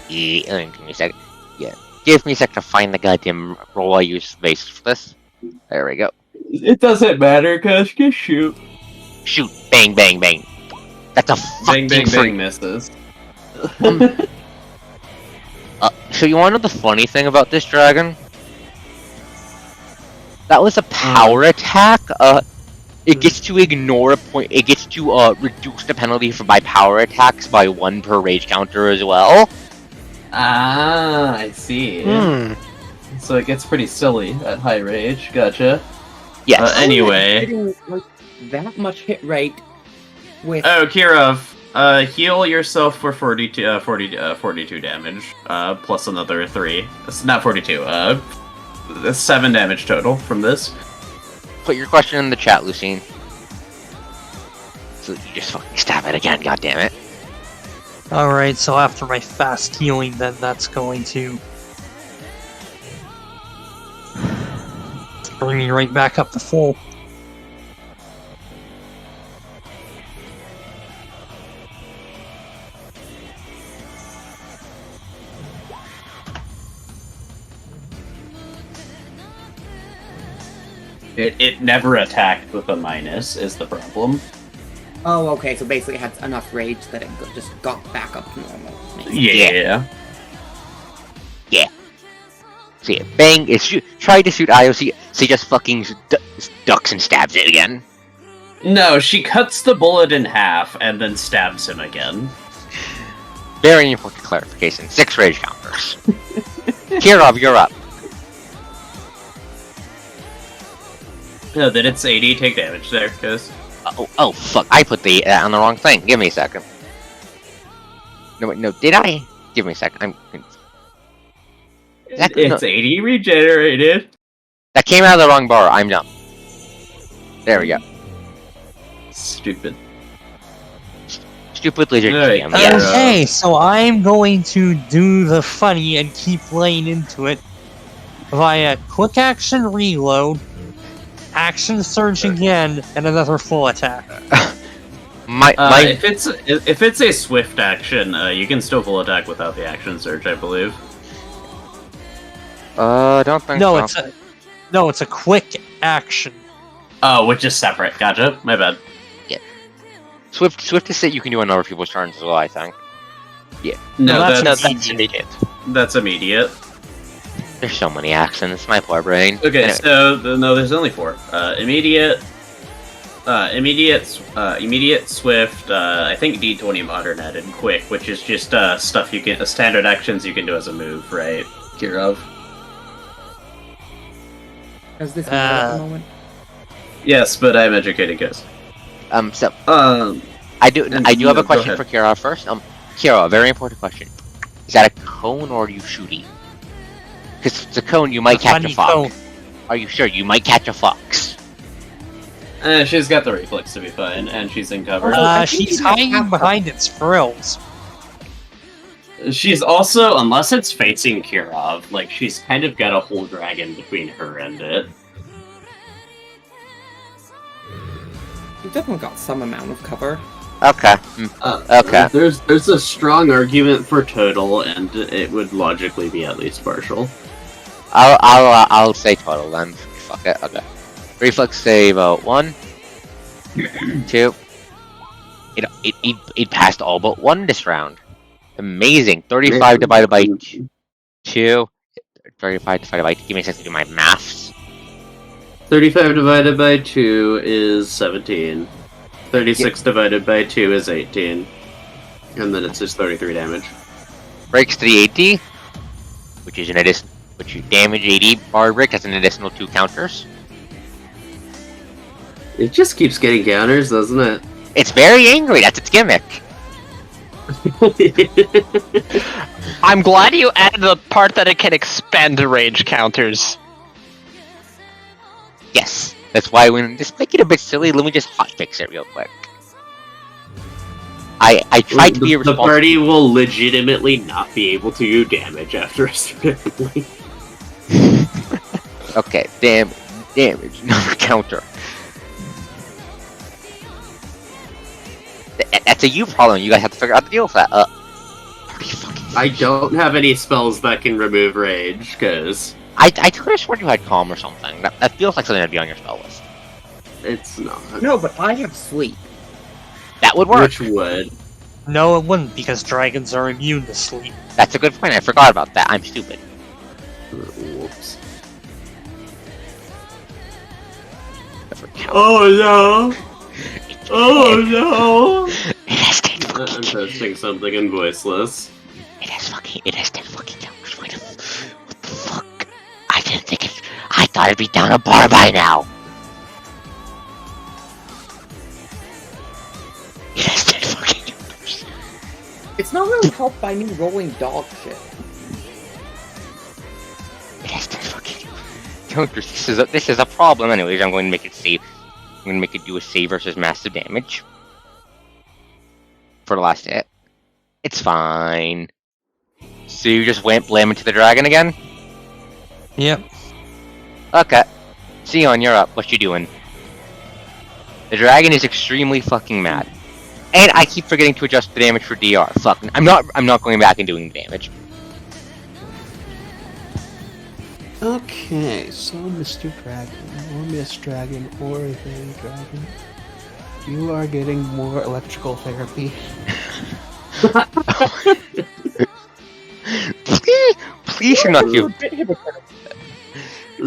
Give me a second. Yeah. Give me a second to find the goddamn roll I use base for this. There we go. It doesn't matter, cuz just shoot. Shoot. Bang, bang, bang. That's a Bang, fucking bang, free. bang, misses. So you want to know the funny thing about this dragon? That was a power attack. It gets to ignore a point. It gets to reduce the penalty by power attacks by 1 per rage counter as well. Ah, I see. So it gets pretty silly at high rage. Gotcha. Yes. Anyway. Hitting, like, that much hit rate with. Oh, Kirov, heal yourself for 42 damage, plus another 3. It's not 42, 7 damage total from this. Put your question in the chat, Lucine. So you just fucking stab it again, goddammit. Alright, so after my fast healing, then that's going to bring me right back up to full. It never attacked with a minus, is the problem. Oh, okay, so basically it had enough rage that it just got back up to normal. Yeah. So yeah, bang, tried to shoot IOC, so he just fucking ducks and stabs it again. No, she cuts the bullet in half and then stabs him again. Very important clarification, 6 rage counters. Kirov, you're up. No, then it's 80 take damage there, cuz. Oh, fuck, I put the on the wrong thing. Give me a second. No, wait, no, did I? Give me a second. It's 80 regenerated. That came out of the wrong bar. I'm dumb. There we go. Stupid. Stupid lizard Alright, GM. Yes. Okay, so I'm going to do the funny and keep laying into it via quick action reload, action surge again, and another full attack. If it's a swift action, you can still full attack without the action surge, I believe. Don't think so. It's a quick action. Oh, which is separate. Gotcha. My bad. Swift is that you can do on other people's turns as well, I think. Yeah. No, That's immediate. That's immediate. There's so many accents, my poor brain. Okay, Anyway. so no, there's only 4. Immediate, swift. I think D20 modern added quick, which is just stuff you can standard actions you can do as a move, right? Kirov. Is this at the moment? Yes, but I'm educated, guys. So Um, I do have a go question ahead. for Kira first. Kira, a very important question. Is that a cone or are you shooty? Because if it's a cone, you might catch a funny fox. cone. Are you sure? You might catch a fox. she's got the reflex to be fine, and she's in cover. I think She's you might hiding have behind its frills. She's also, unless it's facing Kirov, like, she's kind of got a whole dragon between her and it. You've definitely got some amount of cover. Okay. Okay. There's a strong argument for total, and it would logically be at least partial. I'll say total then. Fuck it. Okay. Reflex save 1, 2. It passed all but 1 this round. Amazing. 35 divided by 2. 35 divided by 2. Give me a second to do my maths. 35 divided by 2 is 17. 36 divided by 2 is 18. And then it's just 33 damage. Breaks to the 80, which is an addition. Which you damage 80 bar break. That's an additional 2 counters. It just keeps getting counters, doesn't it? It's very angry. That's its gimmick. I'm glad you added the part that it can expend rage counters. Yes. That's why when just make it a bit silly, let me just hotfix it real quick. I tried to be The responsible. party will legitimately not be able to do damage after a certain point. Okay, damage, another counter. That's a you problem. You guys have to figure out the deal with that. 30 fucking I don't have any spells that can remove rage, because I could have sworn you had calm or something. That feels like something that'd be on your spell list. it's not. No, but I have sleep. That would work. Which would. No, it wouldn't, because dragons are immune to sleep. That's a good point. I forgot about that. I'm stupid. Whoops. Never count. Oh no! Oh no! It has 10 I'm fucking. posting something in voiceless. It has 10 fucking counters. What the fuck? I didn't think it. I thought it'd be down a bar by now. It has 10 fucking counters. It's not really helped by me rolling dog shit. It has 10 fucking counters. This is a problem. Anyways, I'm going to make it save. I'm going to make it do a save versus massive damage for the last hit. It's fine. So you just went blam into the dragon again? Yep. Okay. Sion, you're up. What you doing? The dragon is extremely fucking mad. And I keep forgetting to adjust the damage for DR. Fuck. I'm not going back and doing the damage. Okay, so Mr. Dragon, or Miss Dragon, or the Dragon, you are getting more electrical therapy. Please you're not you.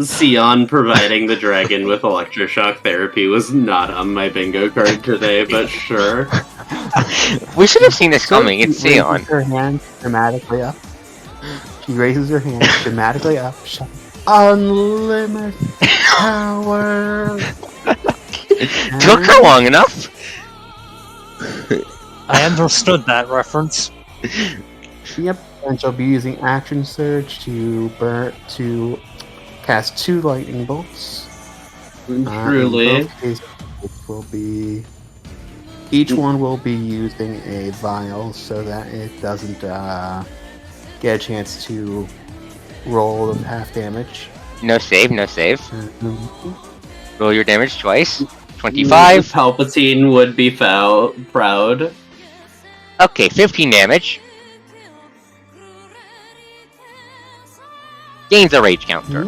Sion providing the dragon with electroshock therapy was not on my bingo card today, but sure. We should have seen this coming. It's She Sion. raises her hand dramatically up. She raises her hand dramatically up. Unlimited power. Took her long enough. I understood that reference. Yep, and she'll be using Action Surge to cast 2 lightning bolts. Truly. In both cases, it will be each one will be using a vial so that it doesn't get a chance to roll the half damage. No save, no save. Mhm. Roll your damage twice. 25. Palpatine would be proud. Okay, 15 damage. Gains a rage counter.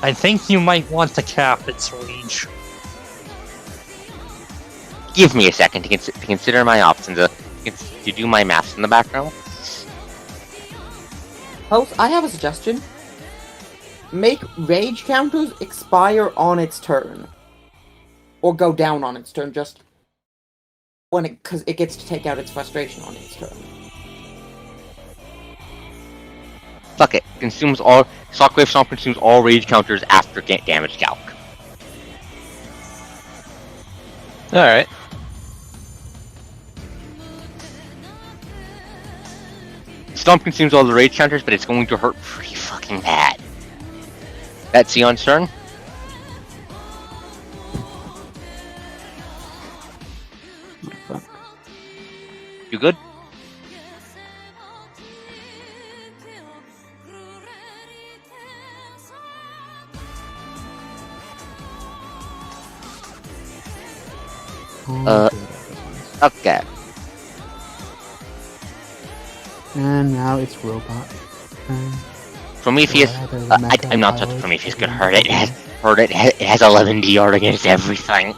I think you might want to cap its rage. Give me a second to consider my options. To do my maths in the background. Host, I have a suggestion. Make rage counters expire on its turn. Or go down on its turn, just when because it gets to take out its frustration on its turn. Fuck it. Consumes all. Shockwave Stomp consumes all rage counters after damage calc. Alright. Stomp consumes all the rage counters, but it's going to hurt pretty fucking bad. That's Sion's turn. You good? Okay. And now it's robot. Prometheus. I'm not touching Prometheus. Could hurt it. It has 11 DR against everything.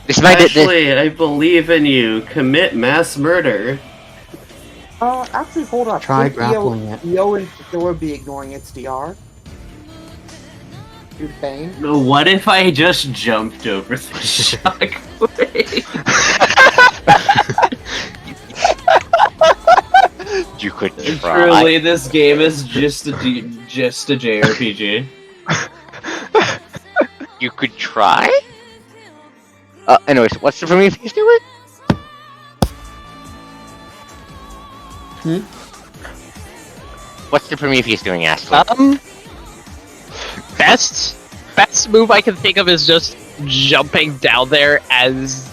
This might. Ashley, I believe in you. Commit mass murder. Actually, hold up. Try grappling it. Eo and Thor be ignoring its DR. Dude, Bane. No, what if I just jumped over the shockwave? You could try. Truly, this game is just a JRPG. You could try? Anyways, what's the Prometheus doing? What's the Prometheus doing, Ashley? Best move I can think of is just jumping down there as...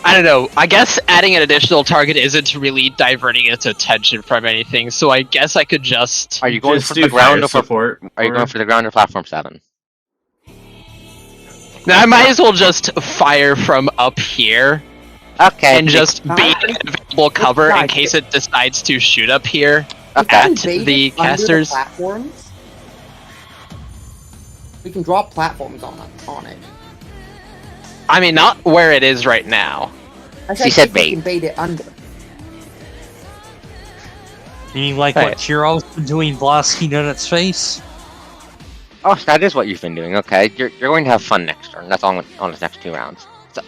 I don't know, I guess adding an additional target isn't really diverting its attention from anything, so I guess I could just... Are you going Just for do the ground fire or support? Are you going for the ground or platform 7? Now, I might as well just fire from up here, Okay. and just be an available cover in case it decides to shoot up here at the casters. The platforms, we can drop platforms on it. I mean, not where it is right now. She said we can bait it under. You mean like what Kiro's been doing, blasting at its face? Oh, so that is what you've been doing. Okay, you're going to have fun next turn. That's all on the next 2 rounds. So,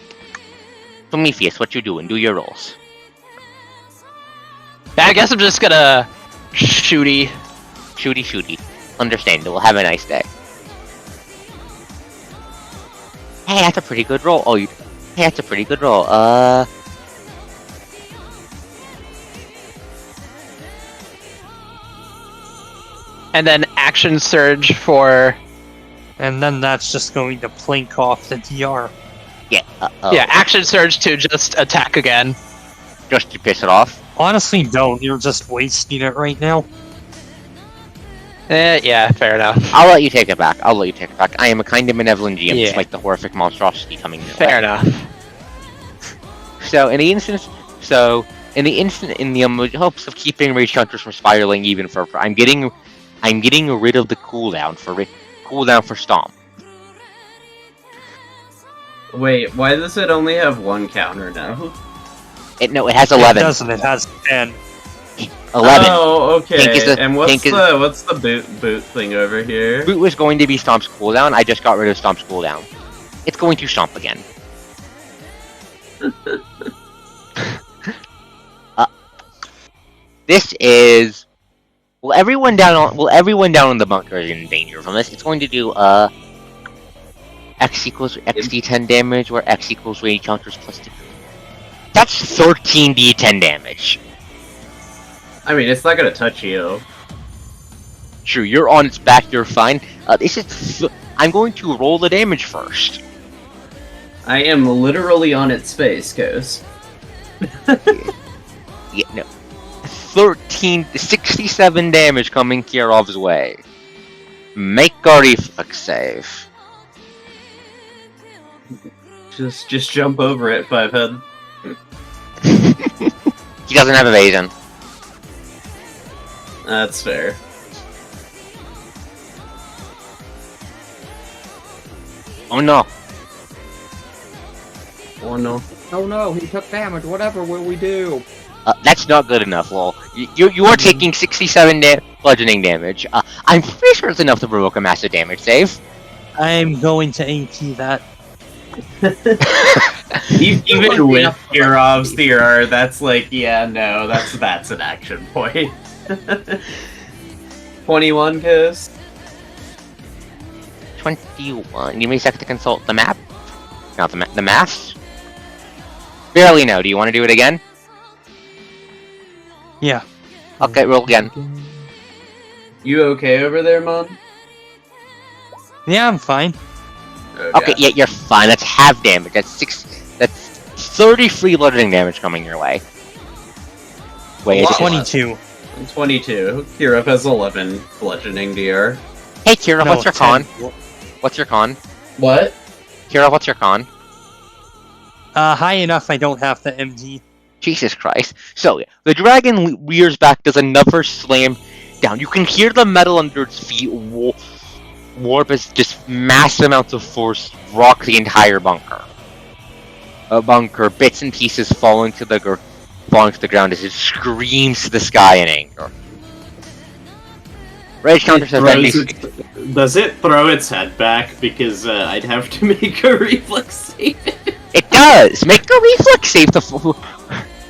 Prometheus, what you doing? Do your rolls. I guess I'm just gonna shooty. Shooty. Understandable. Have a nice day. Hey, that's a pretty good roll. Hey, that's a pretty good roll. And then action surge for... And then that's just going to plink off the DR. Yeah. Yeah, action surge to just attack again. Just to piss it off. Honestly, don't. You're just wasting it right now. Yeah, fair enough. I'll let you take it back. I am a kind of benevolent GM, despite the horrific monstrosity coming your way. Fair enough. So, in the hopes of keeping Rage Hunters from spiraling even further, I'm getting rid of the cooldown for Stomp. Wait, why does it only have 1 counter now? It has 11. It doesn't. It has 10. 11. Oh, okay. And what's the boot thing over here? Boot was going to be Stomp's cooldown. I just got rid of Stomp's cooldown. It's going to Stomp again. This is. Well, everyone down in the bunker is in danger from this. It's going to do X equals XD10 damage, where X equals Rage Counters plus 2. That's 13d10 damage. I mean, it's not gonna touch you. True, you're on its back, you're fine. I'm going to roll the damage first. I am literally on its face, Ghost. Yeah, no. 67 damage coming Kirov's way. Make a reflex save. Just jump over it, 5-head. He doesn't have evasion. That's fair. Oh no. Oh no. Oh no, he took damage. Whatever will we do? That's not good enough, lol. You are taking 67 bludgeoning damage. I'm pretty sure it's enough to provoke a massive damage save. I'm going to AP that. Even with Kirov's theory, that's like, yeah, no, that's an action point. 21, Ghost? 21. Give me a second to consult the map. Not the math. Barely no. Do you want to do it again? Yeah. Okay, roll again. You okay over there, Mon? Yeah, I'm fine. Okay, yeah, you're fine. That's half damage. That's 30 free bludgeoning damage coming your way. Wait, Wow. 22. 22. Kirov has 11 bludgeoning DR. Hey, Kira, No, what's your 10. con? What's your con? What? Kira, what's your con? High enough I don't have to MD. Jesus Christ. So, the dragon rears back, does another slam down. You can hear the metal under its feet warp as just massive amounts of force rock the entire bunker. Bits and pieces falling to the ground as it screams to the sky in anger. Rage counter says Does it throw its head back? Because I'd have to make a reflex save. It does! Make a reflex save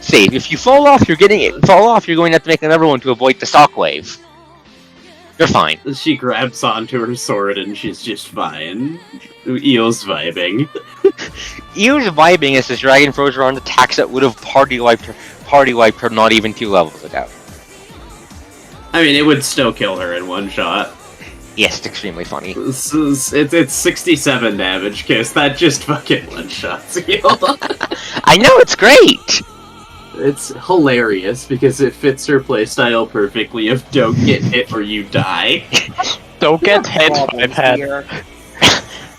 save. If you fall off, you're going to have to make another one to avoid the shockwave. You're fine. She grabs onto her sword and she's just fine. Eo's vibing. Eo's vibing as this dragon throws around attacks that would have party wiped her not even 2 levels ago. I mean, it would still kill her in one shot. Yes, it's extremely funny. It's 67 damage, Kiss. That just fucking one-shots Eo. I know, it's great! It's hilarious because it fits her playstyle perfectly of don't get hit or you die. Don't get hit by head.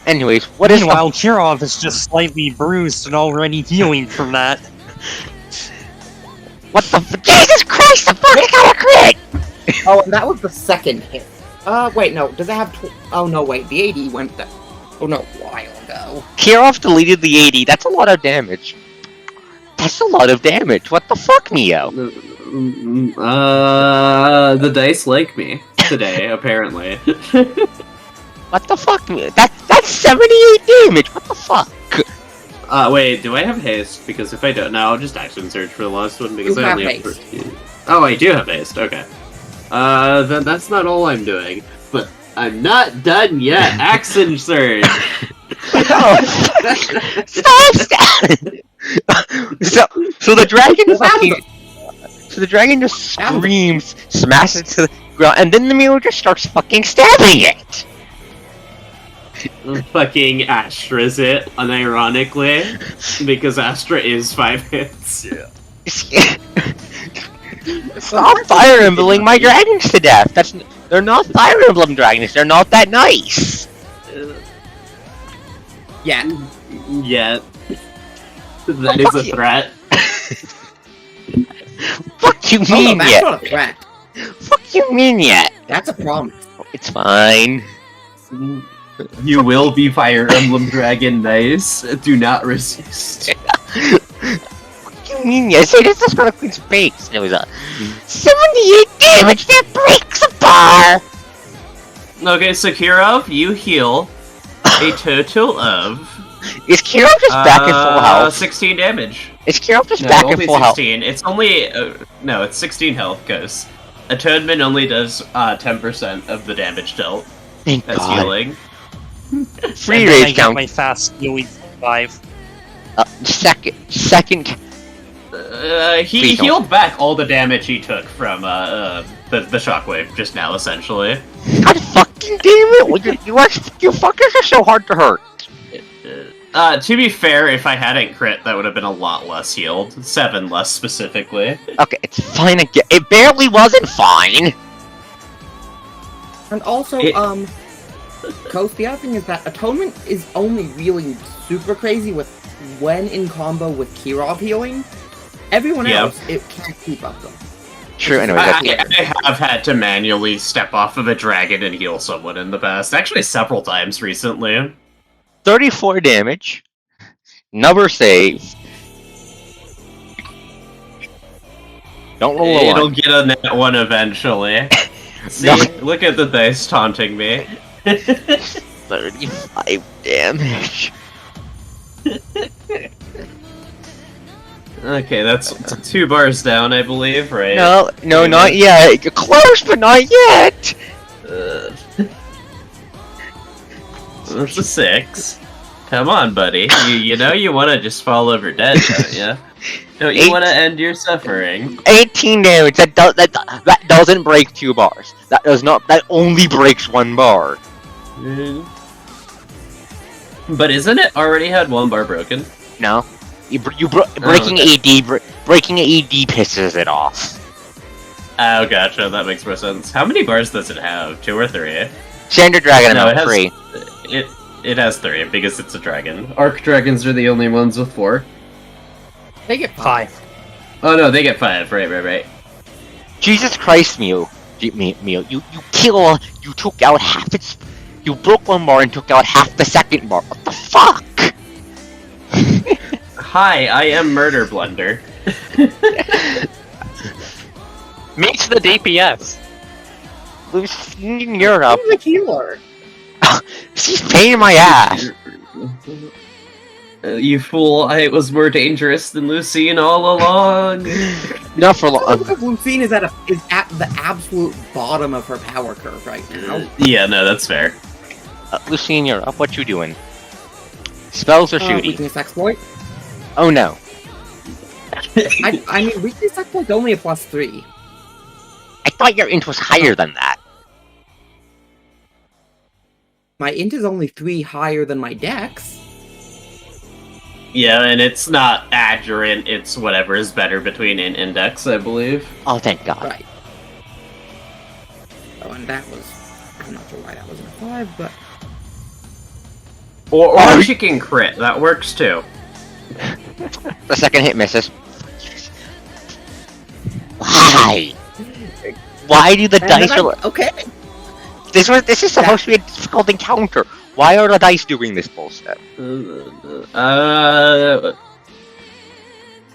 Anyways, what is Meanwhile, Kirov is just slightly bruised and already healing from that. what the Jesus Christ, the fuck, I got a crit! Oh, and that was the second hit. Wait, no. Does it have? Oh no, wait. The AD went that. Oh no, a while ago. Kirov deleted the 80, that's a lot of damage. That's a lot of damage, what the fuck, Neo? The dice like me today, apparently. What the fuck? That's 78 damage, what the fuck? Wait, do I have haste? Because if I don't, no, I'll just action search for the last one because You I have only have haste. 13. Oh, I do have haste, okay. Then that's not all I'm doing. But I'm not done yet. Action surge! Stop! So the dragon fucking... So the dragon just screams, smashes it to the ground, and then the mirror just starts fucking stabbing it! Fucking Astra's it, unironically, because Astra is 5 hits. Stop fire embleming my dragons to death! They're not fire emblem dragons, they're not that nice! Yeah. Yet. That is a threat. Fuck you Oh, no, mean that's yet? not a threat. Fuck you mean yet? That's a promise. It's fine. You will be Fire Emblem Dragon nice. Do not resist. What do you mean yet? Say this is gonna Queen's face. It was a 78 damage that breaks a bar! Okay, so Kirov, you heal a total of Is Kiro just back in full health? 16 damage. Is Kiro just No, back in only full health? 16. It's only no, it's 16 health because Atonement only does 10% of the damage dealt. Thank That's God. healing. Free And then I rage get count. my fast healing 5. Second. He Please don't. healed back all the damage he took from the shockwave just now, essentially. God fucking damn it! Well, you fuckers are so hard to hurt. To be fair, if I hadn't crit, that would have been a lot less healed. 7 less specifically. Okay, it's fine again. It barely wasn't fine. And also, Coast, the other thing is that Atonement is only really super crazy when in combo with Kirov healing. Everyone Yeah. else, it can't keep up though. True. Anyway, I that's have had to manually step off of a dragon and heal someone in the past. Actually, several times recently. 34 damage. Number save. Don't roll a It'll one. get a net 1 eventually. See, No. look at the dice taunting me. 35 damage. Okay, that's 2 bars down, I believe, right? No, not yet. You're close, but not yet. That's a 6. Come on, buddy. You know you want to just fall over dead, don't you? Don't you want to end your suffering? 18 damage. That doesn't break 2 bars. That does not. That only breaks 1 bar. But isn't it already had 1 bar broken? No, breaking okay. breaking AD pisses it off. Oh, gotcha. That makes more sense. How many bars does it have? 2 or 3? Standard dragon No, amount it has 3. It has 3 because it's a dragon. Arc dragons are the only ones with 4. They get 5. Oh no, they get 5. Right. Jesus Christ, Mew. You took out half its. You broke 1 bar and took out half the second bar. What the fuck? Hi, I am Murder Blunder. Meets the DPS. You're up. I'm the healer. She's paying my ass. You fool, I was more dangerous than Lucine all along. Not for long. Because Lucine is at the absolute bottom of her power curve right now. Yeah, no, that's fair. Lucine, you're up. What you doing? Spells or shooting? Weakness exploit. Oh no. I mean, weakness exploit's only a +3. I thought your int was higher than that. My int is only 3 higher than my dex. Yeah, and it's not adjurant, it's whatever is better between int and dex, I believe. Oh, thank God. Right. Oh, and that was... I'm not sure why that wasn't a 5, but... Or she can crit. That works too. The second hit misses. Why? Why do the dice? Okay. This is supposed to be a difficult encounter. Why are the dice doing this bullshit?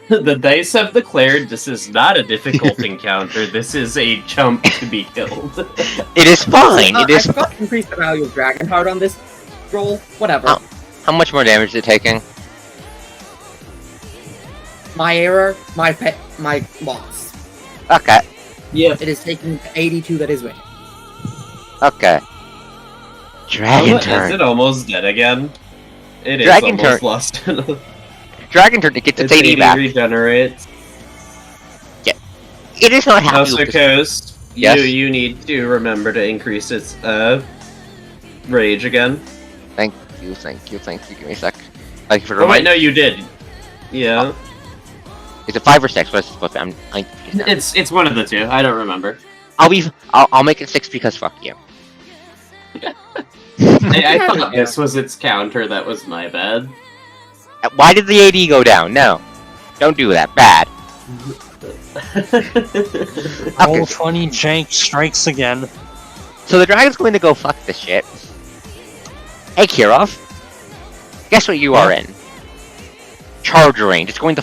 The dice have declared this is not a difficult encounter. This is a jump to be killed. It is fine. It is. I forgot to increase the value of Dragon Heart on this roll. Whatever. How much more damage is it taking? My error, my loss. Okay. Yeah. It is taking 82 that is winning. Okay. Dragon turn. Is it almost dead again? It Dragon is almost turn. lost. Dragon turn to get its 80 back. Regenerates. It is not happy Also, with this. Coast, Yes? you need to remember to increase its rage again. Thank you. Give me a sec. Thank you for Oh wait, reminding. no, you did. Yeah. Is it 5 or 6? What's it supposed to be? I'm It's one of the two. I don't remember. I'll make it 6 because fuck you. I thought this was its counter. That was my bad. Why did the AD go down? No. Don't do that. Bad. Roll 20, Jank strikes again. So the dragon's going to go fuck this shit. Hey, Kirov. Guess what you are in? Charge range. It's going to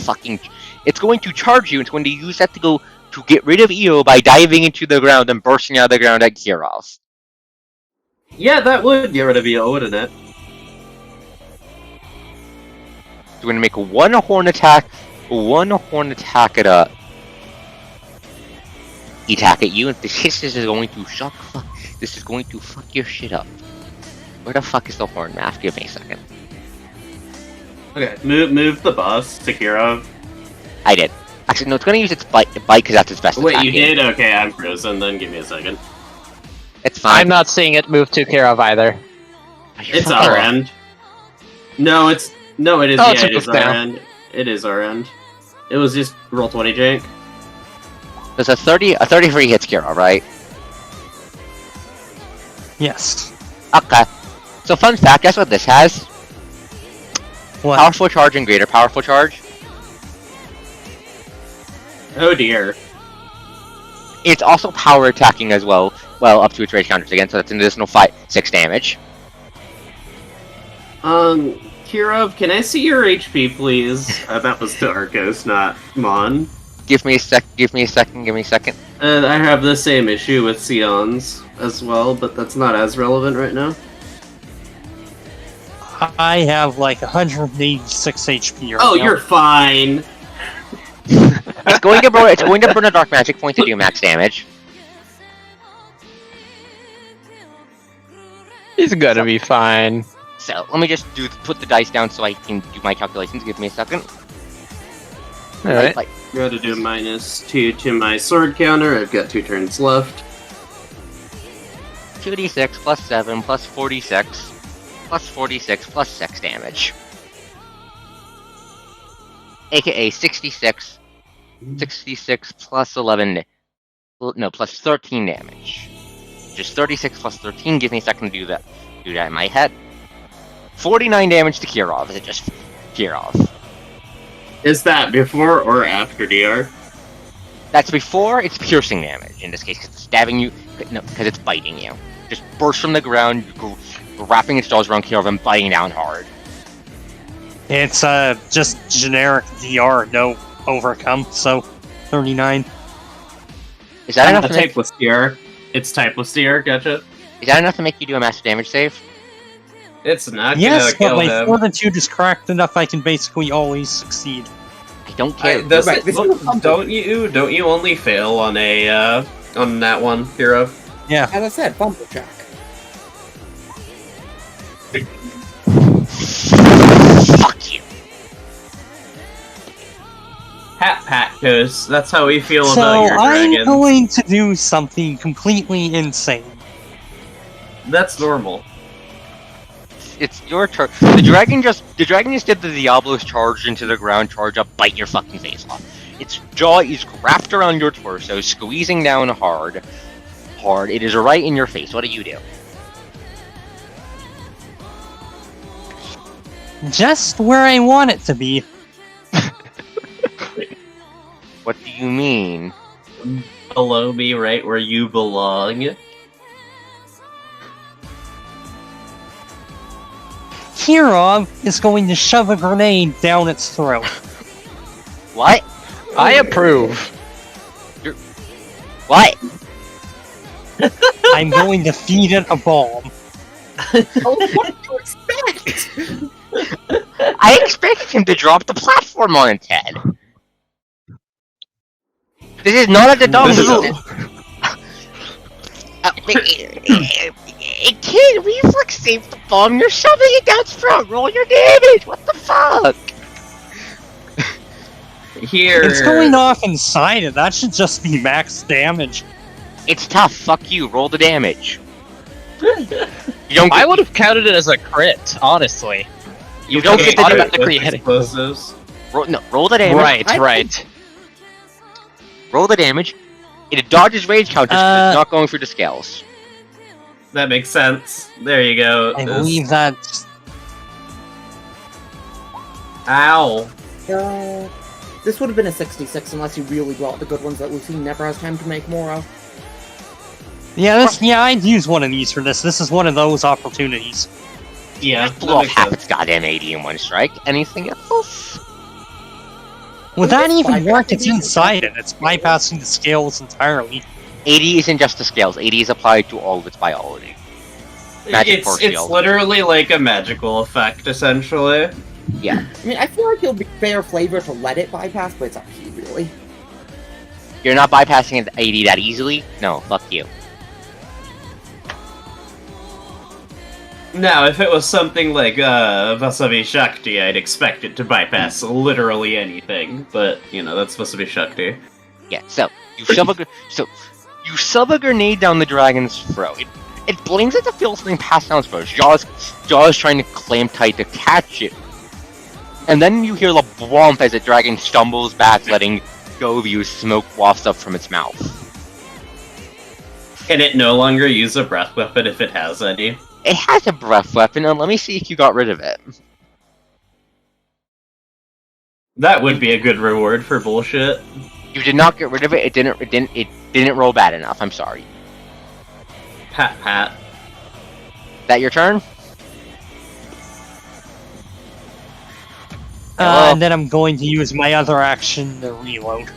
charge you. It's going to use that to get rid of EO by diving into the ground and bursting out of the ground at Kirov. Yeah, that would get rid of EO, wouldn't it? It's going to make one horn attack at you, and this is going to shock. This is going to fuck your shit up. Where the fuck is the horn math? Give me a second. Okay, move the boss to Kirov. I did. Actually, no, it's going to use its bite because that's its best Wait, attack. you did? Okay, I'm frozen. Then give me a second. It's fine. I'm not seeing it move to care of either. It's our end. No, it is. Oh, Yeah, it's it is our down. end. It is our end. It was just roll 20, Jank. There's a 33 hits Kira, right? Yes. Okay. So fun fact, guess what this has? What? Powerful charge and greater powerful charge. Oh dear. It's also power attacking as well. Well, up to its rage counters again, so that's an additional 6 damage. Kirov, can I see your HP, please? That was to Arcos, not Mon. Give me a second. And I have the same issue with Sion's as well, but that's not as relevant right now. I have like 186 HP right Oh, now. you're fine. It's going to burn a dark magic point to do max damage. He's gonna be fine. So let me just put the dice down so I can do my calculations. Give me a second. Alright. Gotta do -2 to my sword counter. I've got 2 turns left. 2d6 plus 7 plus 46 plus 46 plus 6 damage. AKA 66. 66 plus 11. No, plus 13 damage. Just 36 plus 13. Give me a second to do that. Do that in my head. 49 damage to Kirov. Is it just Kirov? Is that before or after DR? That's before it's piercing damage. In this case, 'cause it's stabbing you. No, because it's biting you. Just bursts from the ground, wrapping its jaws around Kirov and biting down hard. It's just generic DR, no overcome, so 39. Is that enough to make? typeless DR. It's typeless DR, gotcha. Is that enough to make you do a massive damage save? It's not Yes, gonna but my kill him. fortitude is cracked enough I can basically always succeed. I don't care. Right, this is a Don't you only fail on a on that one, Hero? Yeah. As I said, fumble check. Fuck you. Pat goes. That's how we feel So about your I'm dragon. going to do something completely insane. That's normal. It's your turn. The dragon just did the Diablo's charge into the ground, charge up, bite your fucking face off. Its jaw is wrapped around your torso, squeezing down hard. It is right in your face. What do you do? Just where I want it to be. What do you mean? Below me, right where you belong. Kirov is going to shove a grenade down its throat. What? I approve. What? I'm going to feed it a bomb. Oh, what do you expect? I expected him to drop the platform on its head. This is not a deduction. It can't reflex save the bomb. You're shoving it down its throat. Roll your damage. What the fuck? Here. It's going off inside it. That should just be max damage. It's tough. Fuck you. Roll the damage. You don't. I would have counted it as a crit, honestly. You don't get the automatically hitting. Explosives. Roll the damage. Right. Roll the damage. It dodges rage counters because it's not going through the scales. That makes sense. There you go. I believe that's... Ow. This would have been a 66 unless you really brought the good ones that Lucy never has time to make more of. Yeah, I'd use one of these for this. This is one of those opportunities. Yeah, Blew off half its goddamn 80 in one strike. Anything else? Would that even work? It's inside it. It's bypassing the scales entirely. 80 isn't just the scales. 80 is applied to all of its biology. Magic force It's field. literally like a magical effect, essentially. Yeah. I mean, I feel like it'll be fair flavor to let it bypass, but it's up to you, really. You're not bypassing it 80 that easily? No, fuck you. Now, if it was something like Vasavi Shakti, I'd expect it to bypass literally anything. But you know, that's supposed to be Shakti. Yeah, so you shove a grenade down the dragon's throat. It blinks at the feel something pass down its throat. Jaws trying to clamp tight to catch it. And then you hear the blump as the dragon stumbles back, letting go of you as smoke wafts up from its mouth. Can it no longer use a breath weapon if it has any? It has a breath weapon, and let me see if you got rid of it. That would be a good reward for bullshit. You did not get rid of it. It didn't roll bad enough. I'm sorry. Pat pat. That your turn? Well, And then I'm going to use my other action to reload.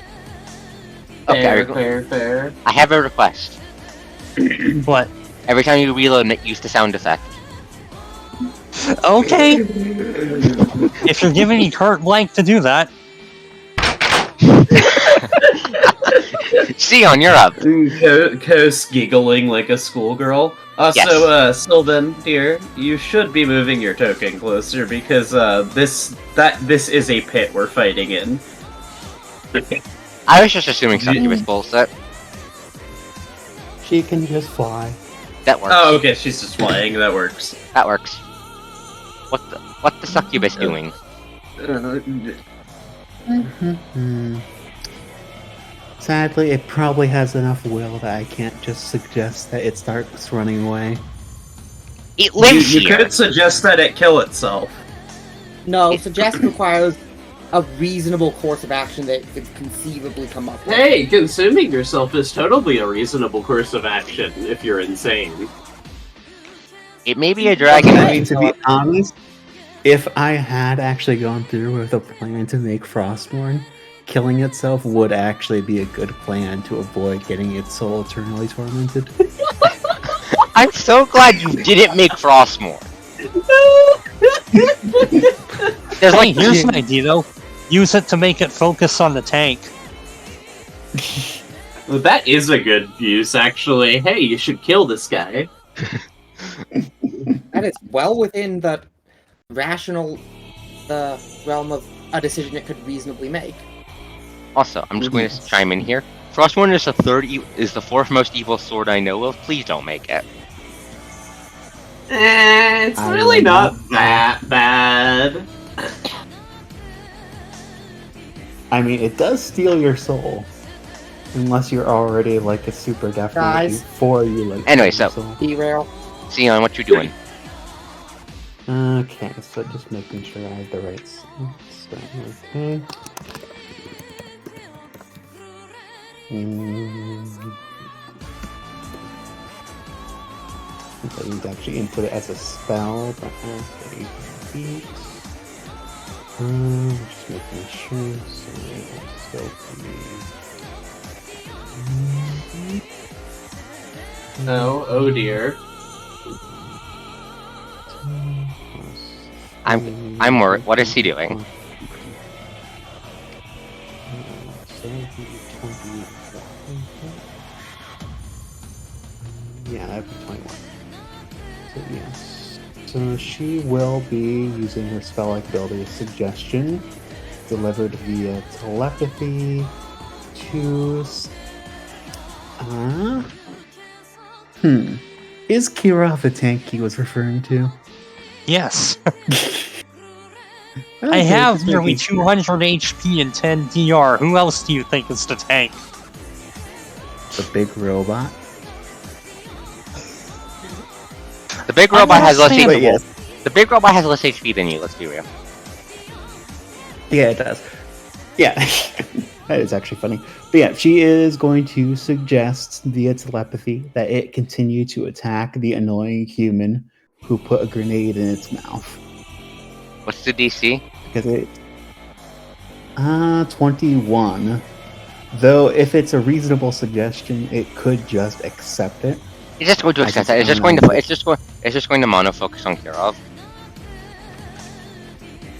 okay. Fair. I have a request. What? Every time you reload, use the sound effect. Okay. If you're giving me carte blanche to do that. Sion, you're up. Kos giggling like a schoolgirl. Also, Sylvan, dear, you should be moving your token closer because this is a pit we're fighting in. I was just assuming succubus bullshit. She can just fly. That works. Oh, okay, she's just flying. That works. That works. What the succubus doing? Sadly, it probably has enough will that I can't just suggest that it starts running away. It lives You here. could suggest that it kill itself. No, suggest requires a reasonable course of action that it could conceivably come up with. Hey, consuming yourself is totally a reasonable course of action if you're insane. It may be a dragon. I mean, to be honest, if I had actually gone through with a plan to make Frostborn, killing itself would actually be a good plan to avoid getting its soul eternally tormented. I'm so glad you didn't make Frostmourne. There's Hey, here's an idea though. Use it to make it focus on the tank. Well, that is a good use, actually. Hey, you should kill this guy. That is well within the rational realm of a decision it could reasonably make. Also, I'm just going to chime in here. Frostmourne is the fourth most evil sword I know of. Please don't make it. It's I really would not not. that bad. I mean, it does steal your soul. Unless you're already like a super definite Guys. before you like. Anyway, steal your so- soul. Derail. Sion, what you doing? Okay, so just making sure I have the right stuff. Okay. So you can actually input it as a spell, but as a feat. Just making sure. So it'll still be. No, oh dear. I'm worried. What is he doing? Yeah, that'd be 21. So yes. So she will be using her spell-like ability Suggestion, delivered via telepathy to... Is Kira the tank he was referring to? Yes. I Okay, have just nearly making 200 HP and 10 DR. Who else do you think is the tank? the big robot. The big robot has less understand, HP. yes. The big robot has less HP than you. Let's be real. Yeah, it does. Yeah, that is actually funny. But yeah, she is going to suggest via telepathy that it continue to attack the annoying human who put a grenade in its mouth. What's the DC? Because it... 21. Though, if it's a reasonable suggestion, it could just accept it. It's just going to accept that. It's just going to. It's just going. It's just going to mono focus on Kirov.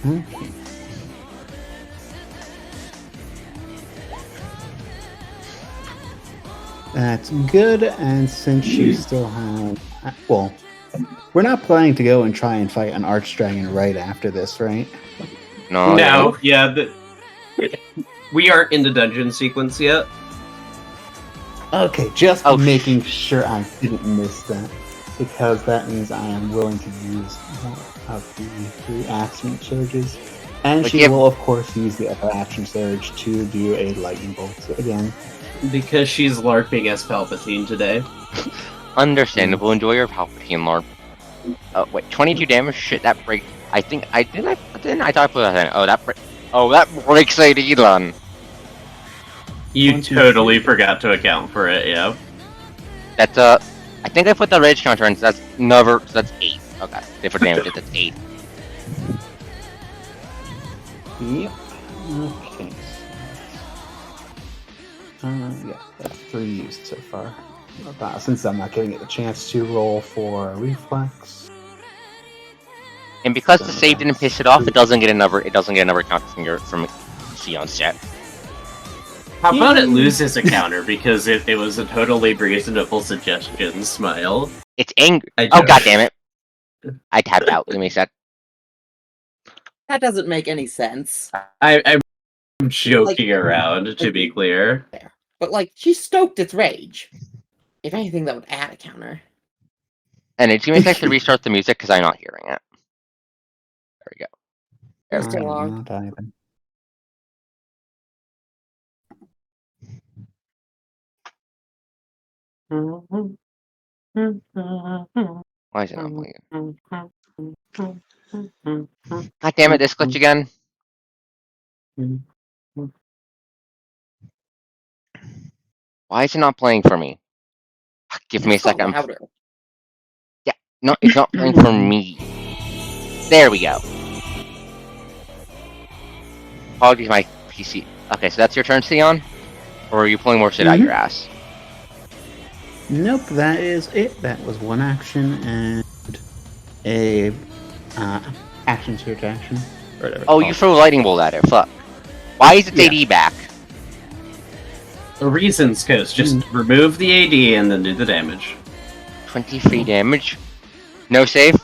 Okay. That's good, and since you still have... Well, we're not planning to go and try and fight an Archdragon right after this, right? No. No, yeah, we aren't in the dungeon sequence yet. Okay, just Oh, making sure I didn't miss that, because that means I am willing to use more of the 3 action surges. And But she yeah- will, of course, use the other action surge to do a lightning bolt again. Because she's LARPing as Palpatine today. Understandable. Enjoy your Palpatine LARP. Oh wait, 22 damage. Shit, that break. I think I didn't. I thought I put that in. Oh, that. That breaks AD then. You totally forgot to account for it, yeah. That's I think I put the rage counter in. So that's never. So that's 8. Okay, different damage. That's 8. Yep. Okay. Yeah, that's 3 used so far. Since I'm not giving it the chance to roll for a reflex. And because the save didn't piss it off, it doesn't get another. It doesn't get another counter from Sion's chat. How about it loses a counter because it was a totally reasonable suggestion, Smile. It's angry. I Oh joke. god damn it! I tapped out. Give me a sec. That doesn't make any sense. I'm joking around, to be clear. But, like, she stoked its rage. If anything, that would add a counter. And it's gonna take to restart the music because I'm not hearing it. There we go. That's too long. Not even. Why is it not playing? God damn it! This glitch again. Why is it not playing for me? Give me a second. Louder. No, it's not playing for me. There we go. Apologies, my PC. Okay, so that's your turn, Sion? Or are you pulling more shit out your ass? Nope, that is it. That was one action and a action surge action. Or whatever. Oh, you throw a lightning bolt at it. Fuck. Why is its AD back? The reasons, Coast. Just remove the AD and then do the damage. 23 damage. No save?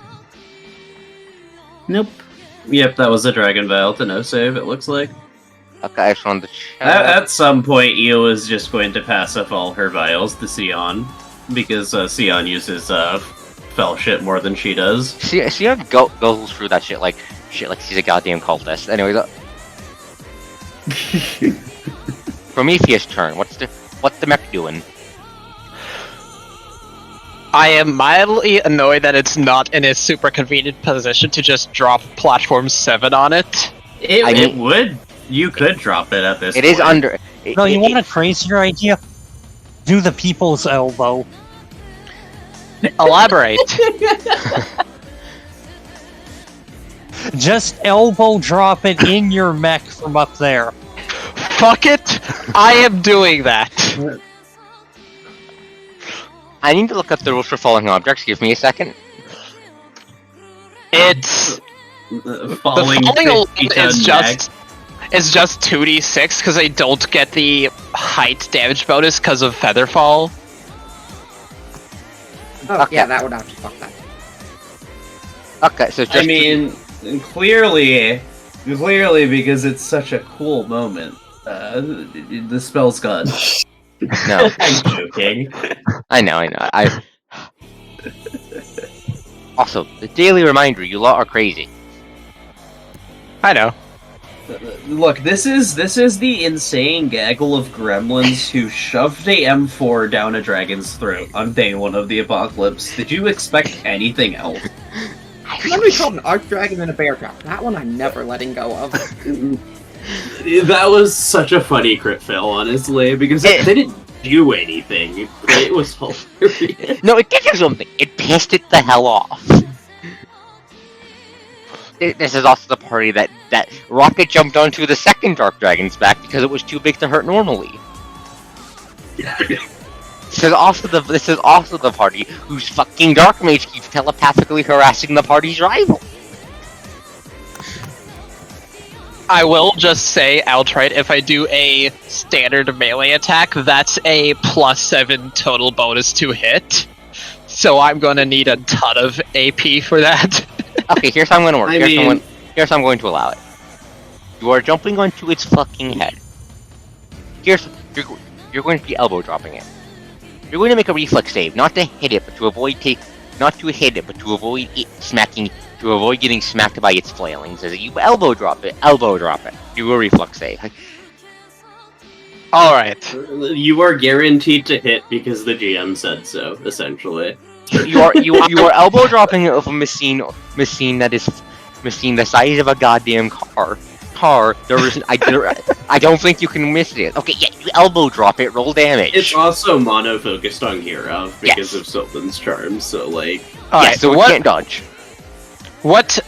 Nope. Yep, that was a Dragon Veil to no save, it looks like. Okay, I just wanted to check. At some point, Io is just going to pass off all her vials to Sion, because Sion uses fell shit more than she does. Sion goes through that shit like she's a goddamn cultist. Anyway, Prometheus' turn. What's the mech doing? I am mildly annoyed that it's not in a super convenient position to just drop platform 7 on it. It would. You could drop it at this It point. is under. No, you want a crazier idea? Do the people's elbow. Elaborate. Just elbow drop it in your mech from up there. Fuck it! I am doing that. I need to look up the rules for falling objects. Give me a second. It's Falling the falling 50 is ton just 2d6 because I don't get the height damage bonus because of featherfall. Oh, Okay. yeah, that would have to fuck that. Okay, so it's just. I mean, clearly because it's such a cool moment. The spell's gone. No, I'm joking. I know. Also, the daily reminder: you lot are crazy. I know. Look, this is the insane gaggle of gremlins who shoved a M4 down a dragon's throat on day 1 of the apocalypse. Did you expect anything else? Let me call an arc dragon and a bear trap. That one I'm never letting go of. That was such a funny crit fail, honestly, because they didn't do anything. It was hilarious. No, it did do something. It pissed it the hell off. This is also the party that Rocket jumped onto the second Dark Dragon's back because it was too big to hurt normally. This is also the party whose fucking Dark Mage keeps telepathically harassing the party's rival. I will just say outright, if I do a standard melee attack, that's a +7 total bonus to hit. So I'm gonna need a ton of AP for that. Okay, here's how I'm gonna work. I Here's how I'm going to allow it. You are jumping onto its fucking head. You're going to be elbow dropping it. You're going to make a reflex save, not to hit it, but to avoid it, to avoid getting smacked by its flailings. As you elbow drop it. Do a reflex save. Alright. You are guaranteed to hit because the GM said so, essentially. You are elbow dropping it with a machine the size of a goddamn car. There is I don't think you can miss it. Okay, yeah, you elbow drop it, roll damage. It's also mono focused on Hero because Yes. of Sylvan's charm, so like Alright, so it can't dodge. What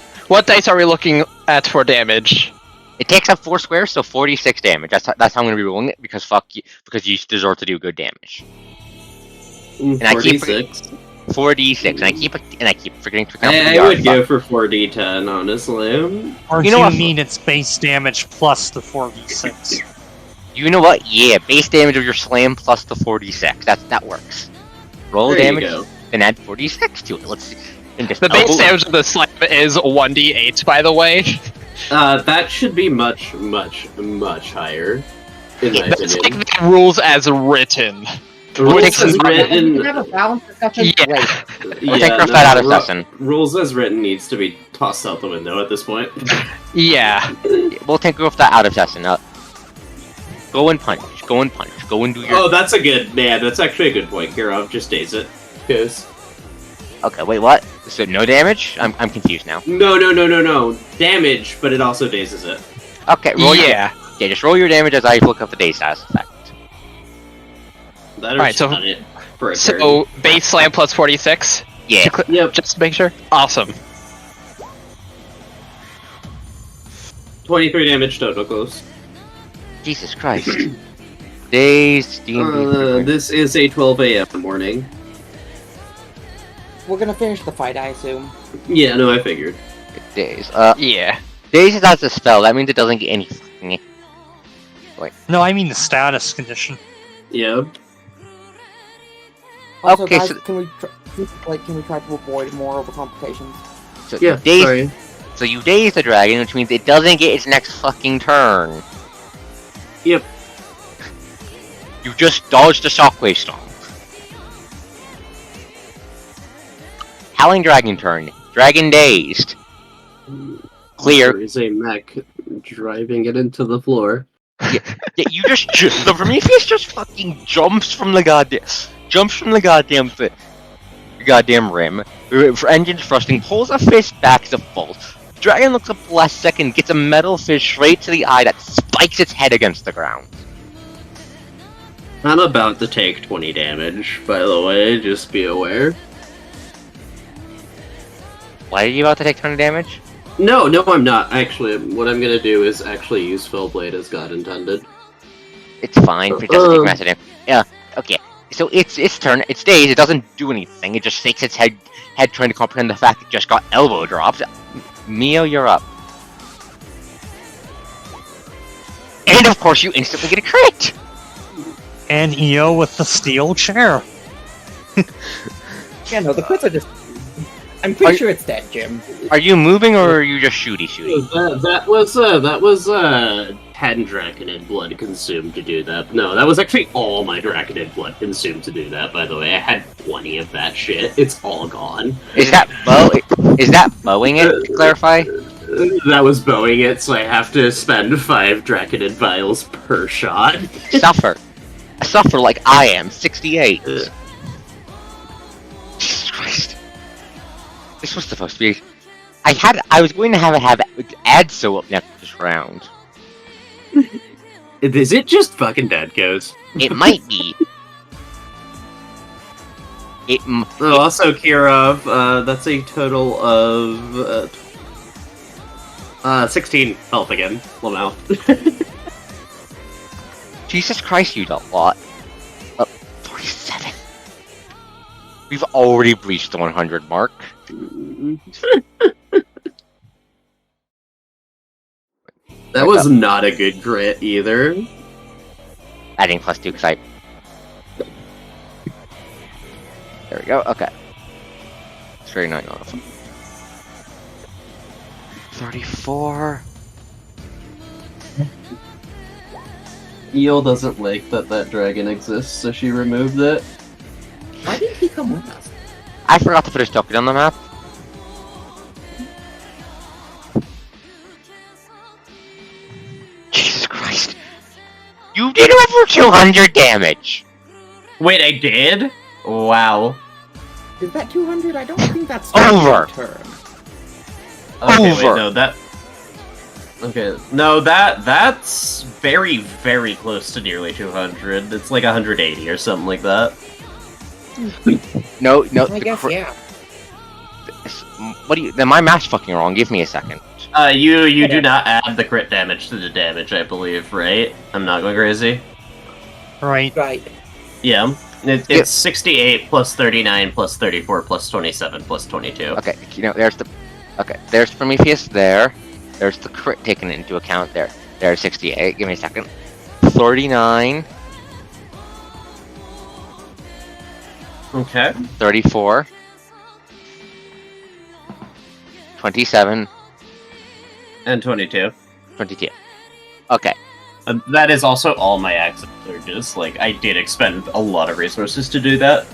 dice are we looking at for damage? It takes up 4 squares, so 46 damage. That's how I'm gonna be rolling it because fuck you, because you deserve to do good damage. And I keep 46. 4d6, and I keep forgetting to count I the would go for 4d10, honestly. Or You do know you what? mean it's base damage plus the 4v6? You know what? Yeah, base damage of your slam plus the 4d6. That works. Roll There you damage, go. then add 4d6 to it. Let's see. And just The base elbow- damage of the slam is 1d8, by the way. That should be much, much, much higher, in my That's opinion. like the rules as written. The rules takes as some- We written, can have a balanced discussion. Yeah. Wait. We'll take that out of ru- session. Rules as written needs to be tossed out the window at this point. Yeah. We'll take that out of session. Go and punch. Go and do your. Oh, that's a good man. That's actually a good point. Kirov, just daze it. Goes. Okay, wait, what? So no damage? I'm confused now. No. Damage, but it also dazes it. Okay, roll Yeah. Yeah, just roll your damage as I look up the day status effect. That Alright, so- on it for a So, base slam plus 46? Yeah. To turn. Yep, Just to make sure? Awesome. 23 damage total close. Jesus Christ. Days, D&D. This is a 12 a.m. morning. We're gonna finish the fight, I assume. Yeah, no, I figured. Days. Yeah. Days is as a spell. That means it doesn't get any fucking. No, I mean the status condition. Yeah. Also, Okay, guys, so- can we try to avoid more of the complications? So Yeah, days. sorry. So you daze the dragon, which means it doesn't get its next fucking turn. Yep. You just dodged a shockwave storm. Howling dragon turn. Dragon dazed. Clear. There is a mech driving it into the floor. Yeah, you just the Prometheus just fucking jumps from the goddamn thing. goddamn rim. For engines thrusting, pulls a fish back to full. Dragon looks up the last second, gets a metal fish straight to the eye that spikes its head against the ground. I'm about to take 20 damage, by the way, just be aware. Why are you about to take 20 damage? No, I'm not. Actually, what I'm gonna do is actually use Fellblade as God intended. It's fine, it doesn't take massive damage. Yeah, okay. So it's turn, it stays, it doesn't do anything, it just shakes its head trying to comprehend the fact it just got elbow dropped. Mio, you're up. And of course you instantly get a crit! And EO with the steel chair. Yeah, no, the crits are just... I'm pretty sure it's dead, Jim. Are you moving or are you just shooty? That was 10 Draconid blood consumed to do that. No, that was actually all my Draconid blood consumed to do that, by the way. I had 20 of that shit. It's all gone. Is that bowing it, to clarify? That was bowing it, so I have to spend 5 Draconid vials per shot. Suffer. Suffer like I am, 68. Jesus Christ. This was supposed to be... I was going to have Adso up next this round. Is it just fucking dead goes? It might be. Also, Kirov, that's a total of 16 health again. Lamau. Jesus Christ, you don't lot. 47. We've already breached the 100 mark. That was not a good crit either. Adding +2 because I... There we go, okay. It's very not going 34. Eel doesn't like that dragon exists, so she removed it. Why didn't he come with us? I forgot to put his token on the map. Jesus Christ. You did over 200 damage! Wait, I did? Wow. Is that 200? I don't think that's Over. turn. Okay, Over. wait, no, that... Okay, no, that's very, very close to nearly 200. It's like 180 or something like that. No, I guess, yeah. What do you... Then my math's fucking wrong, give me a second. You do not add the crit damage to the damage, I believe, right? I'm not going crazy? Right. Right. Yeah. It's 68 plus 39 plus 34 plus 27 plus 22. Okay, there's the... Okay, there's Prometheus there. There's the crit taken into account there. There's 68, give me a second. 39. Okay. 34. 27. And 22. 22. Okay. That is also all my accident surges. Like, I did expend a lot of resources to do that.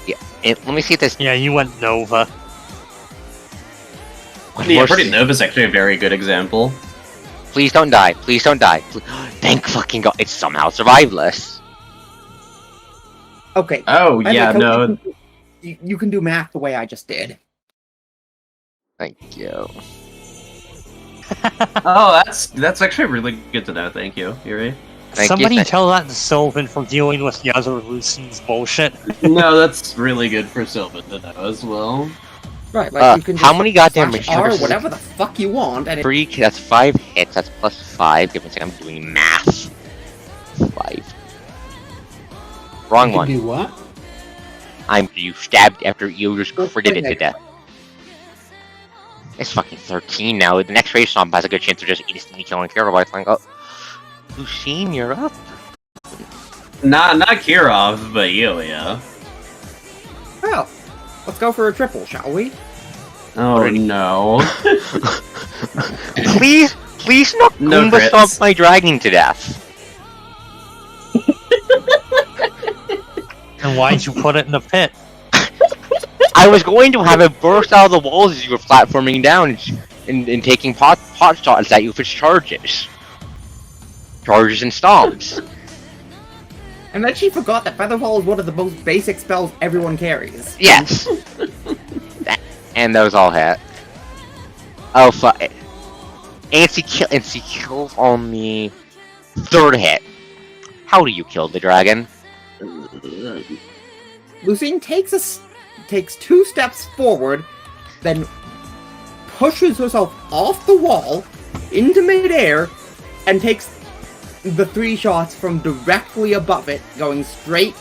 Yeah. Let me see if this... Yeah, you went Nova. Yeah, Pretty Nova's actually a very good example. Please don't die. Please don't die. Thank fucking God. It's somehow survivaless. Okay. Oh, I yeah, like how no. You can do math the way I just did. Thank you. Oh, that's actually really good to know. Thank you, Yuri. Somebody tell that to Sylvan for dealing with the other Lucian's bullshit. No, that's really good for Sylvan to know as well. Right, like you can how just many goddamn slash machine R, versus- whatever the fuck you want, and it... 3, that's 5 hits, that's +5. Give me a second, I'm doing math. 5. Wrong You one. can do what? You stabbed after you just Oh, critted it to okay. death. It's fucking 13 now. The next race stomp has a good chance of just instantly killing Kirov. It's like, oh, Lucine, you're up. Not Kirov, but Yulia. Well, let's go for a triple, shall we? Oh no. Please not No Goomba crits. stomp my dragon to death. And why'd you put it in the pit? I was going to have it burst out of the walls as you were platforming down and taking pot shots at you with its charges. Charges and stomps. And then she forgot that Featherfall is one of the most basic spells everyone carries. Yes. And those all hit. Oh fuck! And she kills on the third hit. How do you kill the dragon? Lucine takes 2 steps forward, then pushes herself off the wall into midair, and takes the 3 shots from directly above it, going straight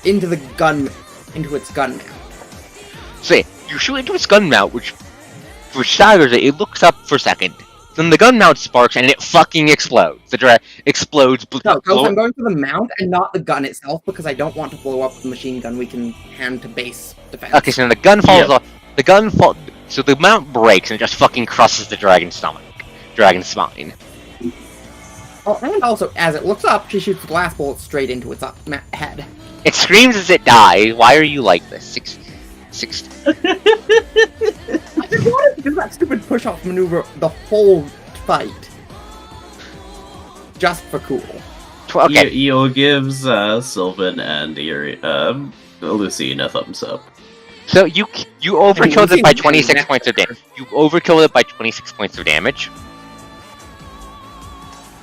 into its gun mount. So you shoot into its gun mount, which staggers it. It looks up for a second. Then the gun mount sparks and it fucking explodes. The dragon explodes. No, I'm going for the mount and not the gun itself because I don't want to blow up the machine gun we can hand to base defense. Okay, so then the gun falls off. So the mount breaks and it just fucking crushes the dragon's spine. Oh, and also, as it looks up, she shoots the blast bullet straight into its head. It screams as it dies. Why are you like this? Six. I just wanted to do that stupid push-off maneuver the whole fight. Just for cool. Okay. Eel gives Sylvan and Lucine a thumbs up. So you overkilled it by 26 points of damage. You overkilled it by 26 points of damage.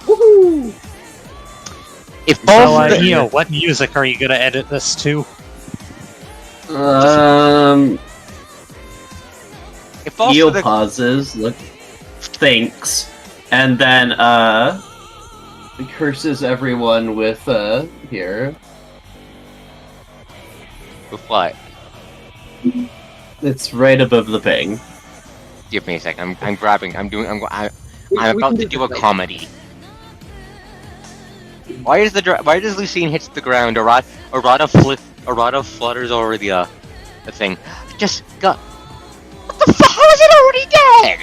Woohoo! If So, both Eo, what music are you gonna edit this to? if all Eel the pauses, thinks, and then curses everyone with here. with what? It's right above the ping. Give me a second. I'm grabbing. I'm about to do a comedy. Why does Lucine hits the ground? Arata flutters over the thing. Just got. What the fuck? How is it already dead?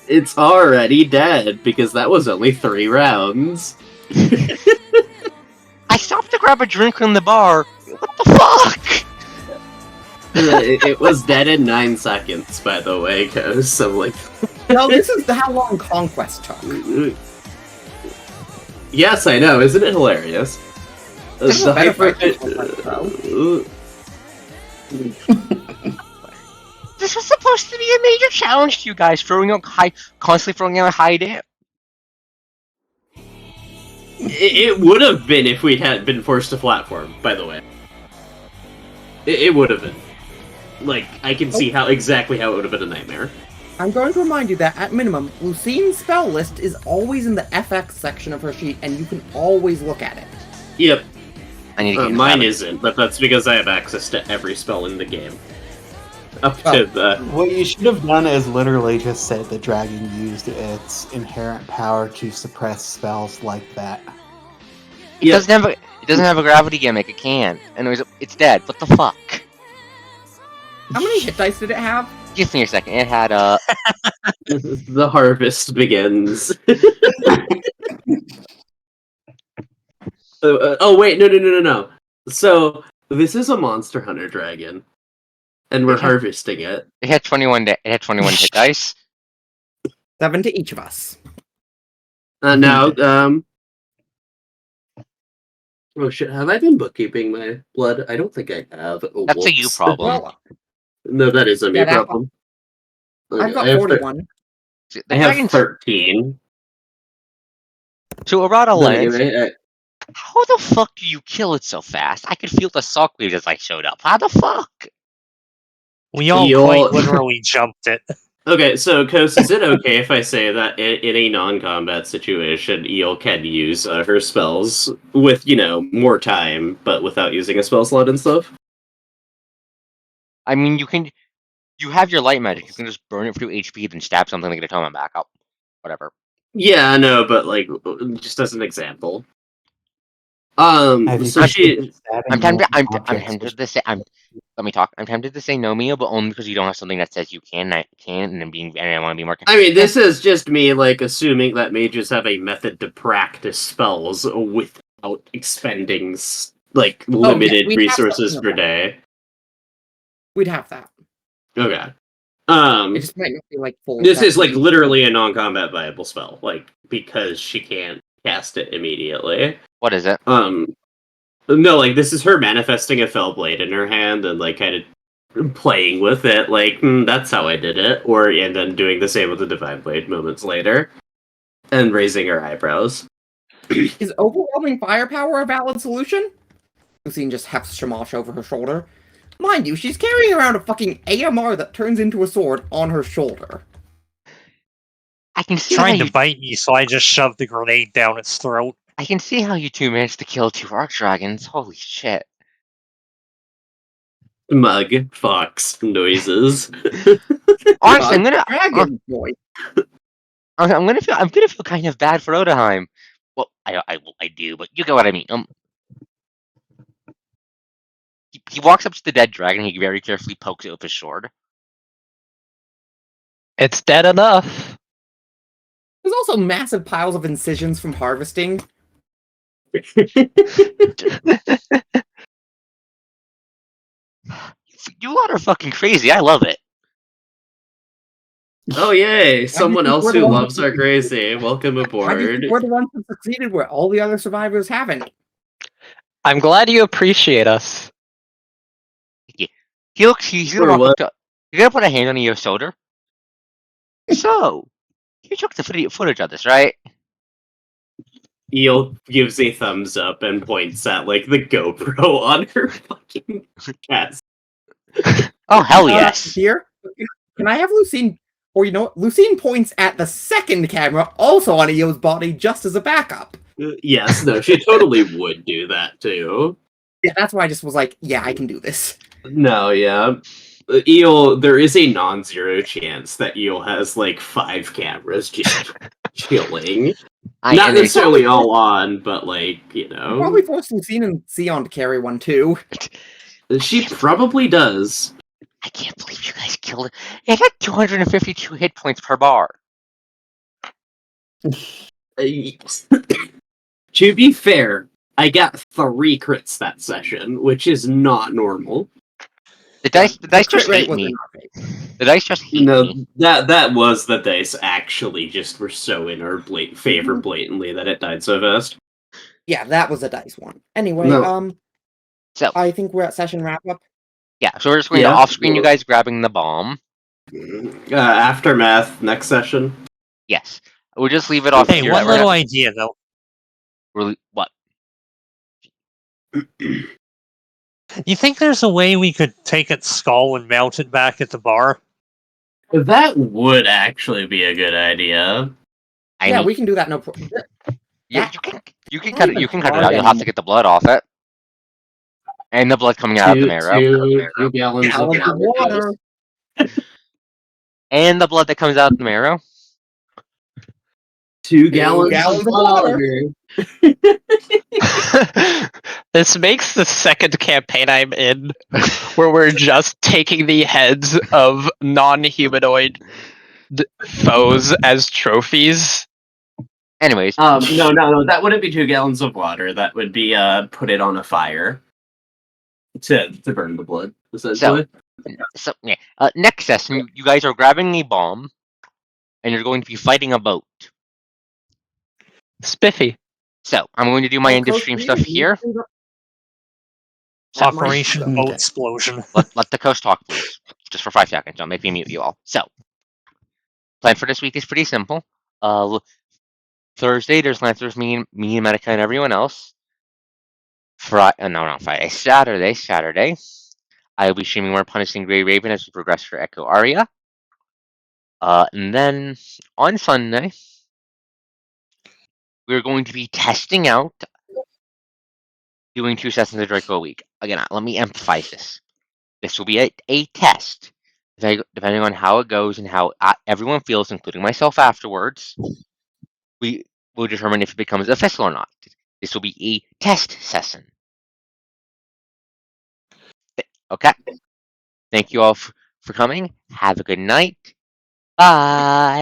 It's already dead because that was only 3 rounds. I stopped to grab a drink from the bar. What the fuck? It was dead in 9 seconds, by the way, cause I'm like. No, this is how long Conquest took. Yes, I know. Isn't it hilarious? This is The better for hyper- This was supposed to be a major challenge to you guys, constantly throwing out high damage. It would have been if we had been forced to platform, by the way. It would have been. Like, I can see exactly how it would have been a nightmare. I'm going to remind you that, at minimum, Lucine's spell list is always in the FX section of her sheet, and you can always look at it. Yep. I need to get Mine isn't, but that's because I have access to every spell in the game. Up to the... What you should have done is literally just said the dragon used its inherent power to suppress spells like that. It doesn't have a gravity gimmick. It can, and it's dead. What the fuck? How many hit dice did it have? Give me a second. It had The harvest begins. Oh wait, no. So this is a Monster Hunter dragon, and we're harvesting it. It had 21. It had 21 hit dice. 7 to each of us. Now, oh shit! Have I been bookkeeping my blood? I don't think I have. Oh, That's a you whoops. problem. Well, No, that is a me Yeah, that- problem. I've got I have 41. The I have dragon's 13. to Arata But lands. anyway, How the fuck do you kill it so fast? I could feel the sock waves as I showed up. How the fuck? We all You'll- quite literally jumped it. okay, so Kos, is it okay if I say that in a non-combat situation, Eel can use her spells with, more time, but without using a spell slot and stuff? I mean, you have your light magic. You can just burn it through HP, then stab something to get a tome back up. Whatever. Yeah, I know, but just as an example. Have you So she, I'm tempted. I'm objects tempted to say. Let me talk. I'm tempted to say no, Mia, but only because you don't have something that says you can. I want to be more. I mean, this is just me assuming that mages have a method to practice spells without expending limited we'd have resources something per day. We'd have that. Okay. It just might not be full. This is effect. literally a non-combat viable spell, because she can't cast it immediately. What is it? No, like this is her manifesting a fell blade in her hand and like kind of playing with it, like that's how I did it, and then doing the same with the divine blade moments later, and raising her eyebrows. Is overwhelming firepower a valid solution? Lucine just hefts Shamash over her shoulder. Mind you, she's carrying around a fucking AMR that turns into a sword on her shoulder. I can see how Trying you. to bite me, so I just shoved the grenade down its throat. I can see how you two managed to kill 2 arc dragons. Holy shit! Mug, fox, noises. Honestly, I'm gonna. Dragon boy. I'm gonna feel kind of bad for Odaheim. Well, I do, but you get what I mean. He walks up to the dead dragon. He very carefully pokes it with his sword. It's dead enough. There's also massive piles of incisions from harvesting. You lot are fucking crazy. I love it. Oh yay! Someone think else we're the who ones loves that our succeeded. crazy. Welcome Why do you aboard. think we're the ones that succeeded where all the other survivors haven't? I'm glad you appreciate us. He looks. He's gonna For walk what? up to. He's gonna put a hand on your shoulder. So, you took the footage of this, right? Eel gives a thumbs up and points at like the GoPro on her fucking chest. Oh hell yes! Here, can I have Lucine? Or you know what? Lucine points at the second camera, also on Eo's body, just as a backup. Yes, no, she totally would do that too. Yeah, that's why I just was like, yeah, I can do this. No, yeah. Eel, there is a non-zero chance that Eel has like 5 cameras just chilling. Not necessarily all on, but like, you I'll probably know. force Lucine and Sion to carry one too. She probably does. I can't believe you guys killed it. It had 252 hit points per bar. To be fair, I got 3 crits that session, which is not normal. The dice crit just rate hate was me. in our favor. The dice just hate No, me. that was the dice actually just were so in our favor Mhm. blatantly that it died so fast. Yeah, that was a dice one. Anyway, No. So I think we're at session wrap up. yeah, so we're just going to off-screen you guys grabbing the bomb. Aftermath next session. Yes, we'll just leave it off Hey, here. one little idea though. What? You think there's a way we could take its skull and mount it back at the bar? That would actually be a good idea. I Yeah, mean, we can do that. No problem. yeah, that- you can not cut it. even You can cut it hard out. You'll have to anymore. get the blood off it, and the blood coming out of the marrow, 2 gallons of Gallons of water. and the blood that comes out of the marrow. 2 gallons gallons of of water. This makes the second campaign I'm in, where we're just taking the heads of non-humanoid foes as trophies. Anyways, No, that wouldn't be 2 gallons of water. That would be put it on a fire to burn the blood, essentially. so yeah. Next session, you guys are grabbing a bomb, and you're going to be fighting a boat. Spiffy. So I'm going to do my end of stream stuff here. Operation Boat Okay. Explosion. Let the coast talk, please, just for 5 seconds. Don't make me mute you all. So, plan for this week is pretty simple. Thursday, there's Lancers, me and Medica and everyone else. Not Friday. Saturday, I will be streaming more Punishing Grey Raven as we progress for Echo Aria. And then on Sunday, we're going to be testing out doing 2 sessions of Draco a week. Again, let me emphasize this. This will be a test. Depending on how it goes and how everyone feels, including myself afterwards, we will determine if it becomes official or not. This will be a test session. Okay? Thank you all for coming. Have a good night. Bye.